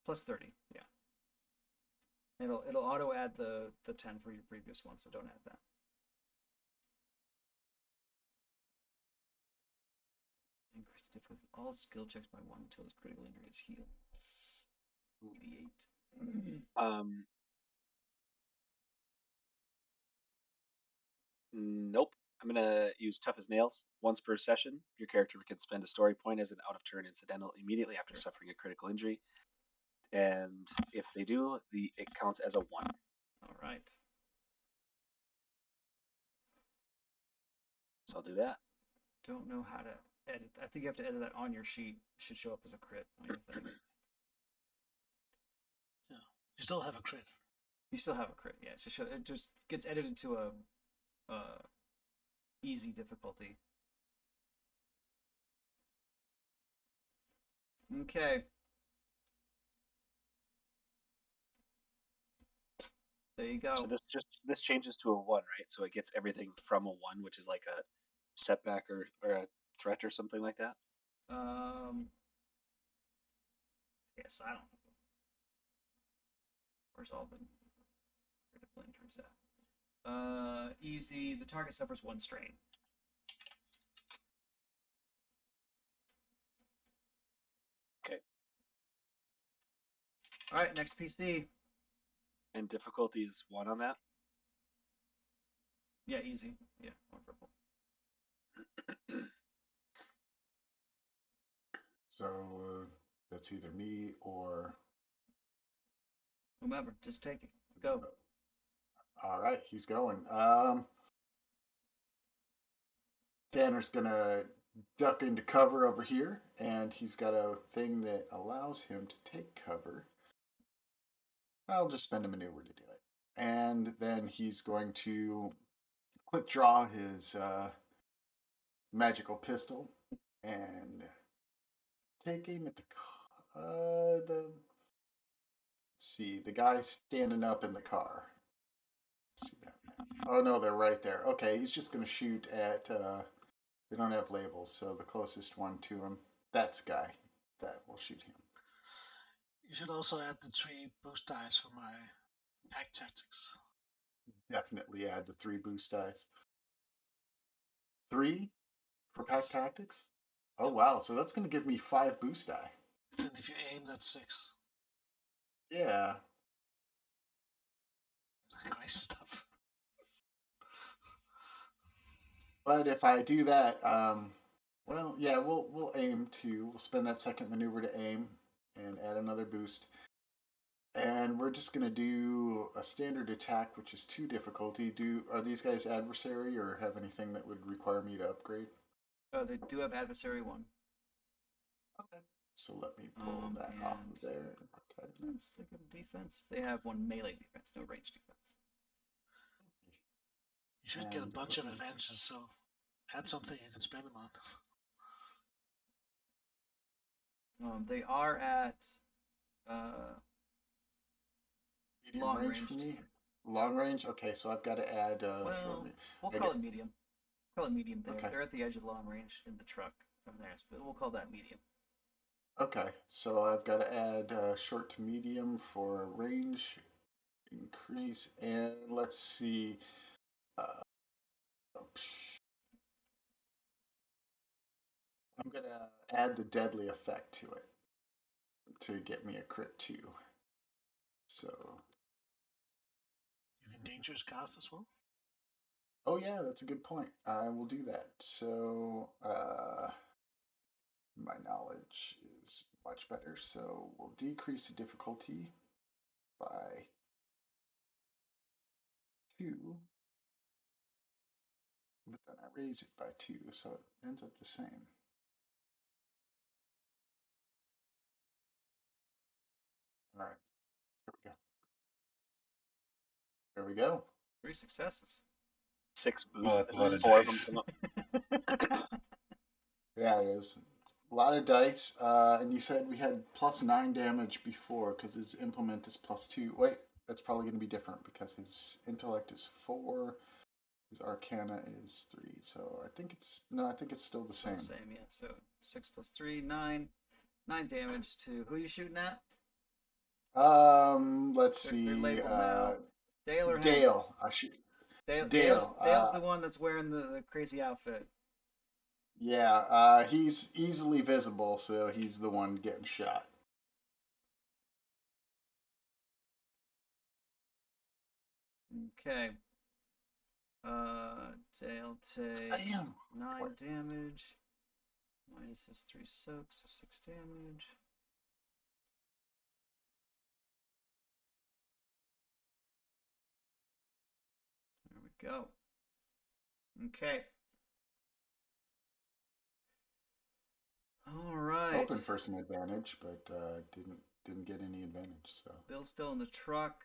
30. Yeah. It'll auto add the 10 for your previous one, so don't add that. all skill checks by 1 until his critical injury is healed. 88. Nope. I'm gonna use tough as nails once per session. Your character can spend a story point as an out of turn incidental immediately after suffering a critical injury, and if they do, it counts as a 1. All right. So I'll do that. Don't know how to edit. I think you have to edit that on your sheet. It should show up as a crit on your thing. You still have a crit. You still have a crit. Yeah, it just gets edited to a easy difficulty. Okay. There you go. So this changes to a 1, right? So it gets everything from a 1, which is like a setback or a threat or something like that. Yes, I don't. Where's all the critical injuries at? Easy. The target suffers 1 strain. Okay. All right, next PC. And difficulty is 1 on that. Yeah, easy. Yeah, 1 purple. So that's either me or Whomever, just take it. Go. All right, he's going. Tanner's gonna duck into cover over here, and he's got a thing that allows him to take cover. I'll just spend a maneuver to do it. And then he's going to quick draw his magical pistol and take aim at let's see, the guy standing up in the car. Let's see that. Oh no, they're right there. Okay, he's just gonna shoot at they don't have labels, so the closest one to him, that's guy. That will shoot him. You should also add the 3 boost dice for my pack tactics. Definitely add the 3 boost dice. 3 for pack tactics? Oh wow, so that's gonna give me 5 boost die. And if you aim, that's 6. Yeah. Great stuff. But if I do that, well, yeah, we'll aim to. We'll spend that second maneuver to aim and add another boost. And we're just gonna do a standard attack, which is 2 difficulty. Are these guys adversary or have anything that would require me to upgrade? Oh, they do have adversary 1. Okay. So let me pull that off of there. And put that in there. Let's look at defense. They have 1 melee defense, no range defense. You should get a bunch of advantages, so add something you can spend them on. They are at Medium long range range. for me. Long range. Okay, so I've got to add. Well, we'll call it medium. Call it medium there. Okay. They're at the edge of long range in the truck from there, so we'll call that medium. Okay, so I've got to add short to medium for range increase, and let's see. I'm gonna add the deadly effect to it to get me a crit 2. So. You can dangerous cast as well. Oh yeah, that's a good point. I will do that. So my knowledge is much better. So we'll decrease the difficulty by 2. But then I raise it by 2, so it ends up the same. All right, there we go. There we go. 3 successes. 6 Oh, boosts. that's a lot of 4 of dice. them come up. Yeah, it is. A lot of dice. And you said we had +9 damage before because his implement is +2. Wait, that's probably going to be different because his intellect is 4. His arcana is 3. So I think it's still the same. Same, yeah. So 6 plus 3, 9. 9 damage to who are you shooting at? Let's see. They're labeled now. Dale or Hank? Dale. Dale. Dale. Dale's the one that's wearing the crazy outfit. Yeah, he's easily visible, so he's the one getting shot. Okay. Dale takes Damn. 9 What? damage. Minus his 3 soaks, so 6 damage. There we go. Okay. All I was right. hoping for some advantage, but didn't get any advantage. So Bill's still in the truck.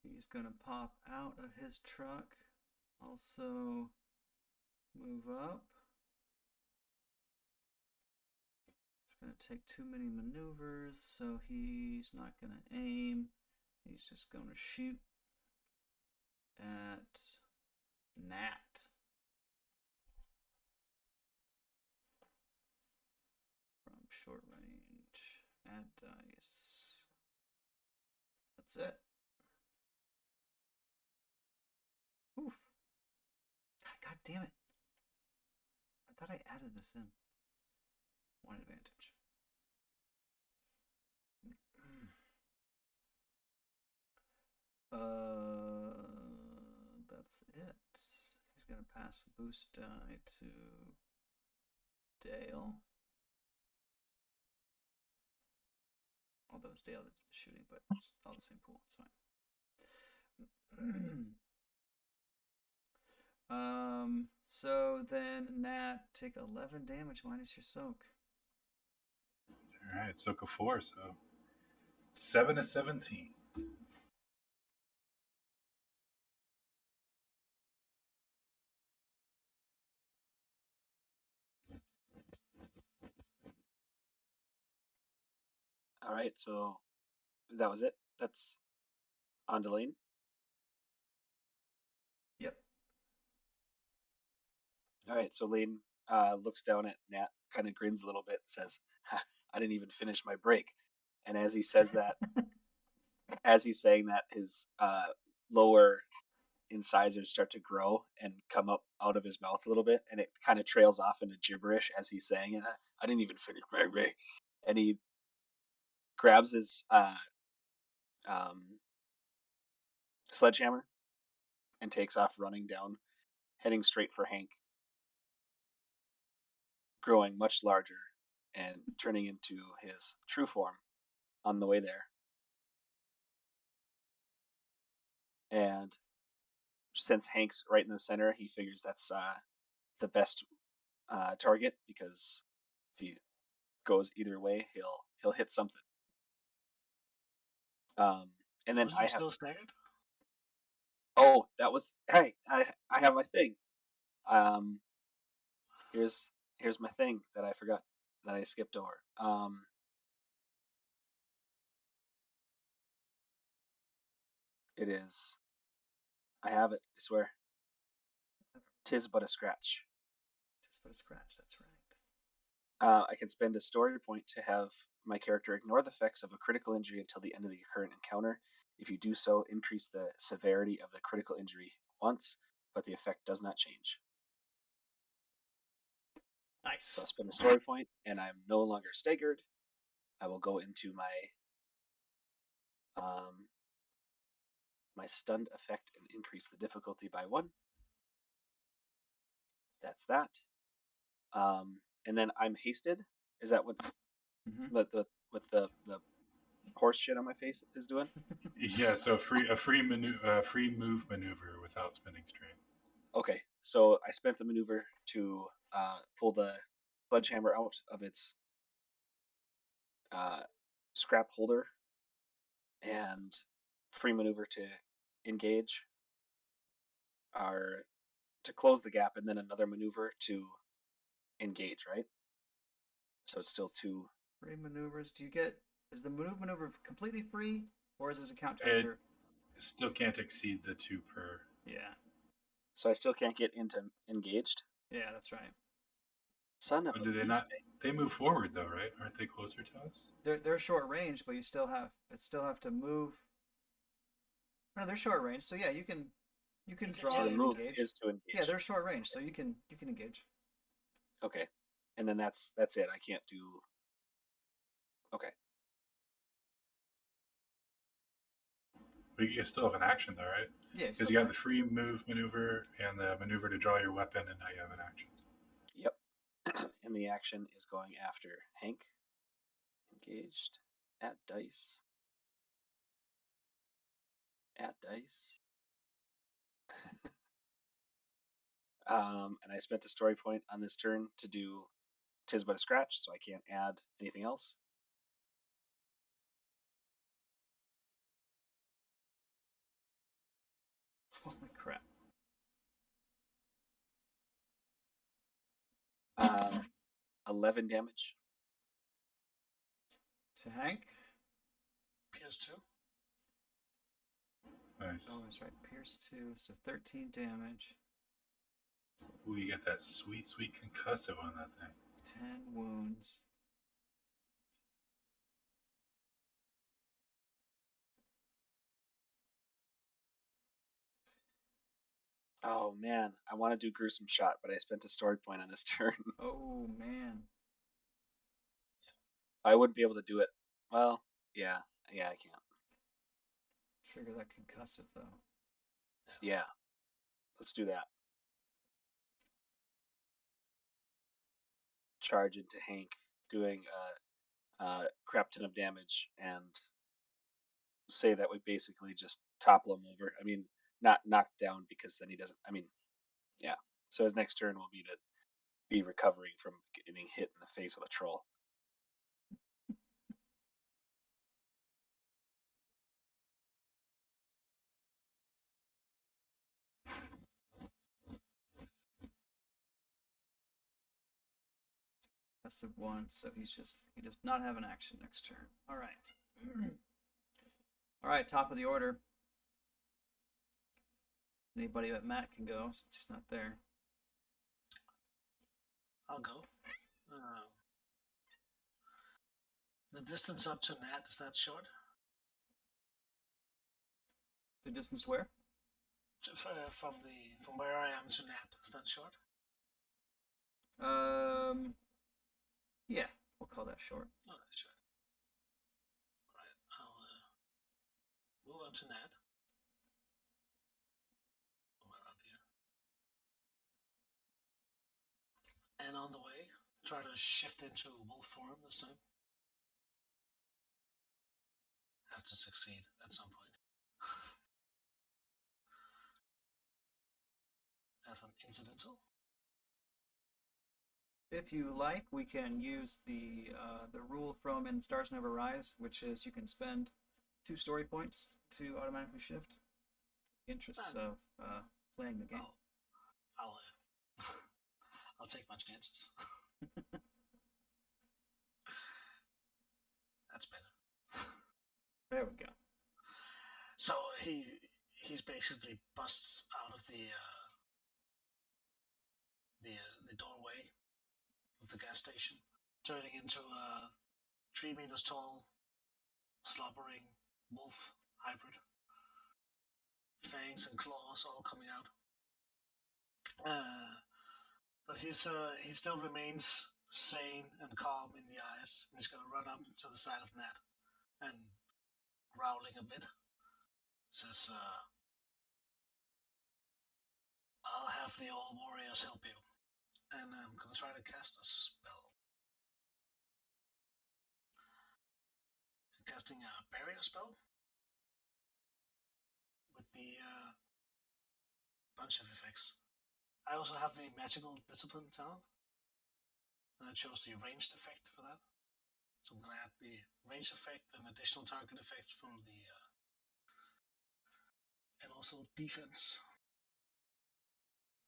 He's gonna pop out of his truck. Also move up. It's gonna take too many maneuvers, so he's not gonna aim. He's just gonna shoot at Nat. From short range. Add dice. That's it. Oof. God damn it. I thought I added this in. One advantage. That's it. He's gonna pass a boost die to Dale. Although it's Dale that's shooting, but it's all the same pool. It's fine. So then Nat, take 11 damage minus your soak. All right, soak of 4, so 7 to 17. All right, so that was it. That's on to Lane. Yep. All right, so Lane looks down at Nat, kind of grins a little bit, says, "I didn't even finish my break." And as he says that, as he's saying that, his lower incisors start to grow and come up out of his mouth a little bit, and it kind of trails off into gibberish as he's saying it. I didn't even finish my break, and he grabs his um, sledgehammer and takes off running down, heading straight for Hank, growing much larger and turning into his true form on the way there. And since Hank's right in the center, he figures that's the best target, because if he goes either way, he'll hit something. And then Wasn't he still staggered? Oh, that was, hey, I have my thing. Um, here's my thing that I forgot, that I skipped over. It is. I have it. I swear. 'Tis but a scratch. Just put a scratch, that's right. I can spend a story point to have my character ignore the effects of a critical injury until the end of the current encounter. If you do so, increase the severity of the critical injury once, but the effect does not change. Nice. So I'll spend a story point, and I'm no longer staggered. I will go into my my stunned effect and increase the difficulty by 1. That's that. And then I'm hasted. Is that what the horse shit on my face is doing? Yeah, so a free move maneuver without spending strain. Okay, so I spent the maneuver to pull the sledgehammer out of its scrap holder, and free maneuver to engage, or to close the gap, and then another maneuver to engage, right? So it's still 2. Free maneuvers. Is the maneuver completely free, or is this a count It towards still can't exceed the 2 per. Yeah. So I still can't get into engaged. Yeah, that's right. Son of Oh, a do they bee not? sting. They move forward though, right? Aren't they closer to us? They're short range, but you still have to move. No, they're short range, so yeah, you can You can Okay, draw So the and move engage. is to engage. Yeah, they're short range, so you can engage. Okay, and then that's it. I can't do. Okay. But you still have an action though, right? Yeah, Because you got the free move maneuver and the maneuver to draw your weapon, and now you have an action. Yep. And the action is going after Hank. Engaged at dice. At dice. And I spent a story point on this turn to do Tis But a Scratch, so I can't add anything else. Holy crap. 11 damage. To Hank. Pierce 2. Nice. Oh, that's right. Pierce 2, so 13 damage. Ooh, you get that sweet concussive on that thing. 10 wounds. Oh man, I want to do Gruesome Shot, but I spent a story point on this turn. Oh man. I wouldn't be able to do it. Well, yeah, I can't. Trigger that concussive though. Yeah, let's do that. Charge into Hank, doing a crap ton of damage, and say that we basically just topple him over. I mean, not knocked down because then he doesn't. I mean, yeah. So his next turn will be to be recovering from getting hit in the face with a troll. Concussive 1, so he does not have an action next turn. Alright. Alright, top of the order. Anybody but Matt can go since he's not there. I'll go. The distance up to Nat, is that short? The distance where? From where I am to Nat, is that short? Yeah, we'll call that short. Oh, that's short. Alright, I'll move up to Nat. Somewhere up here. And on the way, try to shift into wolf form this time. Have to succeed at some point. As an incidental. If you like, we can use the rule from In Stars Never Rise, which is you can spend 2 story points to automatically shift. In the interests of playing the game. I'll take my chances. That's better. There we go. So he's basically busts out of the doorway of the gas station, turning into a 3 meters tall, slobbering wolf hybrid. Fangs and claws all coming out. But he still remains sane and calm in the eyes. He's gonna run up to the side of Nat and growling a bit. Says, I'll have the old warriors help you. And I'm gonna try to cast a spell. I'm casting a barrier spell with the bunch of effects. I also have the magical discipline talent, and I chose the ranged effect for that. So I'm gonna add the range effect and additional target effects from the and also defense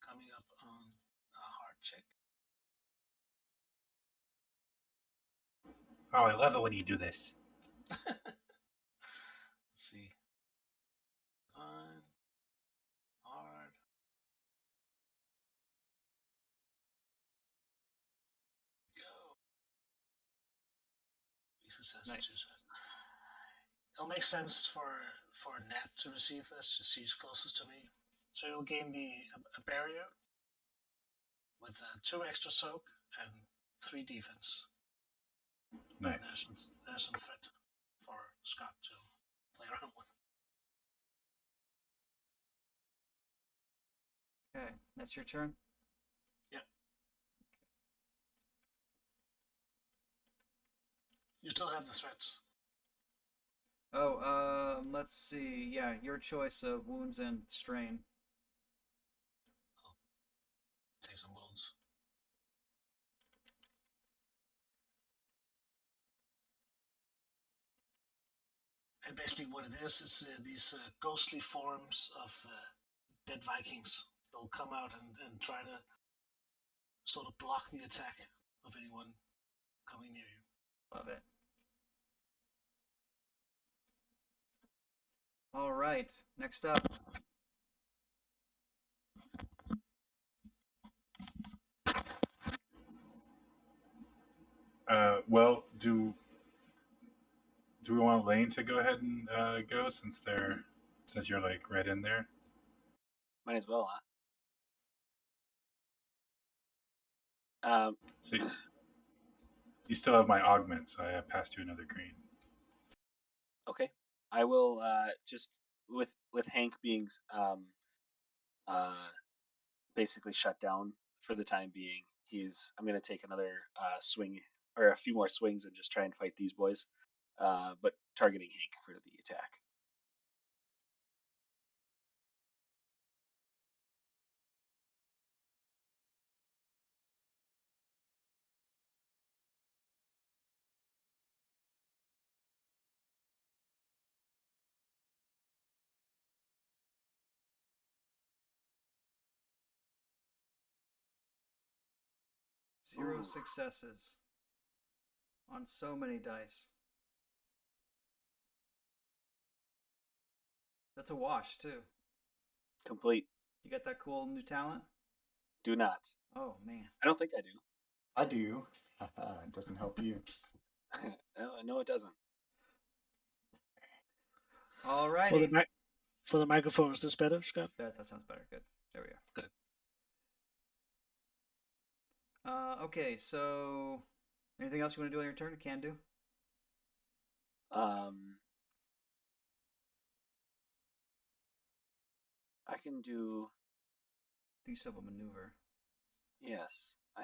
coming up on a hard check. Oh, I love it when you do this. Let's see. Fine. Hard. Go. Lisa says Nice. It'll make sense for Nat to receive this. She's closest to me. So you'll gain a barrier with 2 extra soak and 3 defense. Nice. There's some threat for Scott to play around with. Okay, that's your turn. Yeah. You still have the threats. Oh, let's see. Yeah, your choice of wounds and strain. Take some wounds. And basically, what it is these ghostly forms of dead Vikings. They'll come out and try to sort of block the attack of anyone coming near you. Love it. All right, next up. Well, do we want Lane to go ahead and go since you're like right in there? Might as well, huh? So you still have my augment, so I have passed you another green. Okay, I will just with Hank being basically shut down for the time being. I'm going to take another swing or a few more swings and just try and fight these boys, but targeting Hank for the attack. Zero Ooh. successes on so many dice. That's a wash too. Complete. You got that cool new talent? Do not. Oh man. I don't think I do. I do. It doesn't help you. No, it doesn't. All righty. For the microphone, is this better, Scott? That sounds better. Good. There we go. Good. Okay, so anything else you want to do on your turn? Can do. I can do. Do some a maneuver. Yes, I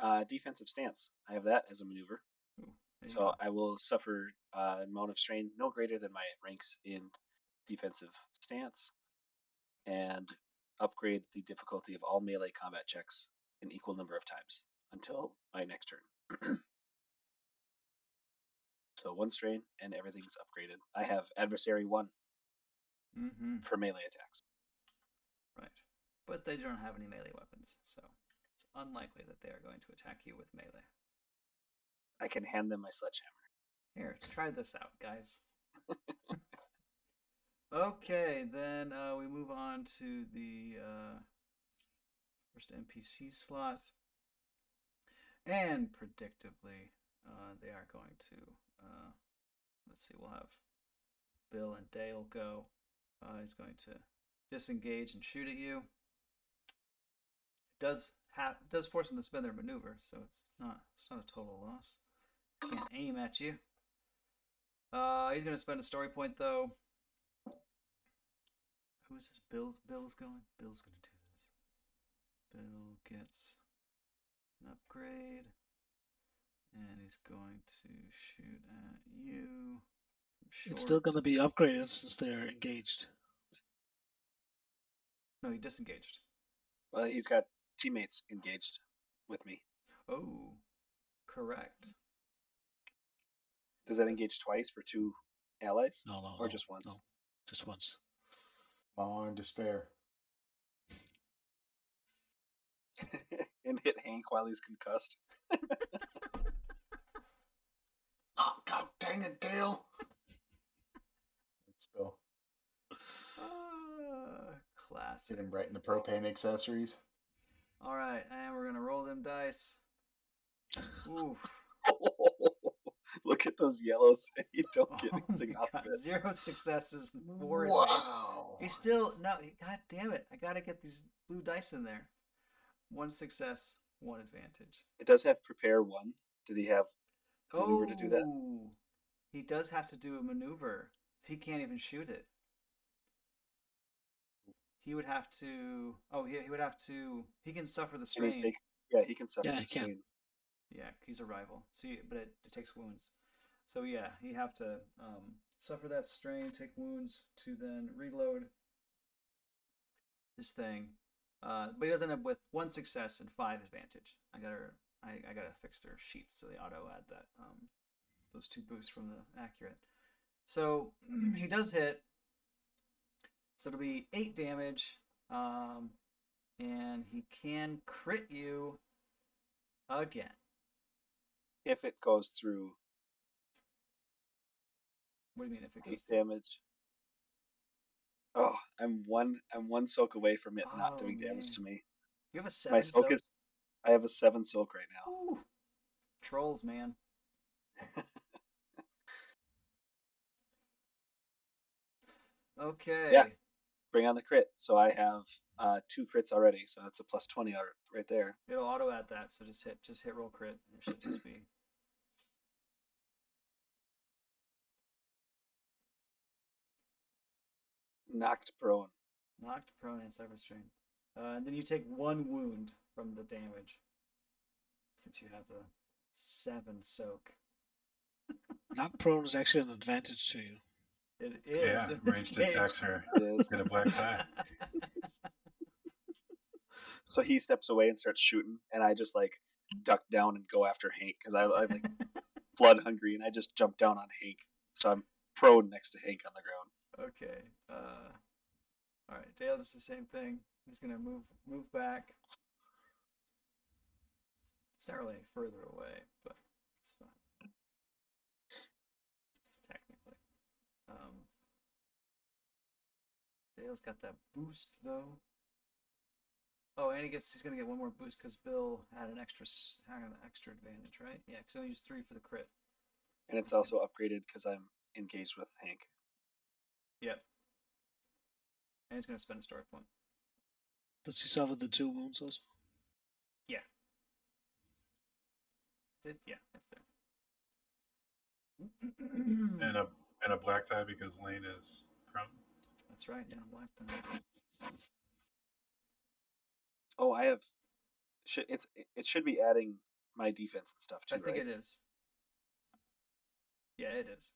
have. Defensive stance. I have that as a maneuver. Ooh, So I will suffer an amount of strain no greater than my ranks in defensive stance, and upgrade the difficulty of all melee combat checks an equal number of times until my next turn. So 1 strain and everything's upgraded. I have adversary 1 for melee attacks. Right. But they don't have any melee weapons, so it's unlikely that they are going to attack you with melee. I can hand them my sledgehammer. Here, try this out, guys. Okay, then we move on to the first NPC slot. And predictably, they are going to, let's see, we'll have Bill and Dale go. He's going to disengage and shoot at you. It does force them to spend their maneuver, so it's not a total loss. Can't aim at you. He's going to spend a story point though. Who is this? Bill's going. Bill's going to do this. Bill gets an upgrade, and he's going to shoot at you. It's still going to be upgraded since they're engaged. No, he disengaged. Well, he's got teammates engaged with me. Oh, correct. Does that engage twice for 2 allies? No. Or just once? No, just once. Come on, despair. And hit Hank while he's concussed. Oh, god dang it, Dale. Let's go. Classic. Get him right in the propane accessories. All right, and we're gonna roll them dice. Oof. Look at those yellows, and you don't Oh get my anything off god, of it. 0 successes, 4 advantage. Wow. He's still no. God damn it! I gotta get these blue dice in there. 1 success, 1 advantage. It does have prepare 1. Did he have a maneuver to do that? Oh, he does have to do a maneuver. He can't even shoot it. He would have to. Oh, he would have to. He can suffer the Can he strain. take? Yeah, he can suffer Yeah, the he can. strain. Yeah, he's a rival. So, but it takes wounds. So yeah, he have to suffer that strain, take wounds to then reload his thing. But he does end up with 1 success and 5 advantage. I gotta fix their sheets so they auto add that those 2 boosts from the accurate. So he does hit. So it'll be 8 damage, and he can crit you again. If it goes through What do you mean if it 8 goes through? damage. Oh, I'm one soak away from it not Oh, doing damage man. to me. You have a My 7 soak soak? is. I have a 7 soak right now. Ooh. Trolls, man. Okay. Yeah. Bring on the crit. So I have 2 crits already, so that's a plus 20 right there. It'll auto add that, so just hit roll crit. It should just be. Knocked prone. Knocked prone and cyber strain. And then you take 1 wound from the damage. Since you have the 7 soak. Knock prone is actually an advantage to you. It is Yeah, in this ranged case. attacks are It is. get a black tie. So he steps away and starts shooting, and I just like duck down and go after Hank because I like blood hungry, and I just jump down on Hank. So I'm prone next to Hank on the ground. Okay. All right. Dale does the same thing. He's gonna move back. It's not really further away, but it's fine. Just technically. Dale's got that boost though. Oh, and he's gonna get 1 more boost because Bill had an extra advantage, right? Yeah, because he'll use 3 for the crit. And it's also upgraded because I'm engaged with Hank. Yep. And he's gonna spend a story point. Does he suffer the 2 wounds also? Yeah. Yeah, it's there. And a black tie because Lane is prone. That's right. Yeah, black tie. Oh, I have. It should be adding my defense and stuff too, I think right? it is. Yeah, it is.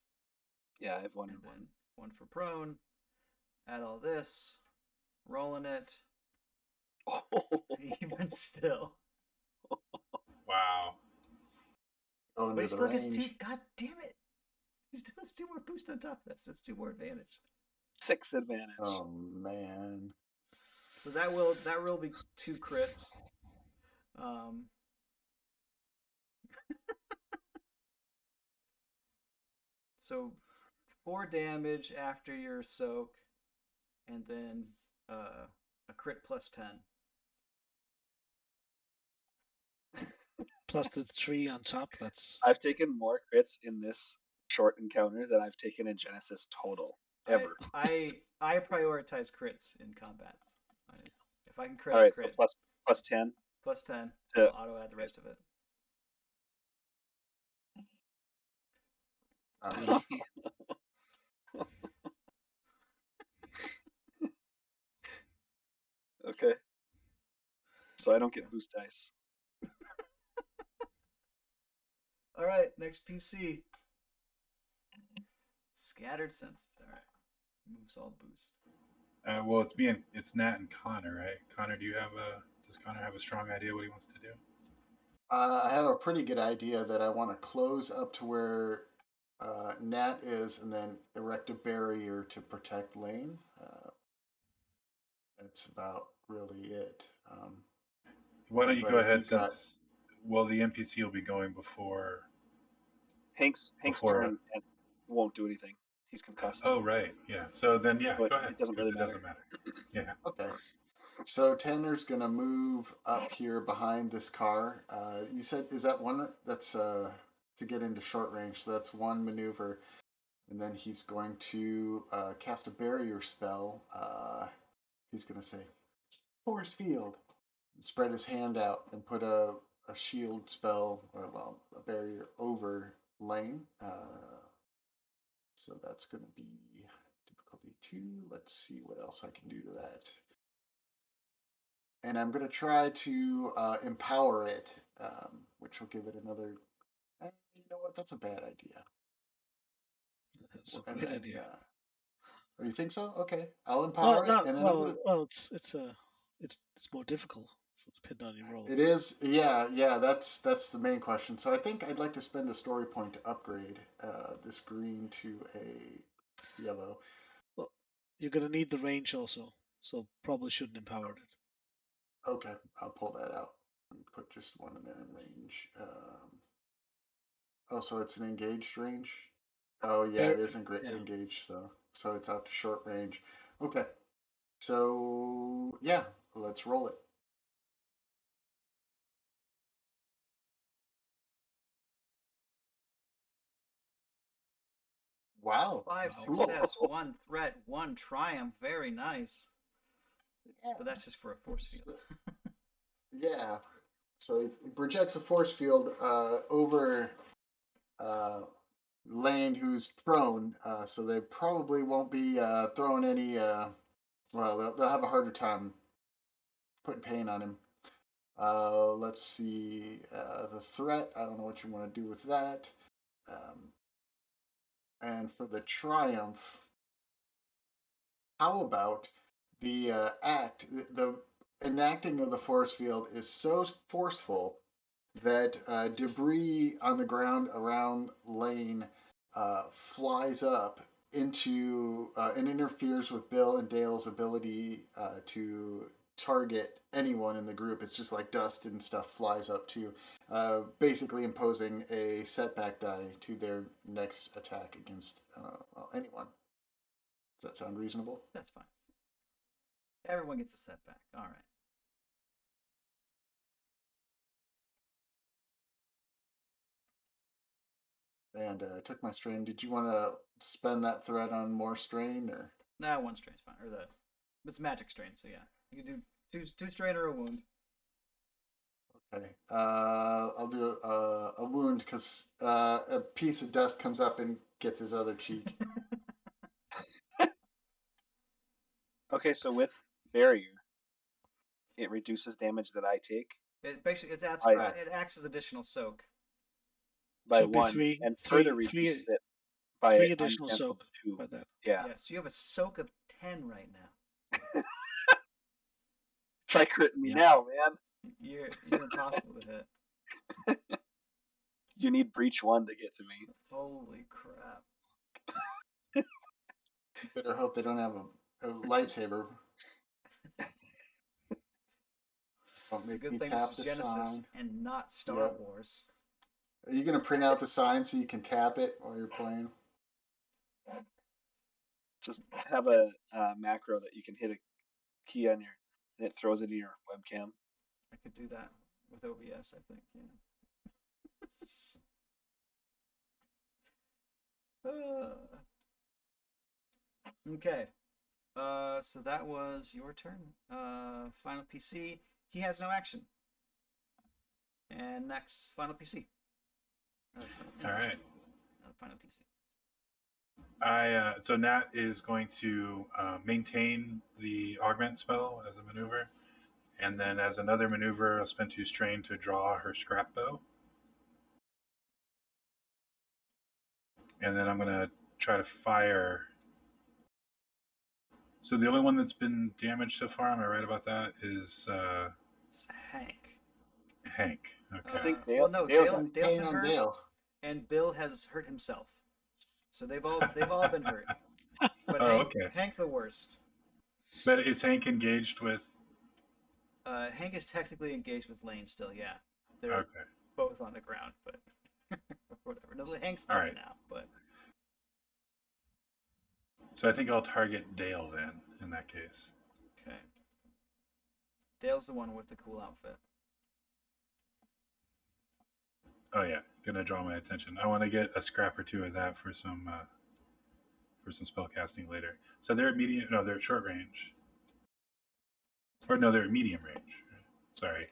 Yeah, I have 1 And and 1. then 1 for prone. Add all this. Rolling it. Oh, Even still. Wow. Going But he to the still gets range. 2. God damn it. He still has 2 more boost on top of that. So it's 2 more advantage. 6 advantage. Oh man. So that will be 2 crits. So 4 damage after your soak, and then a crit plus 10. Plus the 3 on top. That's I've taken more crits in this short encounter than I've taken in Genesys total ever. I prioritize crits in combat. If I can crit, All right, crit. so plus 10. Plus 10. To- I'll auto add the rest of it. Okay. So I don't get boost dice. All right, next PC. Scattered senses. All right, moves all boost. Well, it's Nat and Connor, right? Connor, does Connor have a strong idea what he wants to do? I have a pretty good idea that I want to close up to where Nat is, and then erect a barrier to protect Lane. That's about really it. Why don't you But go if ahead you've got- since the NPC will be going before. Hank's Before- turn and won't do anything. He's concussed. Oh right, yeah. So then yeah, But go ahead it doesn't because really it doesn't matter. Yeah. Okay. So Tanner's gonna move up here behind this car. You said is that one that's to get into short range. So that's one maneuver. And then he's going to cast a barrier spell. He's going to say, Force Field. Spread his hand out and put a shield spell, or well, a barrier over Lane. So that's going to be difficulty 2. Let's see what else I can do to that. And I'm going to try to empower it, which will give it another. You know what? That's a bad idea. That's a And great then, idea. oh, you think so? Okay, I'll Well, empower it, not and then I'm gonna. well. It's more difficult. So depending on your roll. It is, yeah. That's the main question. So I think I'd like to spend a story point to upgrade this green to a yellow. Well, you're gonna need the range also, so probably shouldn't empower it. Okay, I'll pull that out and put just one in there in range. Oh, so it's an engaged range. Oh yeah, Bear, it is engaged. So it's out to short range. Okay, so yeah, let's roll it. Wow. 5 Wow. success, 1 threat, 1 triumph. Very nice. Yeah. But that's just for a force field. Yeah. So he projects a force field over Lane, who's prone. So they probably won't be throwing any. Well, they'll have a harder time putting pain on him. Let's see. The threat. I don't know what you want to do with that. And for the triumph, how about the the enacting of the force field is so forceful that debris on the ground around Lane flies up into and interferes with Bill and Dale's ability to target anyone in the group. It's just like dust and stuff flies up too, basically imposing a setback die to their next attack against anyone. Does that sound reasonable? That's fine. Everyone gets a setback. All right. And I took my strain. Did you want to spend that threat on more strain, or? Nah, 1 strain's fine. Or it's magic strain, so yeah. You can do two strain or a wound. Okay. I'll do a wound because a piece of dust comes up and gets his other cheek. Okay, so with barrier, it reduces damage that I take It basically it acts as additional soak. by Should be 1, three- and three- further three- reduces it by 3 additional uncanceled soak 2. by that. Yeah. Yeah, so you have a soak of 10 right now. Try critting me Yeah. now, man. You're impossible to hit. You need breach 1 to get to me. Holy crap. You better hope they don't have a lightsaber. Don't It's a make good me thing tap this the is Genesis sign. and not Star Yep. Wars. Are you gonna print out the sign so you can tap it while you're playing? Just have a macro that you can hit a key on your, and it throws it in your webcam. I could do that with OBS, I think, yeah. Okay. So that was your turn. Final PC. He has no action. And next, final PC. All right. Final PC. So Nat is going to maintain the augment spell as a maneuver, and then as another maneuver, I'll spend 2 strain to draw her scrap bow, and then I'm going to try to fire. So the only one that's been damaged so far, am I right about that? Is It's Hank. Hank. Okay. I think Dale's Pain been on hurt, Dale. and Bill has hurt himself. So they've all been hurt. But okay. Hank the worst. But is Hank engaged with? Hank is technically engaged with Lane still. Yeah, they're Okay. both on the ground, but whatever. No, Hank's All not right. now, but So I think I'll target Dale then. In that case. okay. Dale's the one with the cool outfit. Oh yeah, going to draw my attention. I want to get a scrap or two of that for some spell casting later. So they're at medium. No, they're at short range. Or no, they're at medium range. Sorry.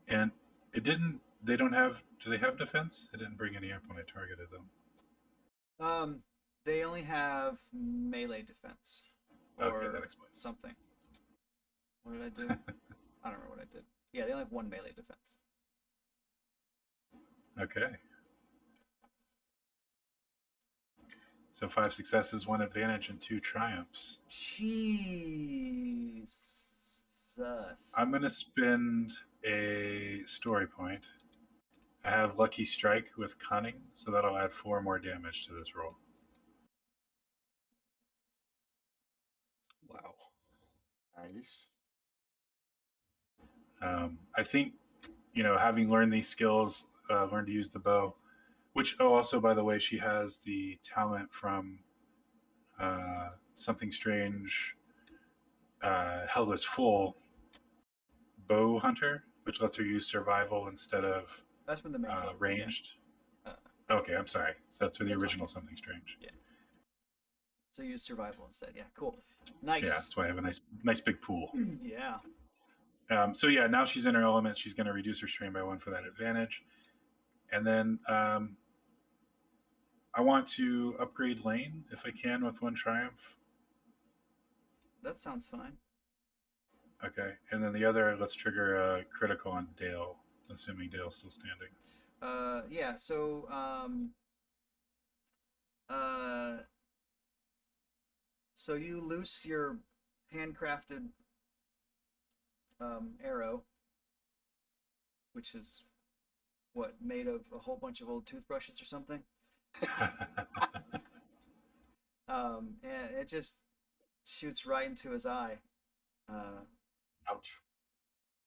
And it didn't. They don't have. Do they have defense? It didn't bring any up when I targeted them. They only have melee defense. Okay, Or that explains. something. What did I do? I don't remember what I did. Yeah, they only have 1 melee defense. Okay. So 5 successes, 1 advantage, and 2 triumphs. Jesus. I'm going to spend a story point. I have Lucky Strike with Cunning, so that'll add 4 more damage to this roll. Wow. Nice. I think, having learned these skills, learned to use the bow, which, also, by the way, she has the talent from Something Strange, Hell is Full, Bow Hunter, which lets her use survival instead of That's from the main game. ranged. Yeah. Okay, I'm sorry. So that's for the That's original fine. Something Strange. Yeah. So use survival instead. Yeah, cool. Nice. Yeah, that's why I have a nice big pool. Yeah. So yeah, now she's in her element. She's going to reduce her strain by 1 for that advantage. And then I want to upgrade Lane if I can with 1 triumph. That sounds fine. Okay. And then the other, let's trigger a critical on Dale, assuming Dale's still standing. Yeah, so so you loose your handcrafted arrow, which is what, made of a whole bunch of old toothbrushes or something. And it just shoots right into his eye. Ouch.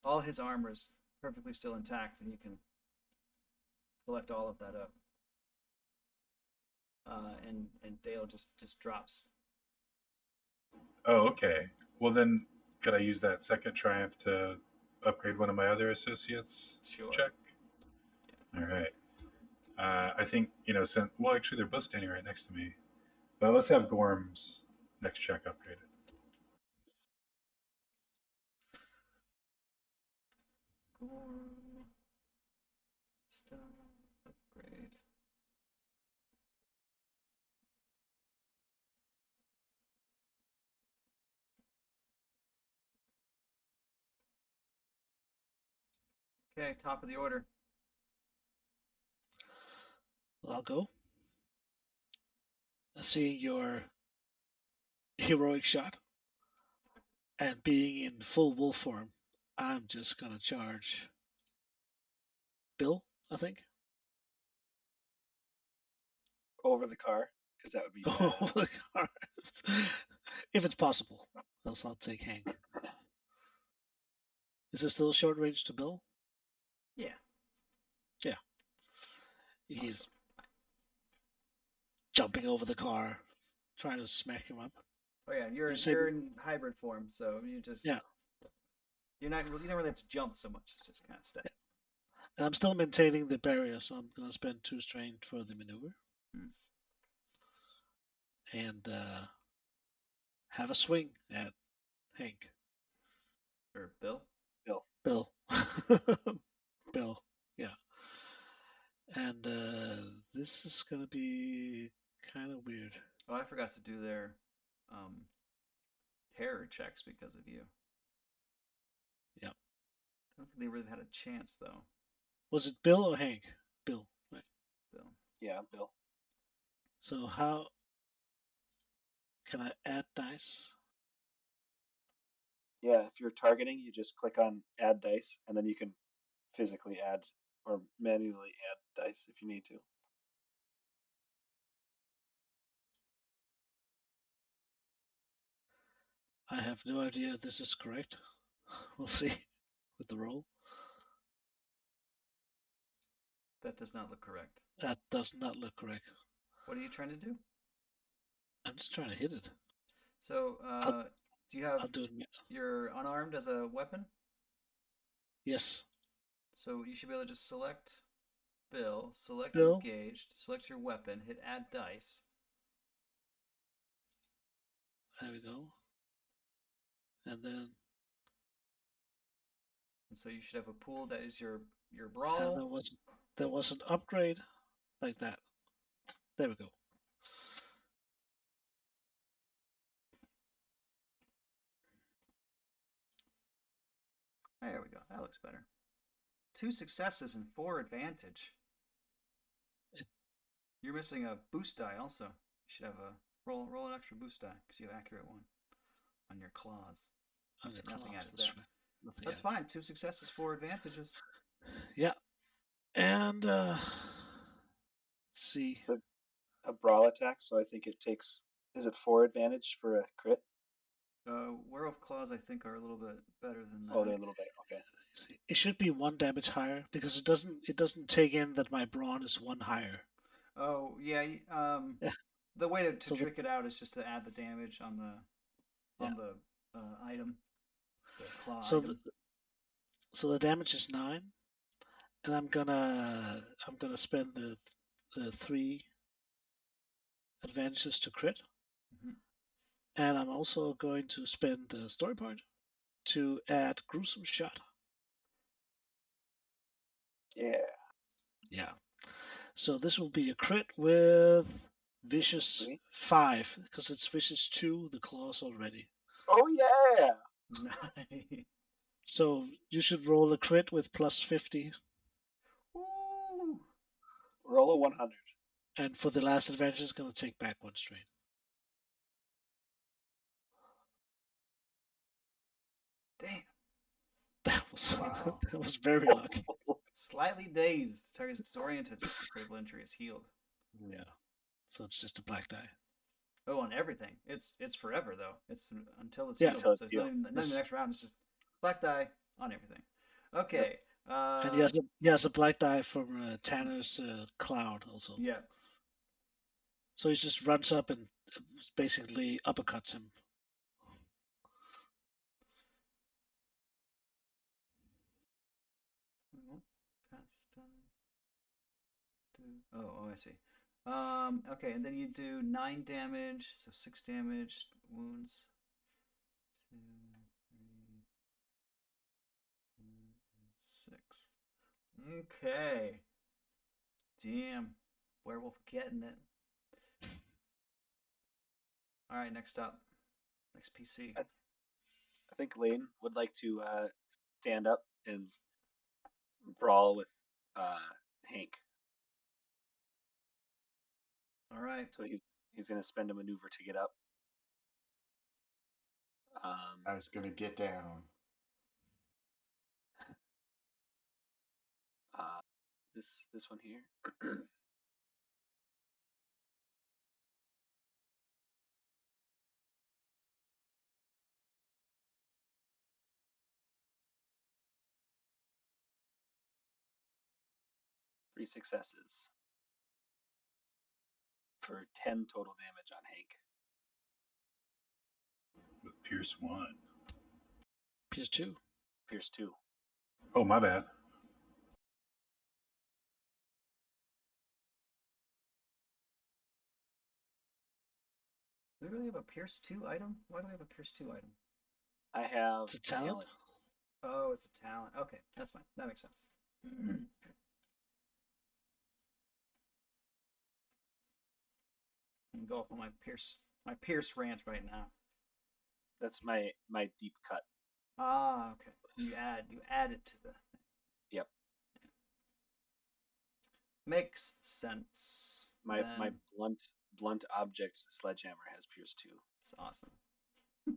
All his armor's perfectly still intact, and you can collect all of that up. And Dale just drops. Oh, okay. Well, then, could I use that second triumph to upgrade one of my other associates? Sure. Check. Yeah. All right. I think, well, actually, they're both standing right next to me. But let's have Gorm's next check upgraded. Gorm. Stuff. Upgrade. Okay, top of the order. I'll go. Seeing your heroic shot and being in full wolf form, I'm just gonna charge Bill, I think. Over the car, because that would be bad. Over the car. If it's possible. Else I'll take Hank. Is there still a short range to Bill? Yeah. Yeah. He's jumping over the car, trying to smack him up. Oh yeah, you're in hybrid form, so you just Yeah. You don't really have to jump so much. It's just kind of step. And I'm still maintaining the barrier, so I'm gonna spend 2 strain for the maneuver. And have a swing at Hank. Or Bill. Bill. Bill. Yeah. And this is gonna be kind of weird. Oh, I forgot to do their terror checks because of you. Yep. I don't think they really had a chance though. Was it Bill or Hank? Bill. Right. Bill. Yeah, Bill. So how can I add dice? Yeah, if you're targeting, you just click on add dice, and then you can physically add or manually add dice if you need to. I have no idea if this is correct. We'll see with the roll. That does not look correct. That does not look correct. What are you trying to do? I'm just trying to hit it. So, do you I'll have do it. your unarmed as a weapon? Yes. So you should be able to just select Bill, select Bill. engaged, select your weapon, hit add dice. There we go. And then And so you should have a pool that is your and brawl. there was an upgrade like that. There we go. There we go. That looks better. 2 successes and 4 advantage. You're missing a boost die also. You should have a roll an extra boost die because you have accurate one on your claws. On your Nothing claws, added that's there. right. Nothing That's added. fine. 2 successes, 4 advantages. Yeah. And let's see. It's a brawl attack, so I think it takes. Is it 4 advantage for a crit? Werewolf claws, I think, are a little bit better than that. Oh, they're a little better. Okay. It should be 1 damage higher because it doesn't take in that my brawn is 1 higher. Oh yeah. Yeah. The way to So trick it out is just to add the damage on the item, the claw so item. the damage is 9, and I'm gonna spend the 3 advantages to crit, Mhm. and I'm also going to spend a story point to add gruesome shot. Yeah. Yeah. So this will be a crit with Vicious vicious 3. 5 because it's vicious 2 the claws already. Oh yeah. Nice. So you should roll a crit with plus 50, Ooh. Roll a 100. and for the last advantage, it's going to take back 1 strain. Damn. Wow. That was very lucky. Slightly dazed. Target is disoriented if the critical injury is healed. Yeah. So it's just a black die. Oh, on everything. It's forever though. It's until it's Yeah. healed. Until it's So it's healed. not even Yes. the next round. It's just black die on everything. Okay. And he has a black die from Tanner's cloud also. Yeah. So he just runs up and basically uppercuts him. Oh, I see. Okay, and then you do 9 damage, so 6 damage wounds. 2, 3, 6. Okay. Damn. Werewolf getting it. All right, next up. Next PC. I think Lane would like to stand up and brawl with Hank. All right. So he's going to spend a maneuver to get up. I was gonna get down. This one here. 3 successes for 10 total damage on Hank. With Pierce 1. Pierce 2. Pierce 2. Oh, my bad. Do we really have a Pierce 2 item? Why do we have a Pierce 2 item? I have It's a talent. Oh, it's a talent. Okay, that's fine. That makes sense. I'm go off on my Pierce ranch right now. That's my deep cut. Ah, okay. You add it to the thing. Yep. Makes sense. My Then blunt object sledgehammer has Pierce 2. it's awesome. You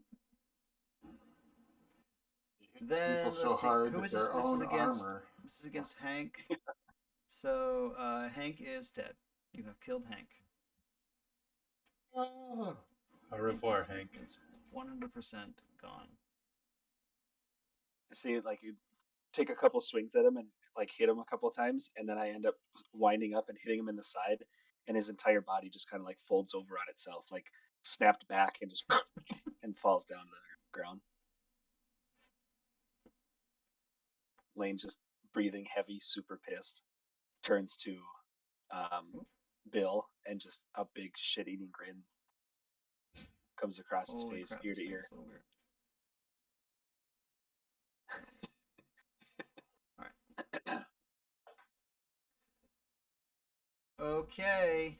hit Then people so let's see. hard Who that is this? their This is own against. armor. This is against Hank. So Hank is dead. You have killed Hank. Oh. Au revoir, Hank. Is 100% gone. See, like you take a couple swings at him and like hit him a couple times, and then I end up winding up and hitting him in the side, and his entire body just kind of like folds over on itself, like snapped back and just and falls down to the ground. Lane, just breathing heavy, super pissed, turns to Bill, and just a big shit-eating grin comes across his Holy face, crap, ear this to thing's ear. so weird. Alright. Okay.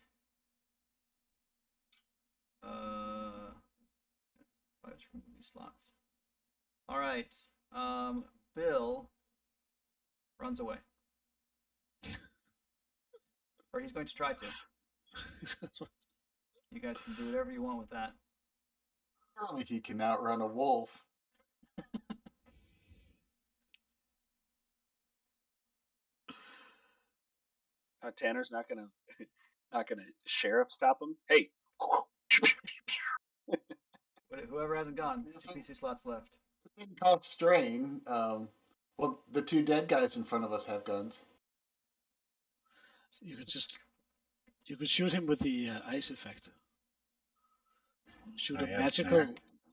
Fudge from these slots. Alright. Bill runs away. Or he's going to try to. You guys can do whatever you want with that. Surely he can outrun a wolf. Tanner's not gonna sheriff stop him. Hey, But whoever hasn't gone, 2 PC slots left. It didn't cause strain. Well, the two dead guys in front of us have guns. You could shoot him with the ice effect. Shoot Oh, a yeah, snare.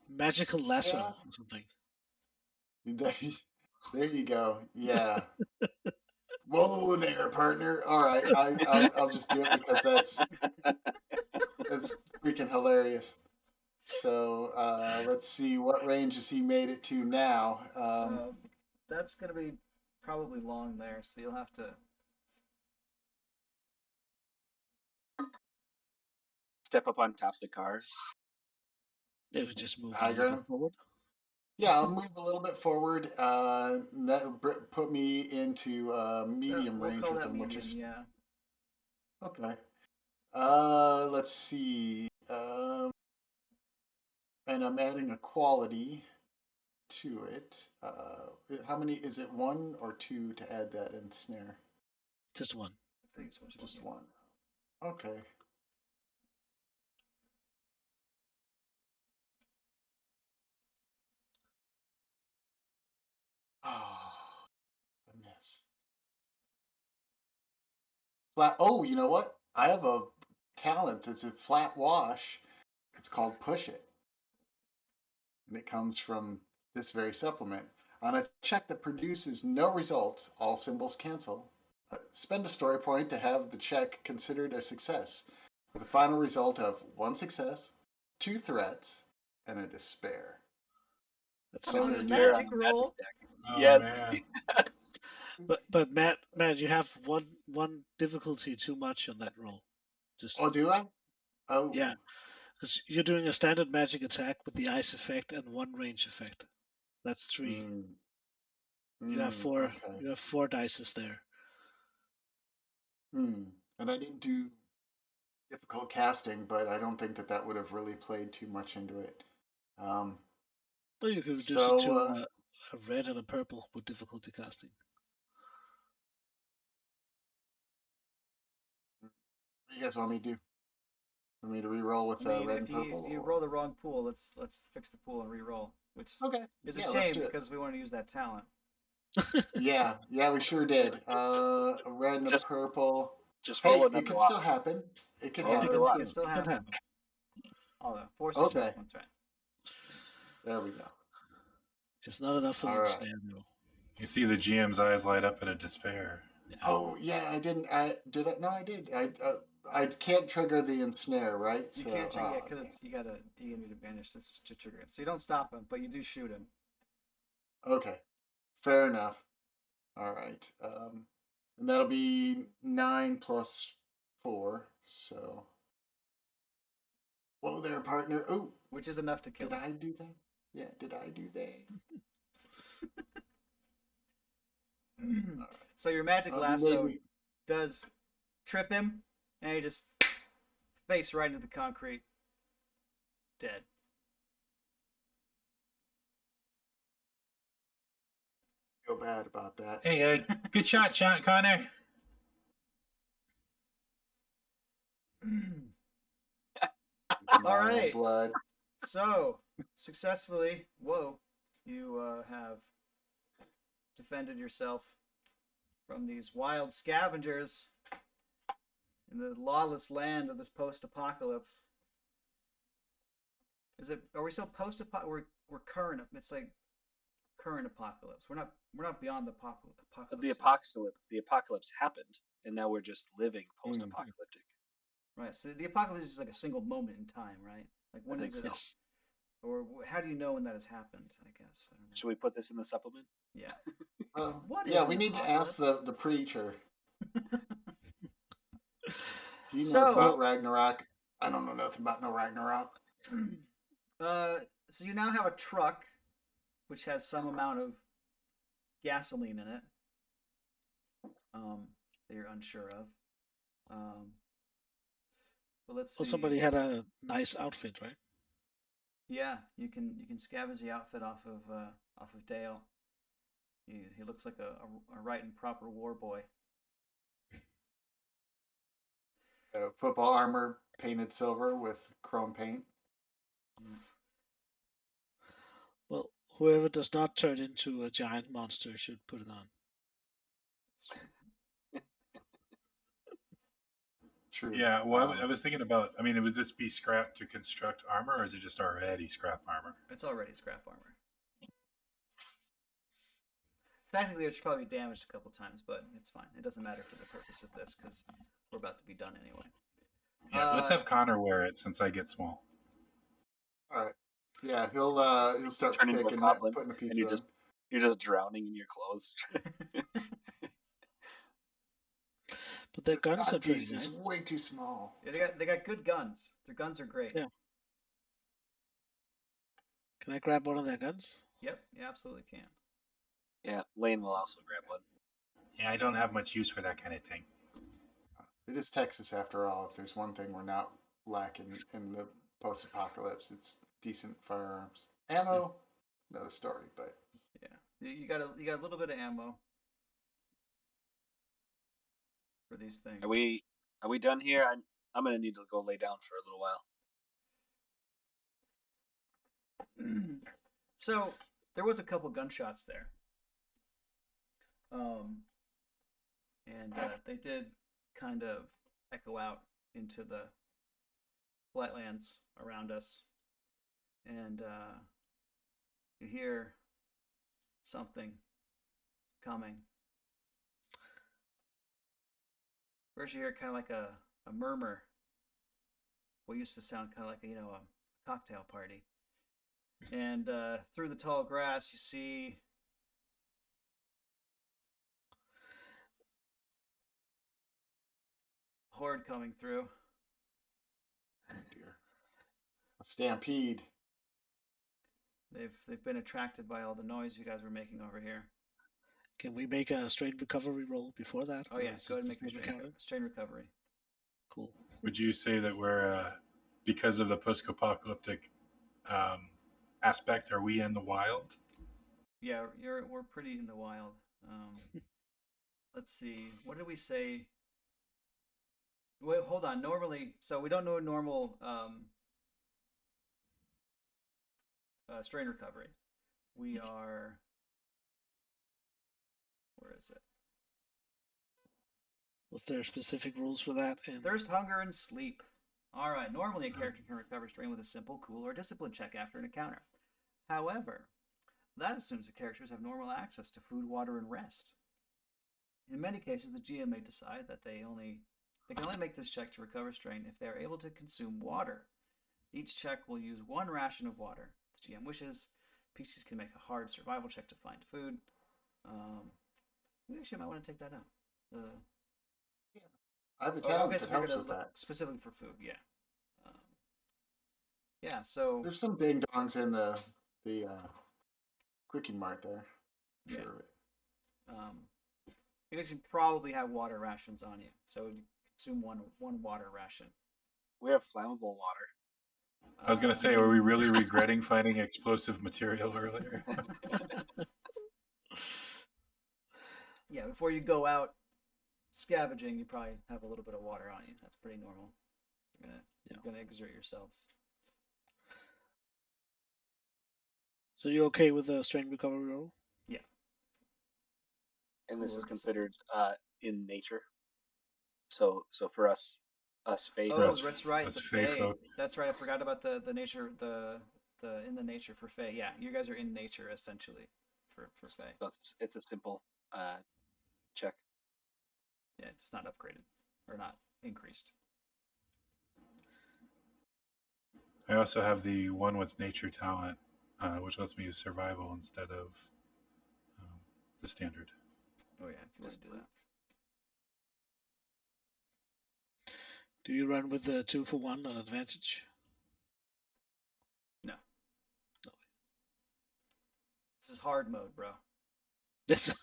magical lasso Yeah. or something. There you go. Yeah. Whoa there, partner. All right, I'll just do it because that's freaking hilarious. So let's see, what range has he made it to now? That's gonna be probably long there, so you'll have to. step up on top of the car. They would just move a High little ground? bit forward. Yeah, I'll move a little bit forward. That put me into medium We'll range call with that him, medium, which is yeah. okay. Let's see. And I'm adding a quality to it. How many is it? 1 or 2 to add that in snare? Just one. I think it's one. Just 1. Okay. Oh, goodness. Flat. Oh, you know what? I have a talent. It's a flat wash. It's called Push It. And it comes from this very supplement. On a check that produces no results, all symbols cancel. Spend a story point to have the check considered a success, with a final result of 1 success, 2 threats, and a despair. That's Come on, so this weird. magic roll. Oh, Yes. man. Yes. But Matt, you have one difficulty too much on that roll. Just Oh, do I? Oh. yeah, because you're doing a standard magic attack with the ice effect and 1 range effect. That's 3. You have 4. Okay. You have 4 dices there. And I didn't do difficult casting, but I don't think that would have really played too much into it. Or you could reduce it So, to a red and a purple with difficulty casting. what do you guys want me to do? For me to re-roll with I mean, red if and purple? you or- roll the wrong pool, let's fix the pool and re-roll, which Okay. is Yeah, a let's shame do it. because we want to use that talent. Yeah, we sure did. A red and a Just- purple. Just Hey, roll it another could walk. still happen. It could Roll It another happen. walk. can still It can happen. happen. Oh, 4 Okay. successful. That's right. There we go. It's not enough for All the right. snare though. You see the GM's eyes light up at a despair. Oh yeah, I didn't. I did. No, I did. I can't trigger the ensnare, right? You So, can't trigger oh, it because you need advantage to trigger it. So you don't stop him, but you do shoot him. okay, fair enough. All right. And that'll be 9 plus 4. So, whoa there, partner. Oh, Which is enough to kill did him. I do that? Yeah, did I do that? So your magic You lasso made me- does trip him, and he just face right into the concrete, dead. feel bad about that. Hey, good shot, Connor. All right. Blood. So successfully, you have defended yourself from these wild scavengers in the lawless land of this post-apocalypse. Is it? Are we still post apocalypse? We're current. It's like current apocalypse. We're not beyond the apocalypse. The apocalypse happened, and now we're just living Hmm. post-apocalyptic. Right. So the apocalypse is just like a single moment in time, right? Like when think is it? so. Yes. Or how do you know when that has happened? I guess. I don't know. Should we put this in the supplement? Yeah. What Yeah, is we an need to ask apocalypse? the preacher. He knows So, about Ragnarok. I don't know nothing about no Ragnarok. so you now have a truck, which has some amount of gasoline in it. That you're unsure of. But let's see. Well, somebody had a nice outfit, right? Yeah, you can scavenge the outfit off of Dale. He looks like a right and proper war boy. Football armor painted silver with chrome paint. Yeah. Well, whoever does not turn into a giant monster should put it on. True. Yeah, well, I was thinking about. I mean, would this be scrap to construct armor, or is it just already scrap armor? It's already scrap armor. Technically, it should probably be damaged a couple times, but it's fine. It doesn't matter for the purpose of this because we're about to be done anyway. Yeah, let's have Connor wear it since I get small. All right. Yeah, he'll start Turn into a picking goblin, putting the and pizza on. you're just drowning in your clothes. But their This guns are cod pretty piece is nice. way too small. Yeah, they got good guns. Their guns are great. Yeah. Can I grab one of their guns? Yep, you absolutely can. Yeah, Lane will also grab one. Yeah, I don't have much use for that kind of thing. It is Texas after all. If there's one thing we're not lacking in the post-apocalypse, it's decent firearms. Ammo, another story, but Yeah, you got a little bit of ammo for these things. Are we done here? I'm gonna need to go lay down for a little while. So there was a couple gunshots there, and they did kind of echo out into the flatlands around us, and you hear something coming. First, you hear kind of like a murmur. What used to sound kind of like a cocktail party. And through the tall grass, you see horde coming through. dear. A stampede. They've been attracted by all the noise you guys were making over here. Can we make a strain recovery roll before that? Oh or yeah, is go ahead and it make your the same strain, encounter? strain recovery. Cool. Would you say that we're because of the post-apocalyptic aspect? Are we in the wild? Yeah, we're pretty in the wild. Let's see. What did we say? Wait, hold on. Normally, so we don't know normal strain recovery. We are. Where is it? Was there specific rules for that? And Thirst, hunger, and sleep. All right. Normally, a character can recover strain with a simple, cool, or discipline check after an encounter. However, that assumes that characters have normal access to food, water, and rest. In many cases, the GM may decide that they can only make this check to recover strain if they are able to consume water. Each check will use one ration of water. If the GM wishes, PCs can make a hard survival check to find food. We actually might want to take that out. I have a Oh, talent okay, that so we're helps gonna with look that. specifically for food. Yeah. Yeah. So There's some ding dongs in the Quickie Mart there. yeah. Sure of it. You guys can probably have water rations on you, so consume one water ration. We have flammable water. I was gonna say, were we really regretting finding explosive material earlier? Yeah, before you go out scavenging, you probably have a little bit of water on you. That's pretty normal. You're gonna exert yourselves. so you okay with the strain recovery roll? Yeah. And this is Cool. considered in nature. So for us, Us faith. Oh, Us- that's right. us The Fey Fae. folk. That's right. I forgot about the nature the in the nature for Fae. Yeah, you guys are in nature essentially for Fae. So it's a simple check. Yeah, it's not upgraded or not increased. I also have the one with nature talent, which lets me use survival instead of the standard. Oh yeah, if you want to do that. Do you run with the 2-for-1 on advantage? No. This is hard mode, bro. That's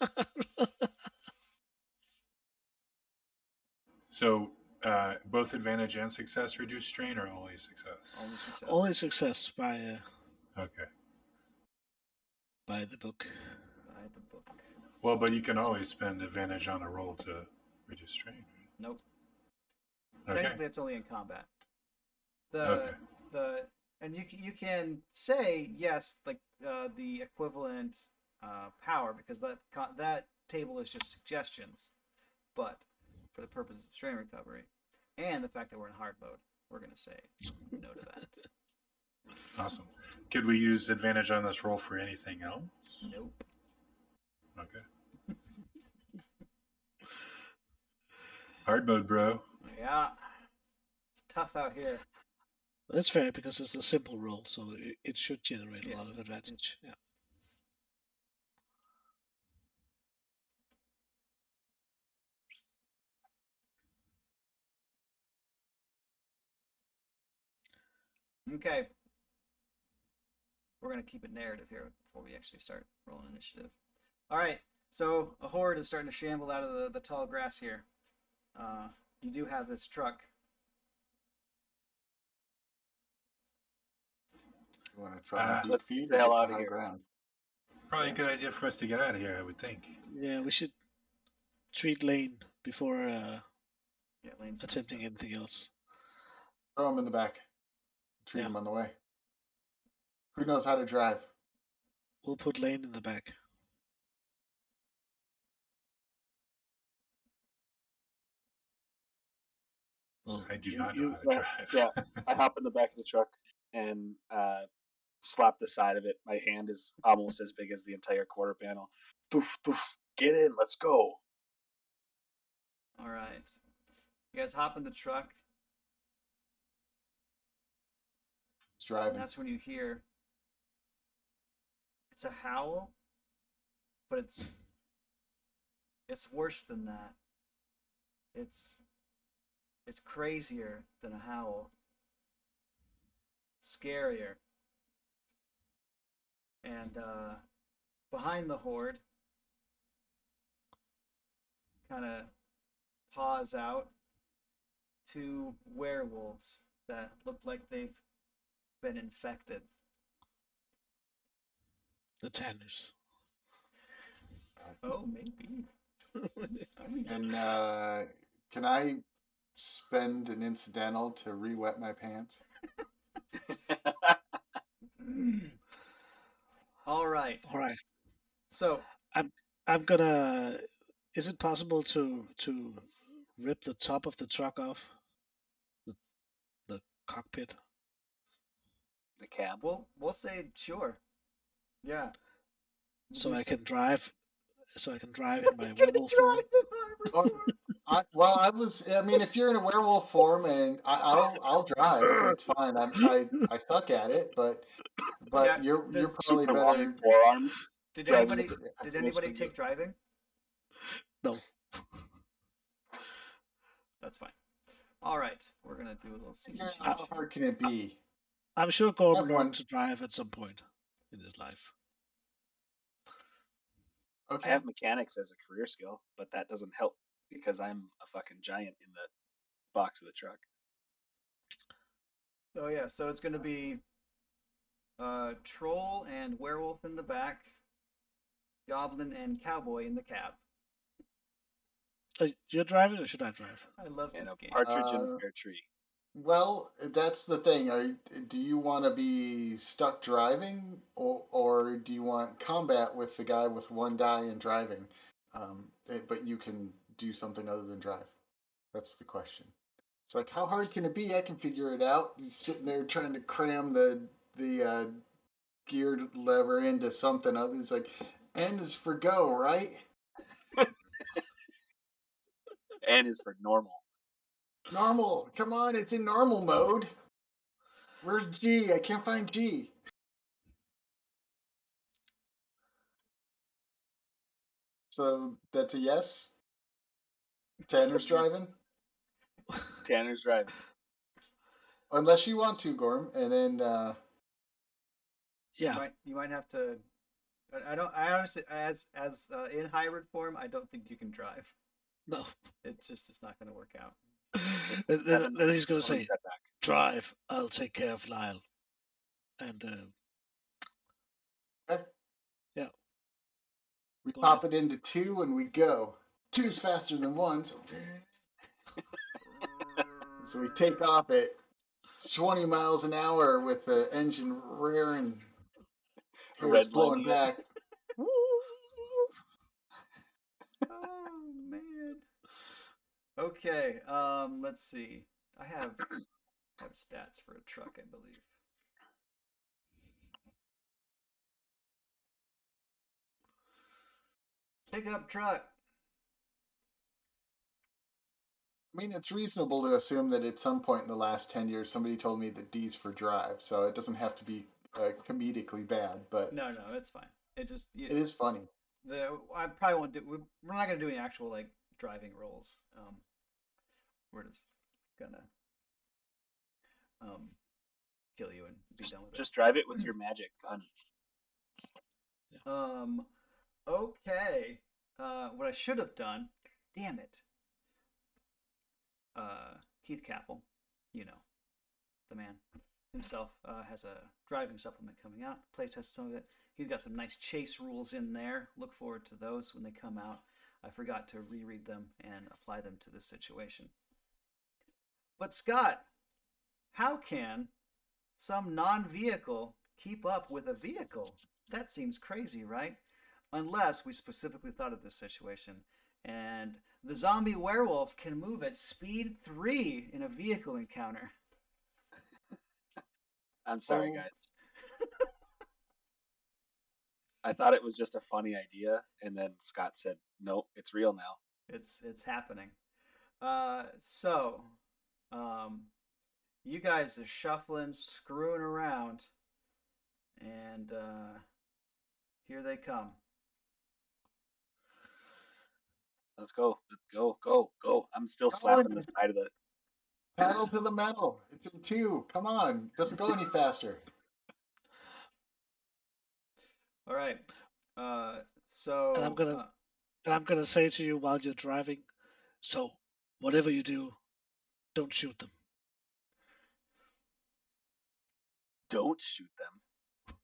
So both advantage and success reduce strain, or only success? Only success. only success Okay. by the book. By the book. Well, but you can always spend advantage on a roll to reduce strain. Right? Nope. Okay. Technically, it's only in combat. Okay. And you can say yes, like the equivalent power, because that table is just suggestions, but for the purpose of strain recovery and the fact that we're in hard mode, we're gonna say no to that. Awesome. Could we use advantage on this roll for anything else? Nope. Okay. Hard mode, bro. Yeah, it's tough out here. That's fair because it's a simple roll, so it should generate Yeah. a lot of advantage. Yeah. Okay. We're gonna keep it narrative here before we actually start rolling initiative. All right. So a horde is starting to shamble out of the tall grass here. You do have this truck. You want to try and beat Let's feet get the or hell get to outta high here. ground? Probably a good idea for us to get out of here, I would think. Yeah, we should treat Lane before Yeah, Lane's messed attempting up. anything else. Throw him in the back. Treat Yeah. him on the way. Who knows how to drive? We'll put Lane in the back. Well, I do not know how to yeah, drive. yeah. I hop in the back of the truck and slap the side of it. My hand is almost as big as the entire quarter panel. Doof, doof. Get in, let's go. All right. You guys hop in the truck, It's and driving. that's when you hear it's a howl, but it's worse than that. It's crazier than a howl. Scarier. And behind the horde, kind of paws out two werewolves that look like they've been infected. The Tanners. Oh, maybe. I mean, And can I spend an incidental to re-wet my pants? all right. All right. So I'm gonna. Is it possible to rip the top of the truck off? The cockpit. The cab. we'll say sure. Yeah. So I Reduce- can drive. So I can drive in You're my gonna werewolf form. drive in armor form. I mean, if you're in a werewolf form, and I'll drive. It's fine. I suck at it, but Yeah, you're does- probably Super long better. forearms. Did driving anybody with the did continuous anybody finger. take driving? No. That's fine. All right, we're gonna do a little scene Yeah, change. how hard can it be? I'm sure Gordon Have learned one. to drive at some point in his life. I Okay. have mechanics as a career skill, but that doesn't help because I'm a fucking giant in the box of the truck. Oh yeah, so it's gonna be troll and werewolf in the back, goblin and cowboy in the cab. You're driving, or should I drive? I love And this a game. partridge in a pear tree. Well, that's the thing. Do you want to be stuck driving, or do you want combat with the guy with one die and driving, but you can do something other than drive? That's the question. It's like, how hard can it be? I can figure it out. He's sitting there trying to cram the geared lever into something else. He's like, N is for go, right? N is for normal. Normal. Come on, it's in normal mode. Where's G? I can't find G. So that's a yes. Tanner's driving. Tanner's driving. Unless you want to, Gorm, and then Yeah. You might have to. I don't. I honestly, as in hybrid form, I don't think you can drive. No. It's not going to work out. Then he's going to say, setback. drive. I'll take care of Lyle. And yeah. we Go pop it into 2 and we go. 2's faster than 1, so we take off at 20 miles an hour with the engine rearing, hair's blowing Redlining it. back. Oh man. Okay. Let's see. I have stats for a truck, I believe. Pickup truck. I mean, it's reasonable to assume that at some point in the last 10 years, somebody told me that D's for drive, so it doesn't have to be comedically bad, but No, it's fine. It just it is funny. I probably won't do. We're not gonna do any actual like driving rolls. We're just gonna kill you and be done with Just drive it with your magic gun. it. Okay. What I should have done. Damn it. Keith Capel, you know, the man himself, has a driving supplement coming out. Playtest some of it. He's got some nice chase rules in there. Look forward to those when they come out. I forgot to reread them and apply them to this situation. But Scott, how can some non-vehicle keep up with a vehicle? That seems crazy, right? Unless we specifically thought of this situation. And the zombie werewolf can move at speed 3 in a vehicle encounter. I'm sorry, guys. I thought it was just a funny idea, and then Scott said, "Nope, it's real now." It's happening. So, you guys are shuffling, screwing around, and here they come. Let's go. Go. I'm still slapping the side of the. Pedal to the metal. It's in 2. Come on. Doesn't go any faster. All right. So. And I'm gonna say to you while you're driving, so whatever you do, don't shoot them. Don't shoot them.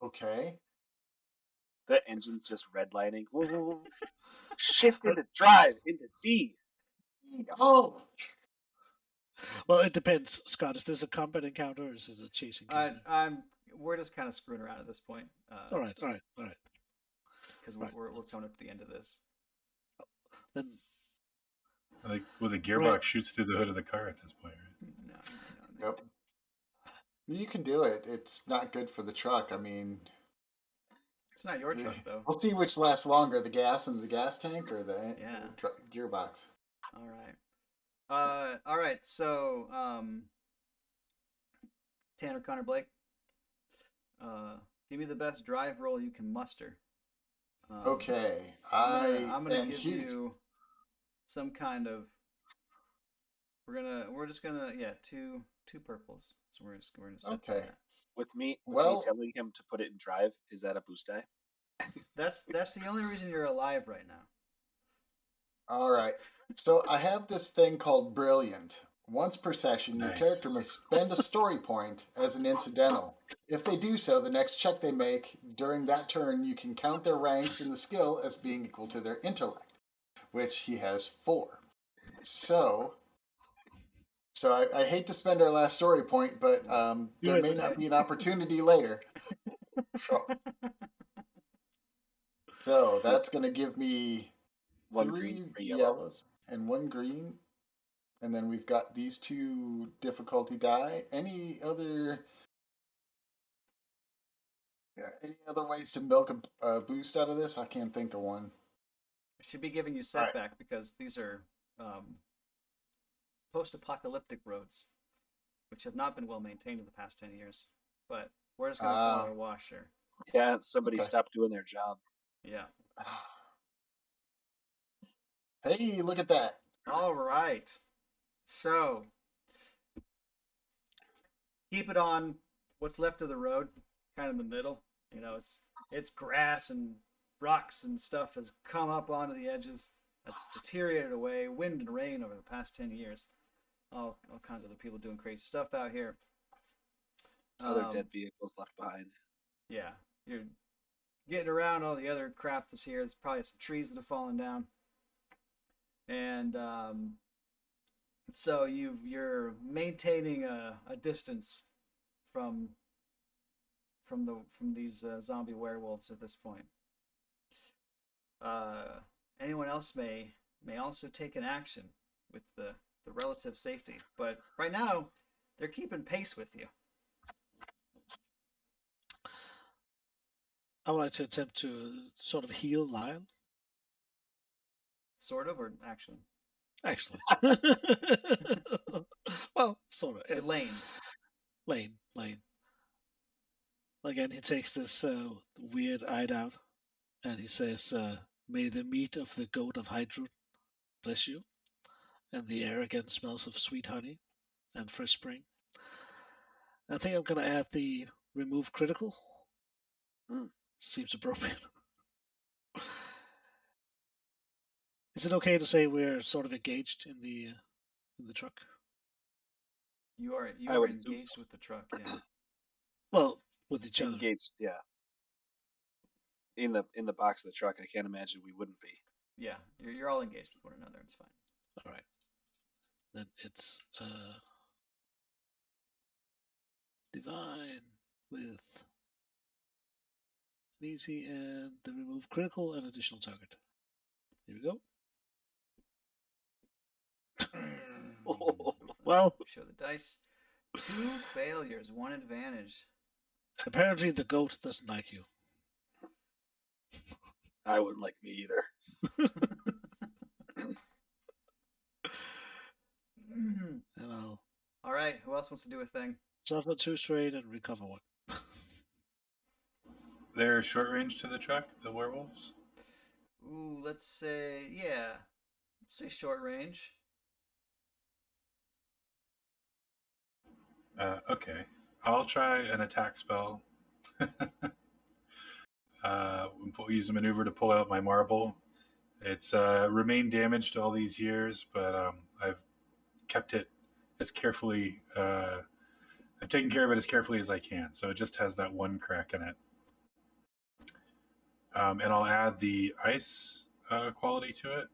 Okay. The engine's just redlining. Whoa. Shift into drive, into D. Oh! Well, it depends, Scott. Is this a combat encounter or is this a chase encounter? We're just kind of screwing around at this point. All right. Because we're coming up to the end of this. Then, Like with a gearbox shoots through the hood of the car at this point, right? No. Yep. You can do it. It's not good for the truck. I mean, It's not your truck, though. we'll see which lasts longer, the gas in the gas tank or the Yeah. gearbox. All right. So, Tanner Connor Blake, give me the best drive roll you can muster. Okay, I'm gonna give you some kind of. We're just gonna two purples. So we're gonna set okay. that. With me Well- telling him to put it in drive, is that a boost die? That's the only reason you're alive right now. All right. So I have this thing called Brilliant. Once per session, your Nice. character may spend a story point as an incidental. If they do so, the next check they make during that turn, you can count their ranks in the skill as being equal to their intellect, which he has 4. So I hate to spend our last story point, but there may not be an opportunity later. So that's going to give me 1 3 green, 3 yellow. yellows and 1 green. And then we've got these 2 difficulty die. Any other ways to milk a boost out of this? I can't think of one. I should be giving you All right. setback because these are post-apocalyptic roads, which have not been well maintained in the past 10 years. But we're just going to call it a wash here. Yeah, somebody Okay. stopped doing their job. Yeah. Hey, look at that. All right. So keep it on what's left of the road, kind of in the middle. You know, it's grass and rocks and stuff has come up onto the edges. That's deteriorated away. Wind and rain over the past 10 years. All kinds of other people doing crazy stuff out here. Other dead vehicles left behind. Yeah, you're getting around all the other crap that's here. There's probably some trees that have fallen down, and so you're maintaining a distance from these zombie werewolves at this point. Anyone else may also take an action with the relative safety, but right now they're keeping pace with you. I would like to attempt to sort of heal Lion. Sort of, or actually? Actually. Well, sort of. Yeah. Lane. Lane. Again, he takes this weird-eyed out, and he says, "May the meat of the goat of Hydrut bless you, and the air again smells of sweet honey and fresh spring." I think I'm going to add the remove critical. Seems appropriate. Is it okay to say we're sort of engaged in the truck? You are would assume engaged with the truck, yeah. Well, with each other. Engaged, yeah. In the box of the truck, I can't imagine we wouldn't be. Yeah, you're all engaged with one another. It's fine. All right. Then it's divine with easy and the remove critical and additional target. Here we go. Well, Show the dice. 2 failures, 1 advantage. apparently the goat doesn't like you. I wouldn't like me either. Hello. All right, who else wants to do a thing? Suffer 2 straight and recover 1. They're short range to the truck, the werewolves? Ooh, let's say, yeah. Let's say short range. Okay. I'll try an attack spell. Use a maneuver to pull out my marble. It's remained damaged all these years, but I've kept it as carefully. I've taken care of it as carefully as I can, so it just has that 1 crack in it. And I'll add the ice quality to it.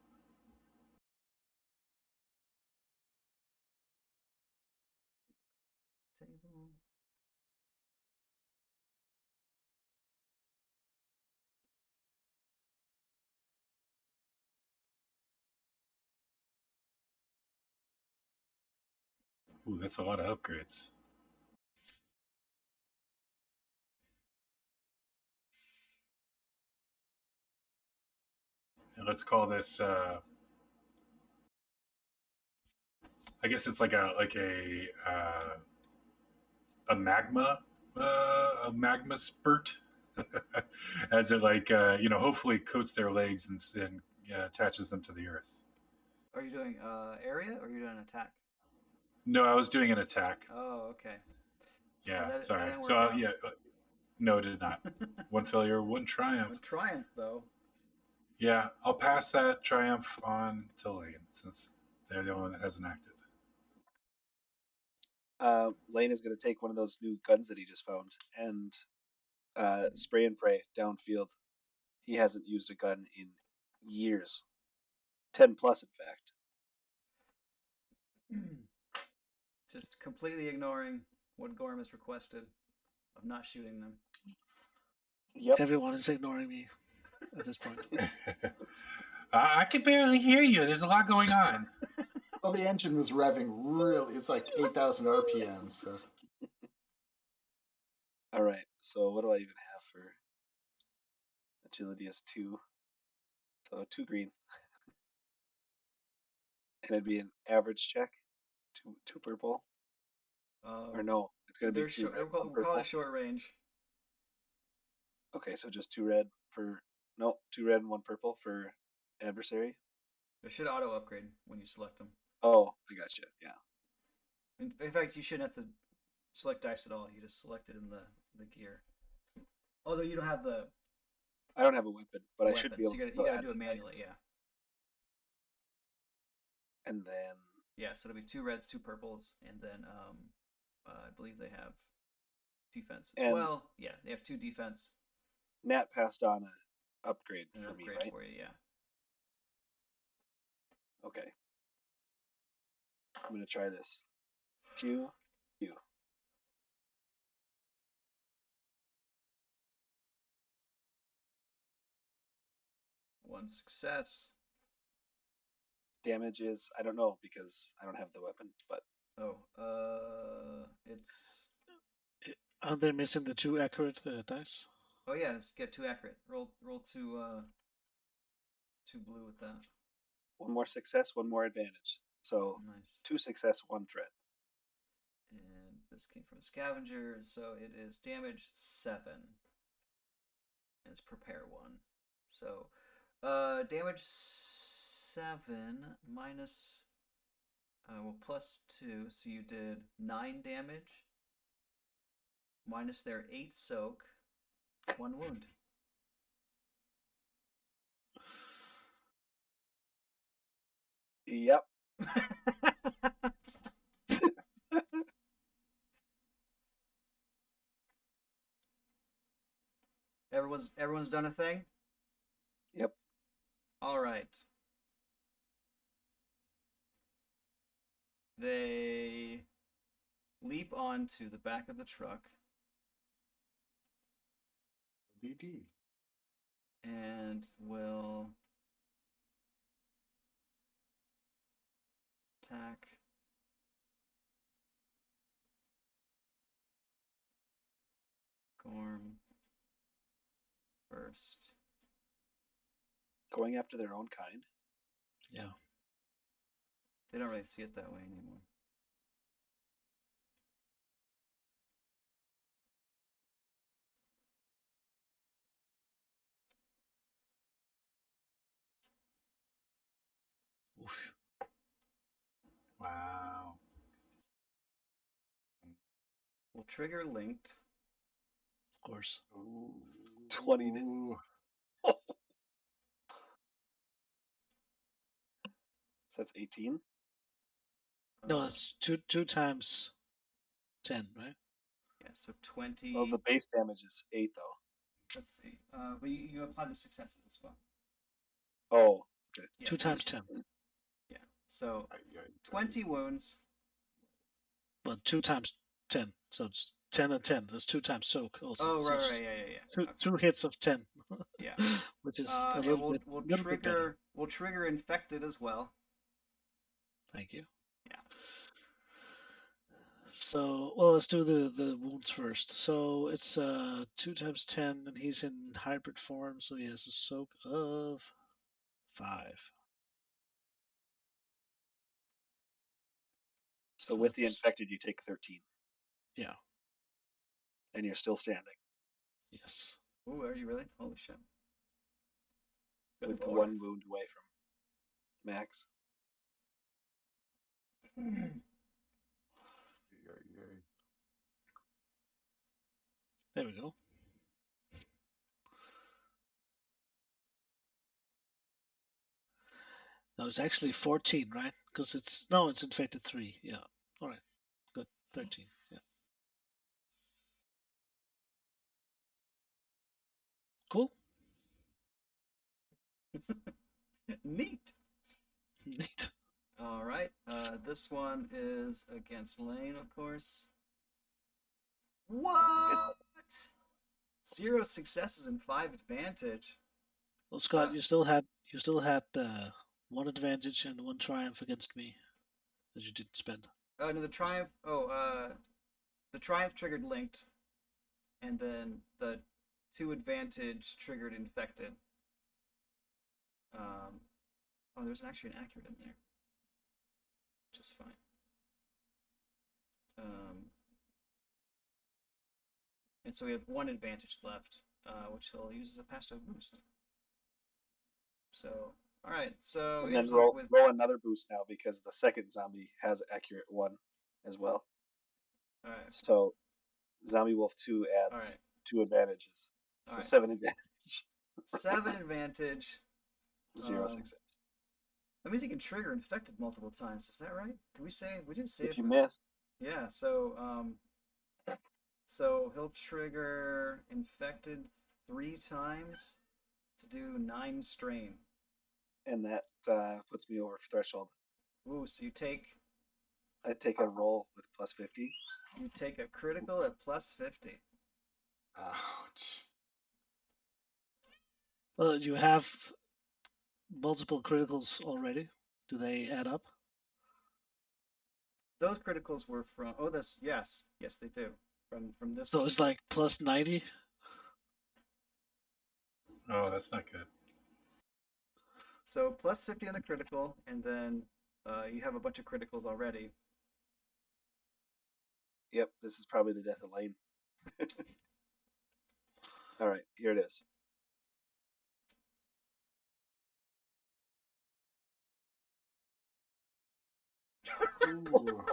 Ooh, that's a lot of upgrades. And let's call this. I guess it's like a magma spurt, as it hopefully coats their legs and attaches them to the earth. Are you doing area or are you doing an attack? No, I was doing an attack. Oh, okay. Yeah, sorry. That So yeah, no, it did not. 1 failure, 1 triumph. 1 triumph, though. Yeah, I'll pass that triumph on to Lane since they're the only one that hasn't acted. Lane is going to take one of those new guns that he just found and spray and pray downfield. He hasn't used a gun in years. 10 plus, in fact. Just completely ignoring what Gorm has requested of not shooting them. Yep. Everyone is ignoring me at this point. I can barely hear you. There's a lot going on. Well, the engine was revving really. It's like 8,000 RPM. So All right. So what do I even have for agility is 2. So 2 green. And it'd be an average check. 2 purple. Or no, it's gonna be They're 2 short. red, 1 We'll call purple. it short range. Okay, so just 2 red for 2 red and 1 purple for adversary. They should auto upgrade when you select them. Oh, I got you. Yeah. In fact, you shouldn't have to select dice at all. You just select it in the gear. Although you don't have the I don't have a weapon, but I weapons, should be able you to gotta, still you gotta add do it the manually. dice. Yeah. And then Yeah. So it'll be 2 reds, 2 purples, and then I believe they have defense as And- well. Yeah, they have 2 defense Nat passed on a upgrade and for an me, upgrade right? for you. Yeah. Okay. I'm gonna try this. Q. 1 success. Damage is I don't know because I don't have the weapon, but Oh, it's Aren't they missing the 2 accurate dice? oh yeah, let's get 2 accurate. Roll 2 2 blue with that. 1 more success, 1 more advantage. So Nice. 2 success, 1 threat. And this came from a scavenger, so it is damage 7. And it's prepare 1. So damage 7 minus plus 2, so you did 9 damage. Minus their 8 soak, 1 wound. Yep. Everyone's done a thing? Yep. All right. They leap onto the back of the truck DD. and will attack Gorm first. Going after their own kind. Yeah. They don't really see it that way anymore. Oof. Wow. We'll trigger linked. Of course. Ooh. 20. Ooh. So that's 18. No, it's two times 10, right? Yeah, so 20. Well, the base damage is 8 though. Let's see. But you apply the successes as well. Oh, okay. Yeah, 2 times 10. Yeah. So Ay, ay, ay. 20 wounds. Well, 2 times 10. So it's 10 and 10. That's 2 times soak also. Oh, So right, it's right, yeah. Two, Okay. 2 hits of 10. Yeah. Which is a And little we'll bit better. trigger infected as well. Thank you. Yeah. So, well, let's do the wounds first. So it's 2 times 10, and he's in hybrid form, so he has a soak of 5. So with the that's- infected, you take 13, Yeah. and you're still standing Yes. Oh, are you really? Holy shit. Good with lord. 1 wound away from max. Ay, ay, ay. There we go. No, it's actually 14, right? Because it's infected 3. Yeah. All right. Good. 13. Yeah. Cool. Neat. Neat. All right. This one is against Lane, of course. What? 0 successes and 5 advantage. Well, Scott, you still had 1 advantage and 1 triumph against me. that you didn't spend? No, the triumph. The triumph triggered linked, and then the 2 advantage triggered infected. There's actually an accurate in there, just fine. And so we have 1 advantage left, which he'll use as a passive boost. So, all right. So And then here's roll with another boost now because the second zombie has accurate 1 as well. all right. So Zombie Wolf 2 adds Alright. 2 advantages. So Alright. 7 advantage. 7 advantage. 0 success. That means he can trigger infected multiple times. Is that right? Did we say we didn't say If you miss, Yeah. So he'll trigger infected 3 times to do 9 strain. and that puts me over threshold. Ooh, so you take I take a roll with plus 50. a critical at plus 50. Ouch. Well, you have multiple criticals already. Do they add up? Those criticals were from yes they do. From this. So it's like plus 90. Oh, that's not good. So plus 50 on the critical, and then you have a bunch of criticals already. Yep, this is probably the death of Lane. All right, here it is. Ooh.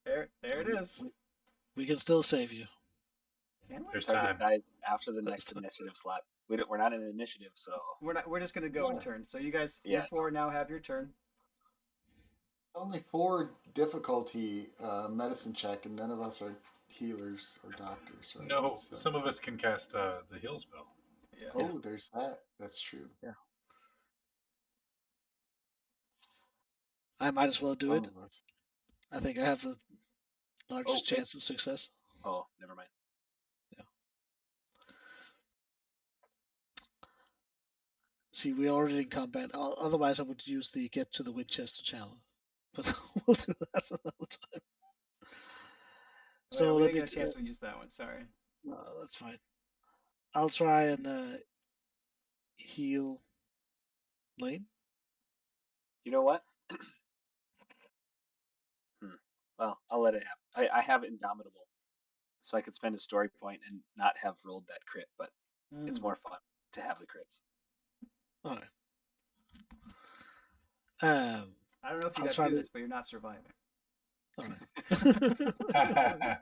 There it is. We can still save you. Can we? There's Target time. dies after the next initiative slot. We're not in an initiative, so We're not. We're just gonna go in Yeah. turn. So you guys, Yeah. you 4 now have your turn. Only 4 difficulty medicine check, and none of us are healers or doctors, right? No, So- some of us can cast the heal spell. Yeah. Oh, there's that. That's true. I might as well do Some it. of us. I think I have the largest wait. chance of success. oh, never mind. See, we're already in combat. Otherwise, I would use the get to the Winchester challenge. But we'll do that another time. So we let didn't me. get a chance to use that one. Sorry. That's fine. I'll try and heal Lane. You know what? Well, I'll let it happen. I have Indomitable, so I could spend a story point and not have rolled that crit, but it's more fun to have the crits. All right. I don't know if you I'll guys try do to- this, but you're not surviving. All right.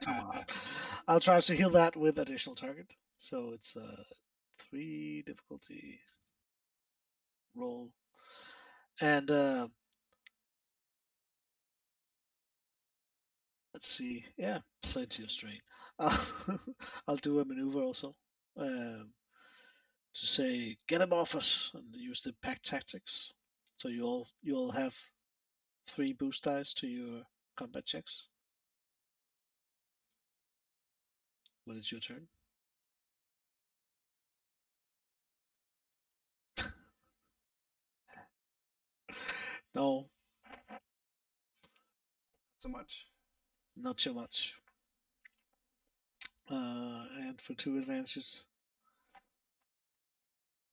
Come on. I'll try to heal that with additional target. So it's 3 difficulty roll, and let's see. Yeah, plenty of strain. I'll do a maneuver also to say get him off us and use the pack tactics. So you'll have 3 boost dice to your combat checks when it's your turn. No, So much. not so much. And for 2 advantages,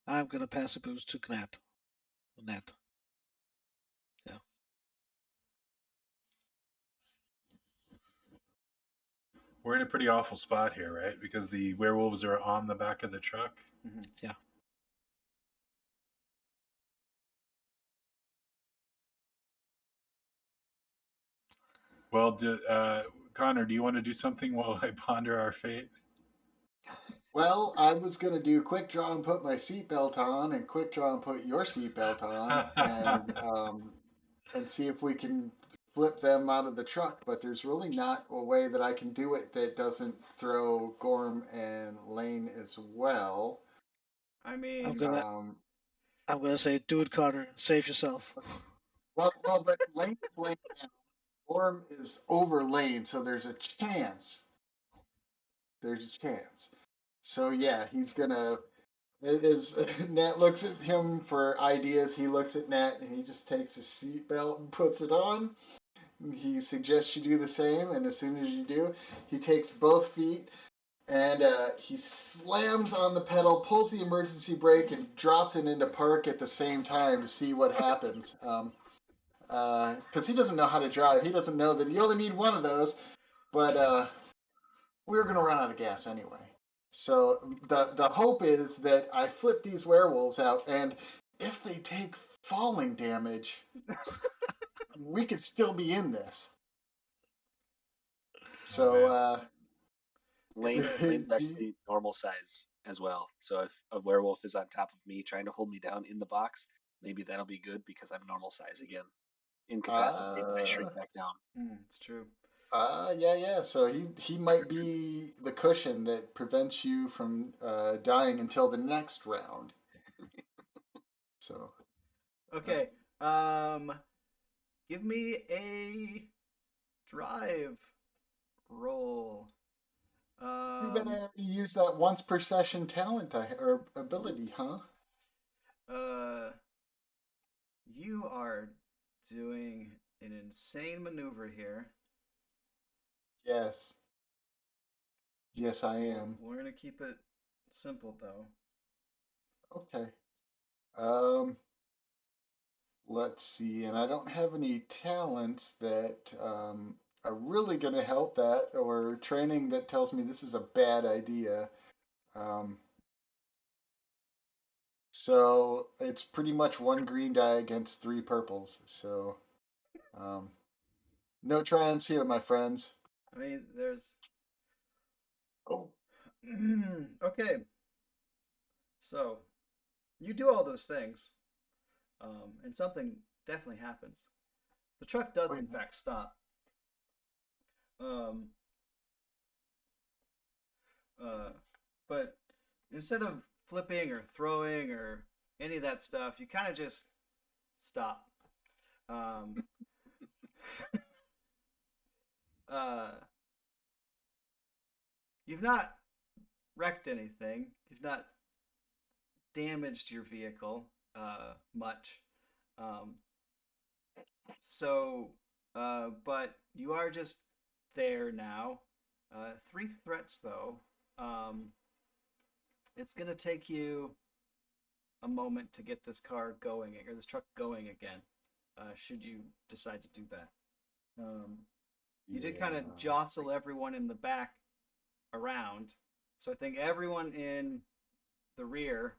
I'm gonna pass a boost to Gnat. Nat. Yeah. We're in a pretty awful spot here, right? Because the werewolves are on the back of the truck. Mm-hmm. Yeah. Well, Connor, do you want to do something while I ponder our fate? Well, I was gonna do quick draw and put my seatbelt on, and quick draw and put your seatbelt on, and see if we can flip them out of the truck. But there's really not a way that I can do it that doesn't throw Gorm and Lane as well. I mean, I'm gonna say, do it, Carter. Save yourself. Well, but Lane is laying down. Gorm is over Lane, so there's a chance. There's a chance. So yeah, he's gonna As Nat looks at him for ideas, he looks at Nat and he just takes his seatbelt and puts it on. He suggests you do the same, and as soon as you do, he takes both feet and he slams on the pedal, pulls the emergency brake, and drops it into park at the same time to see what happens. Because he doesn't know how to drive. He doesn't know that you only need one of those, but we were going to run out of gas anyway. So the hope is that I flip these werewolves out, and if they take falling damage, we could still be in this. So, man. Lane's do you- actually normal size as well. So if a werewolf is on top of me trying to hold me down in the box, maybe that'll be good because I'm normal size again. Incapacitated, I shrink back down. It's true. yeah. So he might be the cushion that prevents you from dying until the next round. So Okay. Give me a drive roll. too bad I already used that once per session talent or ability, Oops. huh? You are doing an insane maneuver here. Yes. Yes, I am. We're gonna keep it simple though. Okay. Let's see. And I don't have any talents that are really going to help that, or training that tells me this is a bad idea. Um, so it's pretty much one green die against three purples. So um, no triumphs here, my friends. I mean, there's. Oh, Okay. So, you do all those things, and something definitely happens. The truck does, wait. in fact, stop. Um, but instead of flipping or throwing or any of that stuff, you kind of just stop. Um, uh, you've not wrecked anything. You've not damaged your vehicle much. Um, but you are just there now. Three threats, though. Um, it's going to take you a moment to get this car going, or this truck going again, should you decide to do that. You did kind of jostle everyone in the back around. So I think everyone in the rear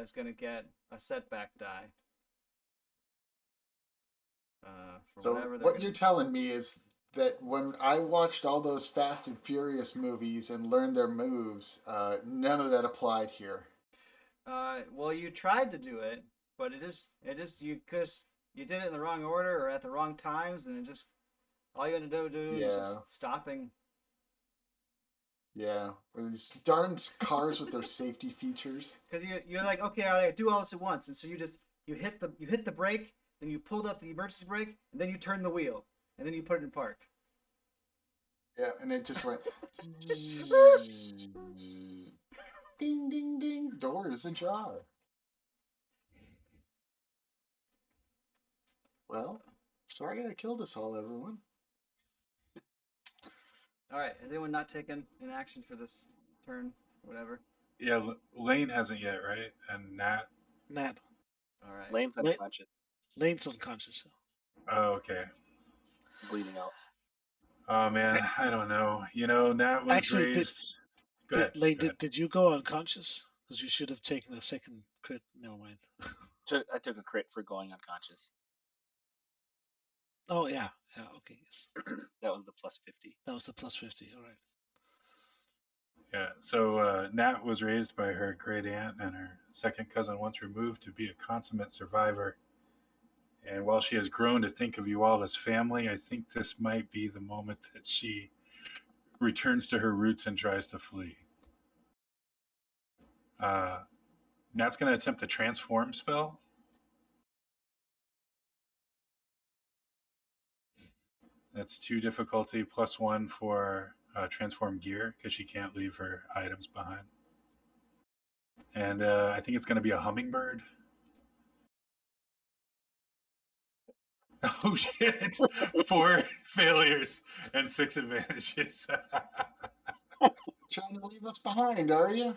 is going to get a setback die. For So whatever they're what going you're to. telling me is that when I watched all those Fast and Furious movies and learned their moves, none of that applied here. Well, you tried to do it, but you did it in the wrong order or at the wrong times, and it just all you had to do is Yeah. just stopping. Yeah, or these darn cars with their safety features. Because you're like, okay, I do all this at once, and so you hit the brake, then you pulled up the emergency brake, and then you turn the wheel, and then you put it in park. Yeah, and it just went ding ding ding. Door is ajar. Well, sorry I killed us all, everyone. All right, has anyone not taken an action for this turn, whatever? Yeah, Lane hasn't yet, right? And Nat. Nat. All right. Lane's unconscious, Lane's unconscious. Oh, okay. bleeding out. Oh man, I don't know. Nat was Actually, raised. Go ahead. Lane, Go ahead. did you go unconscious? Because you should have taken a second crit. Never mind. I took a crit for going unconscious. Oh yeah, okay, yes. That was the plus 50. That was the plus 50. All right. Yeah. So Nat was raised by her great aunt and her second cousin once removed to be a consummate survivor. And while she has grown to think of you all as family, I think this might be the moment that she returns to her roots and tries to flee. Nat's going to attempt the transform spell. That's 2 difficulty plus 1 for transform gear because she can't leave her items behind. And I think it's going to be a hummingbird. Oh shit! 4 failures and 6 advantages. Trying to leave us behind, are you?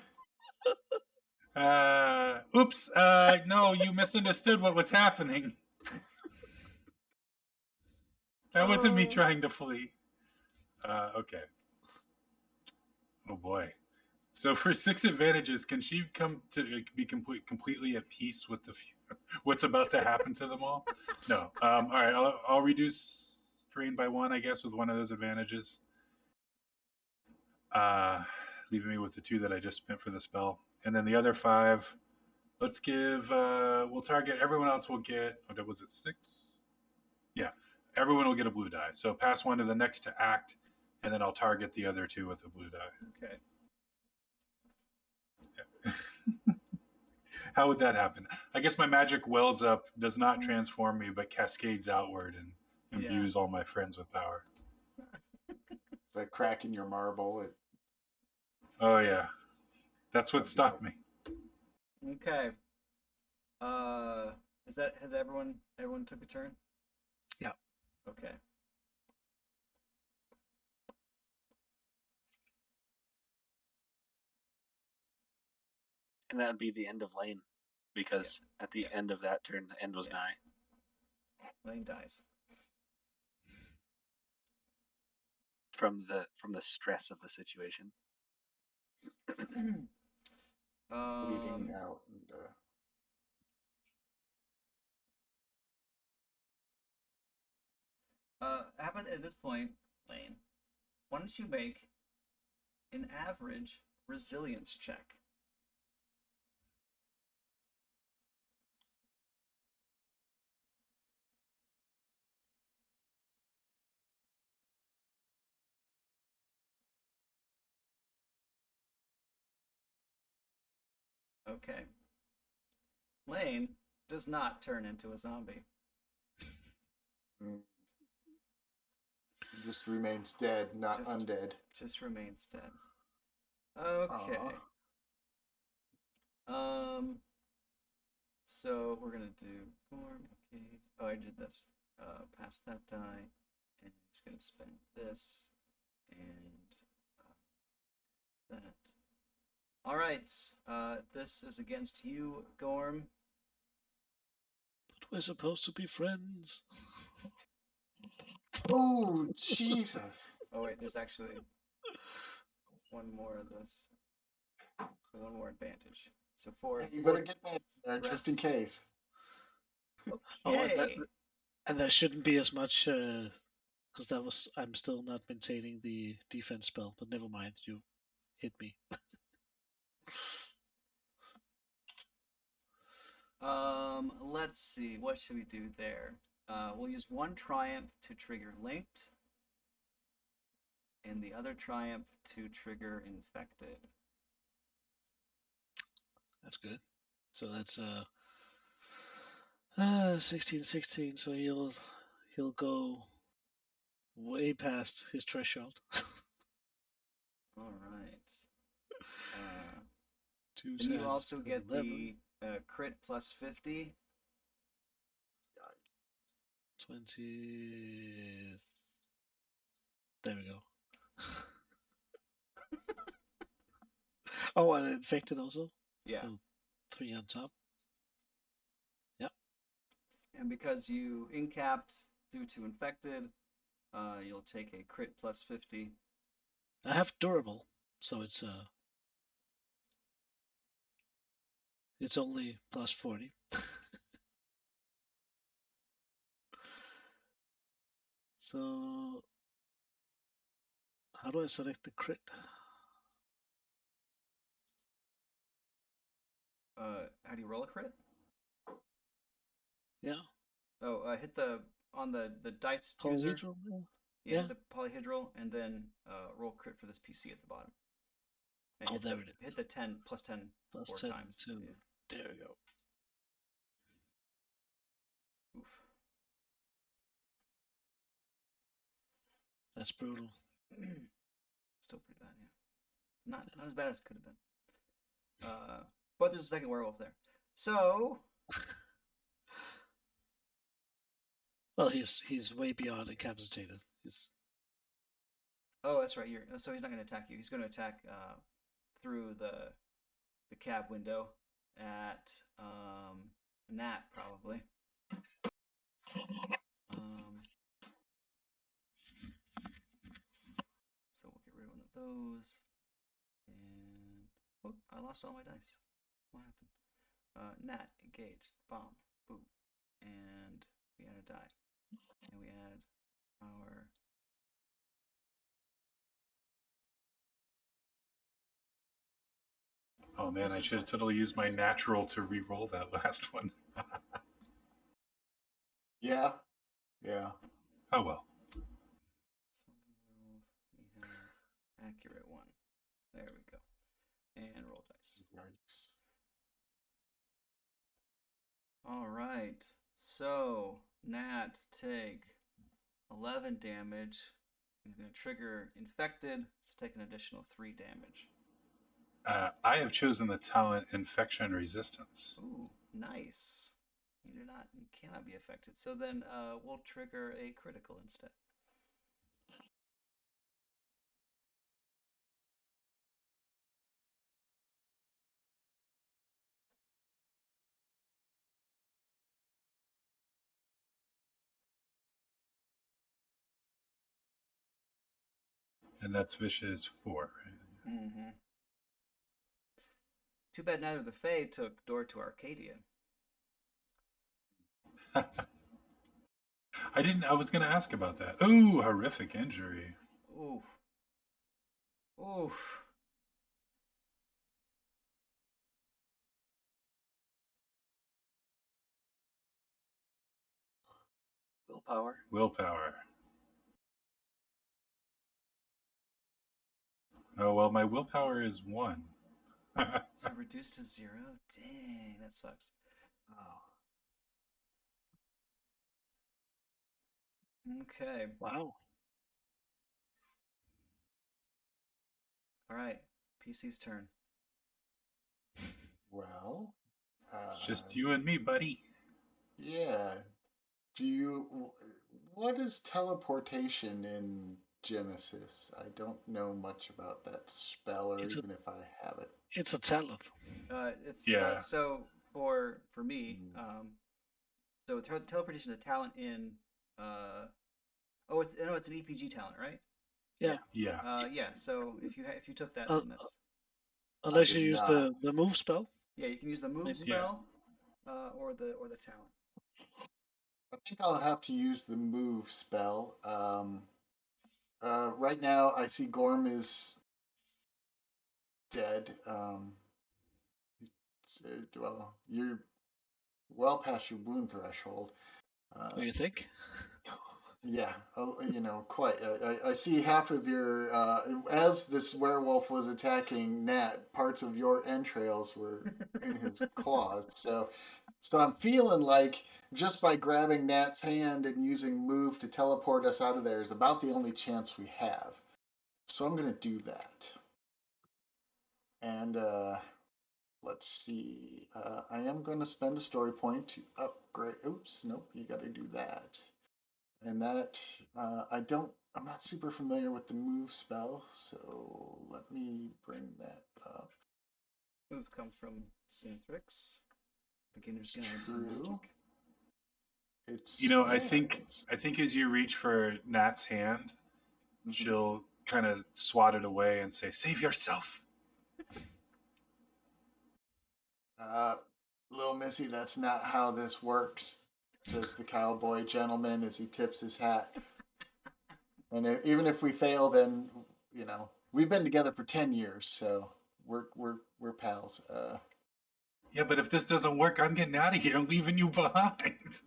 Oops. No, you misunderstood what was happening. That wasn't me trying to flee. Okay. Oh boy. So for 6 advantages, can she come to be completely at peace with what's about to happen to them all? No. All right. I'll reduce strain by 1, I guess, with one of those advantages. Leaving me with the 2 that I just spent for the spell, and then the other 5. Let's give. We'll target. Everyone else will get. What was it? 6. Yeah. Everyone will get a blue die. So pass 1 to the next to act, and then I'll target the other 2 with a blue die. Okay. How would that happen? I guess my magic wells up, does not transform me, but cascades outward and imbues all my friends with power. It's like cracking your marble. Oh yeah, that's what stopped me. Okay. Has everyone took a turn? Yeah. Okay. And that would be the end of Lane, because at the end of that turn, the end was nigh. Lane dies. From the stress of the situation. Bleeding out. And, how about at this point, Lane? Why don't you make an average resilience check? Okay. Lane does not turn into a zombie. just remains dead, not undead. Just remains dead. Okay. So we're gonna do Gorm. Okay. Oh, I did this. Pass that die, and it's gonna spend this and that. All right. This is against you, Gorm. But we're supposed to be friends. Oh, Jesus. Oh wait, there's actually one more of this. So one more advantage. So 4. Hey, you better get that there just in case. Okay. And there shouldn't be as much, because I'm still not maintaining the defense spell. But never mind, you hit me. Let's see. What should we do there? We'll use 1 triumph to trigger linked, and the other triumph to trigger infected. That's good. So that's 16. So he'll go way past his threshold. All right. Two And you times also get 11. the crit plus 50. 20. There we go. Oh, and infected also. Yeah. So 3 on top. Yep. And because you incapped due to infected, you'll take a crit plus 50. I have durable, so it's only plus 40. So how do I select the crit? How do you roll a crit? Yeah. Oh, hit the dice chooser. Polyhedral? Yeah, the polyhedral, and then roll crit for this PC at the bottom. And there it is. Hit the 10 plus 10 Plus 4 10 times. to. Yeah. There we go. Oof. That's brutal. Still pretty bad, yeah. Not as bad as it could have been. But there's a second werewolf there. So Well, he's way beyond incapacitated. He's oh, that's right. So he's not going to attack you. He's going to attack through the cab window at Nat probably. So we'll get rid of one of those. And oh, I lost all my dice. What happened? Nat, engage, bomb, boom, and we add a die, and we add our. Oh man, I should have totally used my natural to re-roll that last one. Yeah. Yeah. Oh well. He has accurate one. There we go. And roll dice. Yikes. All right. So Nat take 11 damage. He's going to trigger infected, so take an additional 3 damage. I have chosen the talent Infection Resistance. Ooh, nice. You cannot be affected. So then we'll trigger a critical instead. And that's vicious 4, right? Mm-hmm. Too bad neither of the Fae took Door to Arcadia. I was going to ask about that. Ooh, horrific injury. Oof. Oof. Willpower. Oh, well, my willpower is 1. So reduced to 0? Dang, that sucks. Oh. Okay. wow. All right. PC's turn. Well, It's just you and me, buddy. yeah. What is teleportation in Genesis? I don't know much about that spell, or It's a even if I have it. it's a talent. It's Yeah. so for me, Mm. so teleportation is a talent in it's an EPG talent, right? Yeah. Yeah. Yeah. So if you took that, Uh, then that's Unless did you use not. the move spell. yeah. You can use the move Maybe. spell, or the talent. I think I'll have to use the move spell. Right now, I see Gorm is dead. Well, you're well past your wound threshold. Do you think? Yeah, quite. I see half of your, as this werewolf was attacking Nat, parts of your entrails were in his claws. So I'm feeling like just by grabbing Nat's hand and using move to teleport us out of there is about the only chance we have. So I'm gonna do that. And let's see. I am gonna spend a story point to upgrade. Oops, nope. You got to do that. And that, I'm not super familiar with the move spell, so let me bring that up. Move comes from Synthix, Beginner's It's Guide to true. Magic. It's I think as you reach for Nat's hand, Mhm. she'll kind of swat it away and say, "Save yourself." Little Missy, that's not how this works, says the cowboy gentleman as he tips his hat. And even if we fail, then we've been together for 10 years, so we're pals. Yeah, but if this doesn't work, I'm getting out of here. I'm leaving you behind.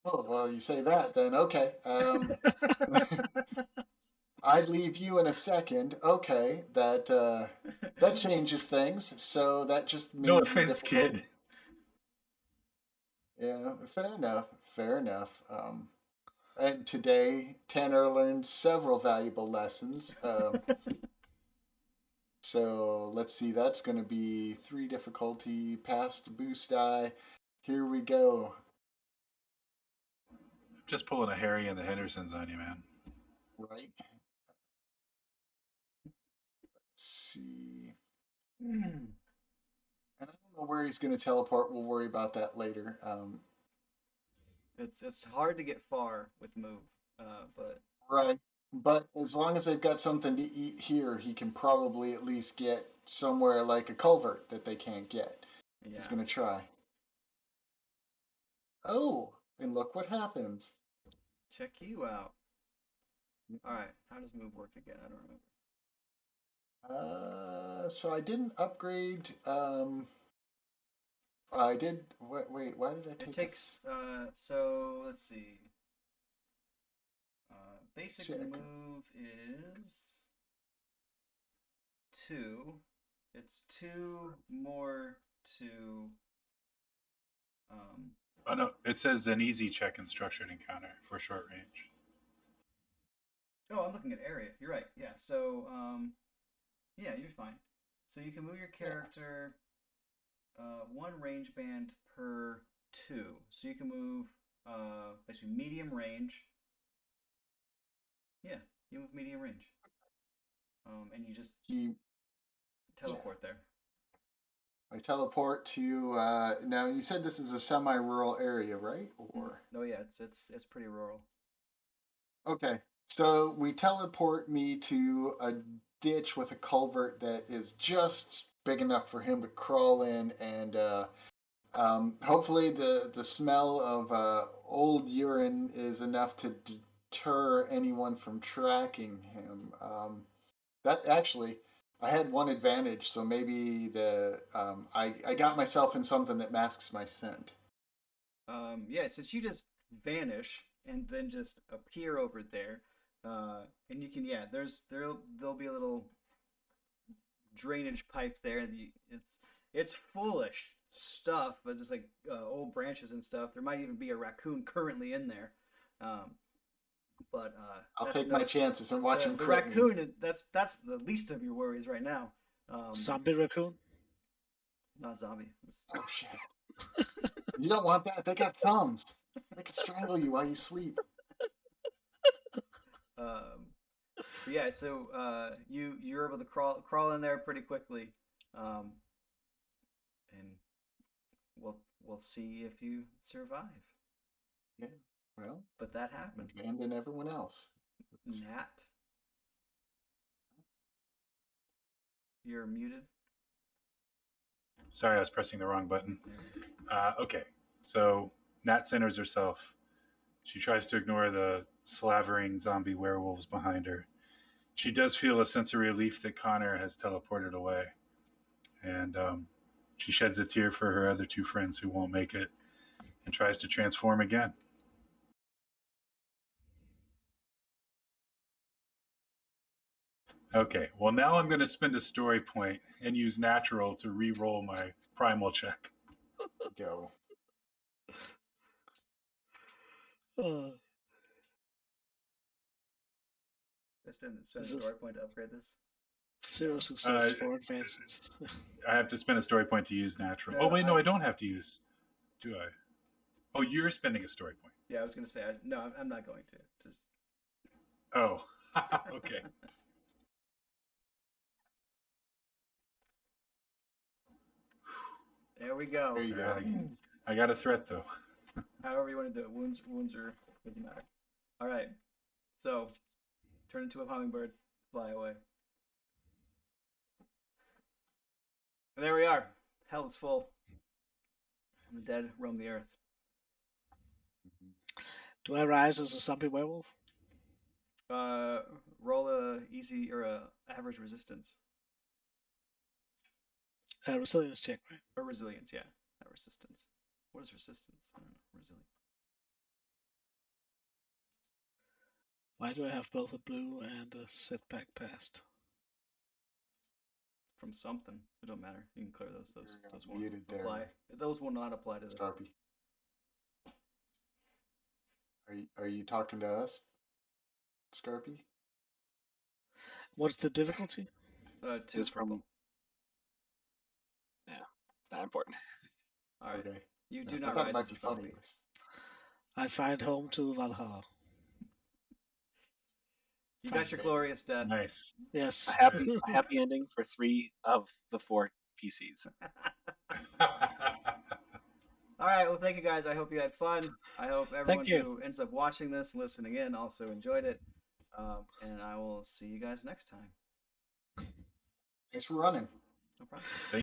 Oh, well, you say that, then okay. I'd leave you in a second. Okay, that changes things. So that just No means the offense, difficult. kid. Yeah, fair enough. Fair enough. And today, Tanner learned several valuable lessons. So let's see, that's going to be 3 difficulty, past boost die. Here we go. Just pulling a Harry and the Hendersons on you, man. Right. Let's see. Hmm. And I don't know where he's going to teleport. We'll worry about that later. It's hard to get far with move, but Right. But as long as they've got something to eat here, he can probably at least get somewhere like a culvert that they can't get. yeah. He's going to try. Oh, and look what happens. Check you out. All right, how does move work again? I don't remember. So I didn't upgrade. I did. Wait, why did I take? It takes. So let's see. Basic See, move is 2. It's 2 more to. Oh no, it says an easy check in structured encounter for short range. Oh, I'm looking at area. You're right. Yeah. So yeah, you're fine. So you can move your character 1 range band per 2. So you can move basically medium range. Yeah, you move medium range. And you just he. teleport there. I teleport to. Now you said this is a semi-rural area, right? Or Oh yeah, it's pretty rural. okay, so we teleport me to a ditch with a culvert that is just big enough for him to crawl in, and hopefully the smell of old urine is enough to deter anyone from tracking him. That actually, I had one advantage, so maybe I got myself in something that masks my scent. Yeah, since you just vanish and then just appear over there, and you can there'll be a little drainage pipe there. It's foolish stuff, but just like old branches and stuff. There might even be a raccoon currently in there. Um, but I'll that's take no my chances and watch him the crit me. raccoon. That's the least of your worries right now. Zombie raccoon. Not zombie. Oh shit! You don't want that. They got thumbs. They can strangle you while you sleep. But yeah, so you're able to crawl in there pretty quickly, um, and we'll see if you survive. Yeah. Well, But that happened. abandon everyone else. Nat, you're muted. Sorry, I was pressing the wrong button. Okay, so Nat centers herself. She tries to ignore the slavering zombie werewolves behind her. She does feel a sense of relief that Connor has teleported away. And she sheds a tear for her other 2 friends who won't make it and tries to transform again. Okay, well, now I'm going to spend a story point and use natural to re-roll my primal check. Go. Just didn't spend a story point to upgrade this. 0 success, 4 advances. I have to spend a story point to use natural. No, Oh, wait, no, I don't have to use. Do I? Oh, you're spending a story point. Yeah, I was gonna say no. I'm not going to. Just Oh, okay. there we go. There you go. I got a threat, though. However you want to do it. Wounds are doesn't matter. All right. So turn into a hummingbird, fly away. And there we are. Hell is full. And the dead roam the earth. Do I rise as a zombie werewolf? Roll a easy or a average resistance Resilience check, right? or resilience. Yeah, not resistance. What is resistance? I don't know. Resilience. Why do I have both a blue and a setback past? From something. It don't matter. You can clear those. Those won't Muted there. apply. Those will not apply to the. Scarpy. Are you talking to us, Scarpy? What's the difficulty? 2 It's from. purple. Yeah, it's not important. All right. Okay. You No, do I not thought it rise might as a be funny. zombie. I find home to Valhalla. You Fine, got your baby. glorious death. Nice. Yes. A happy ending for 3 of the 4 PCs. All right. Well, thank you guys. I hope you had fun. I hope everyone you. who ends up watching this, listening in, also enjoyed it. And I will see you guys next time. Thanks for running. No problem. Thank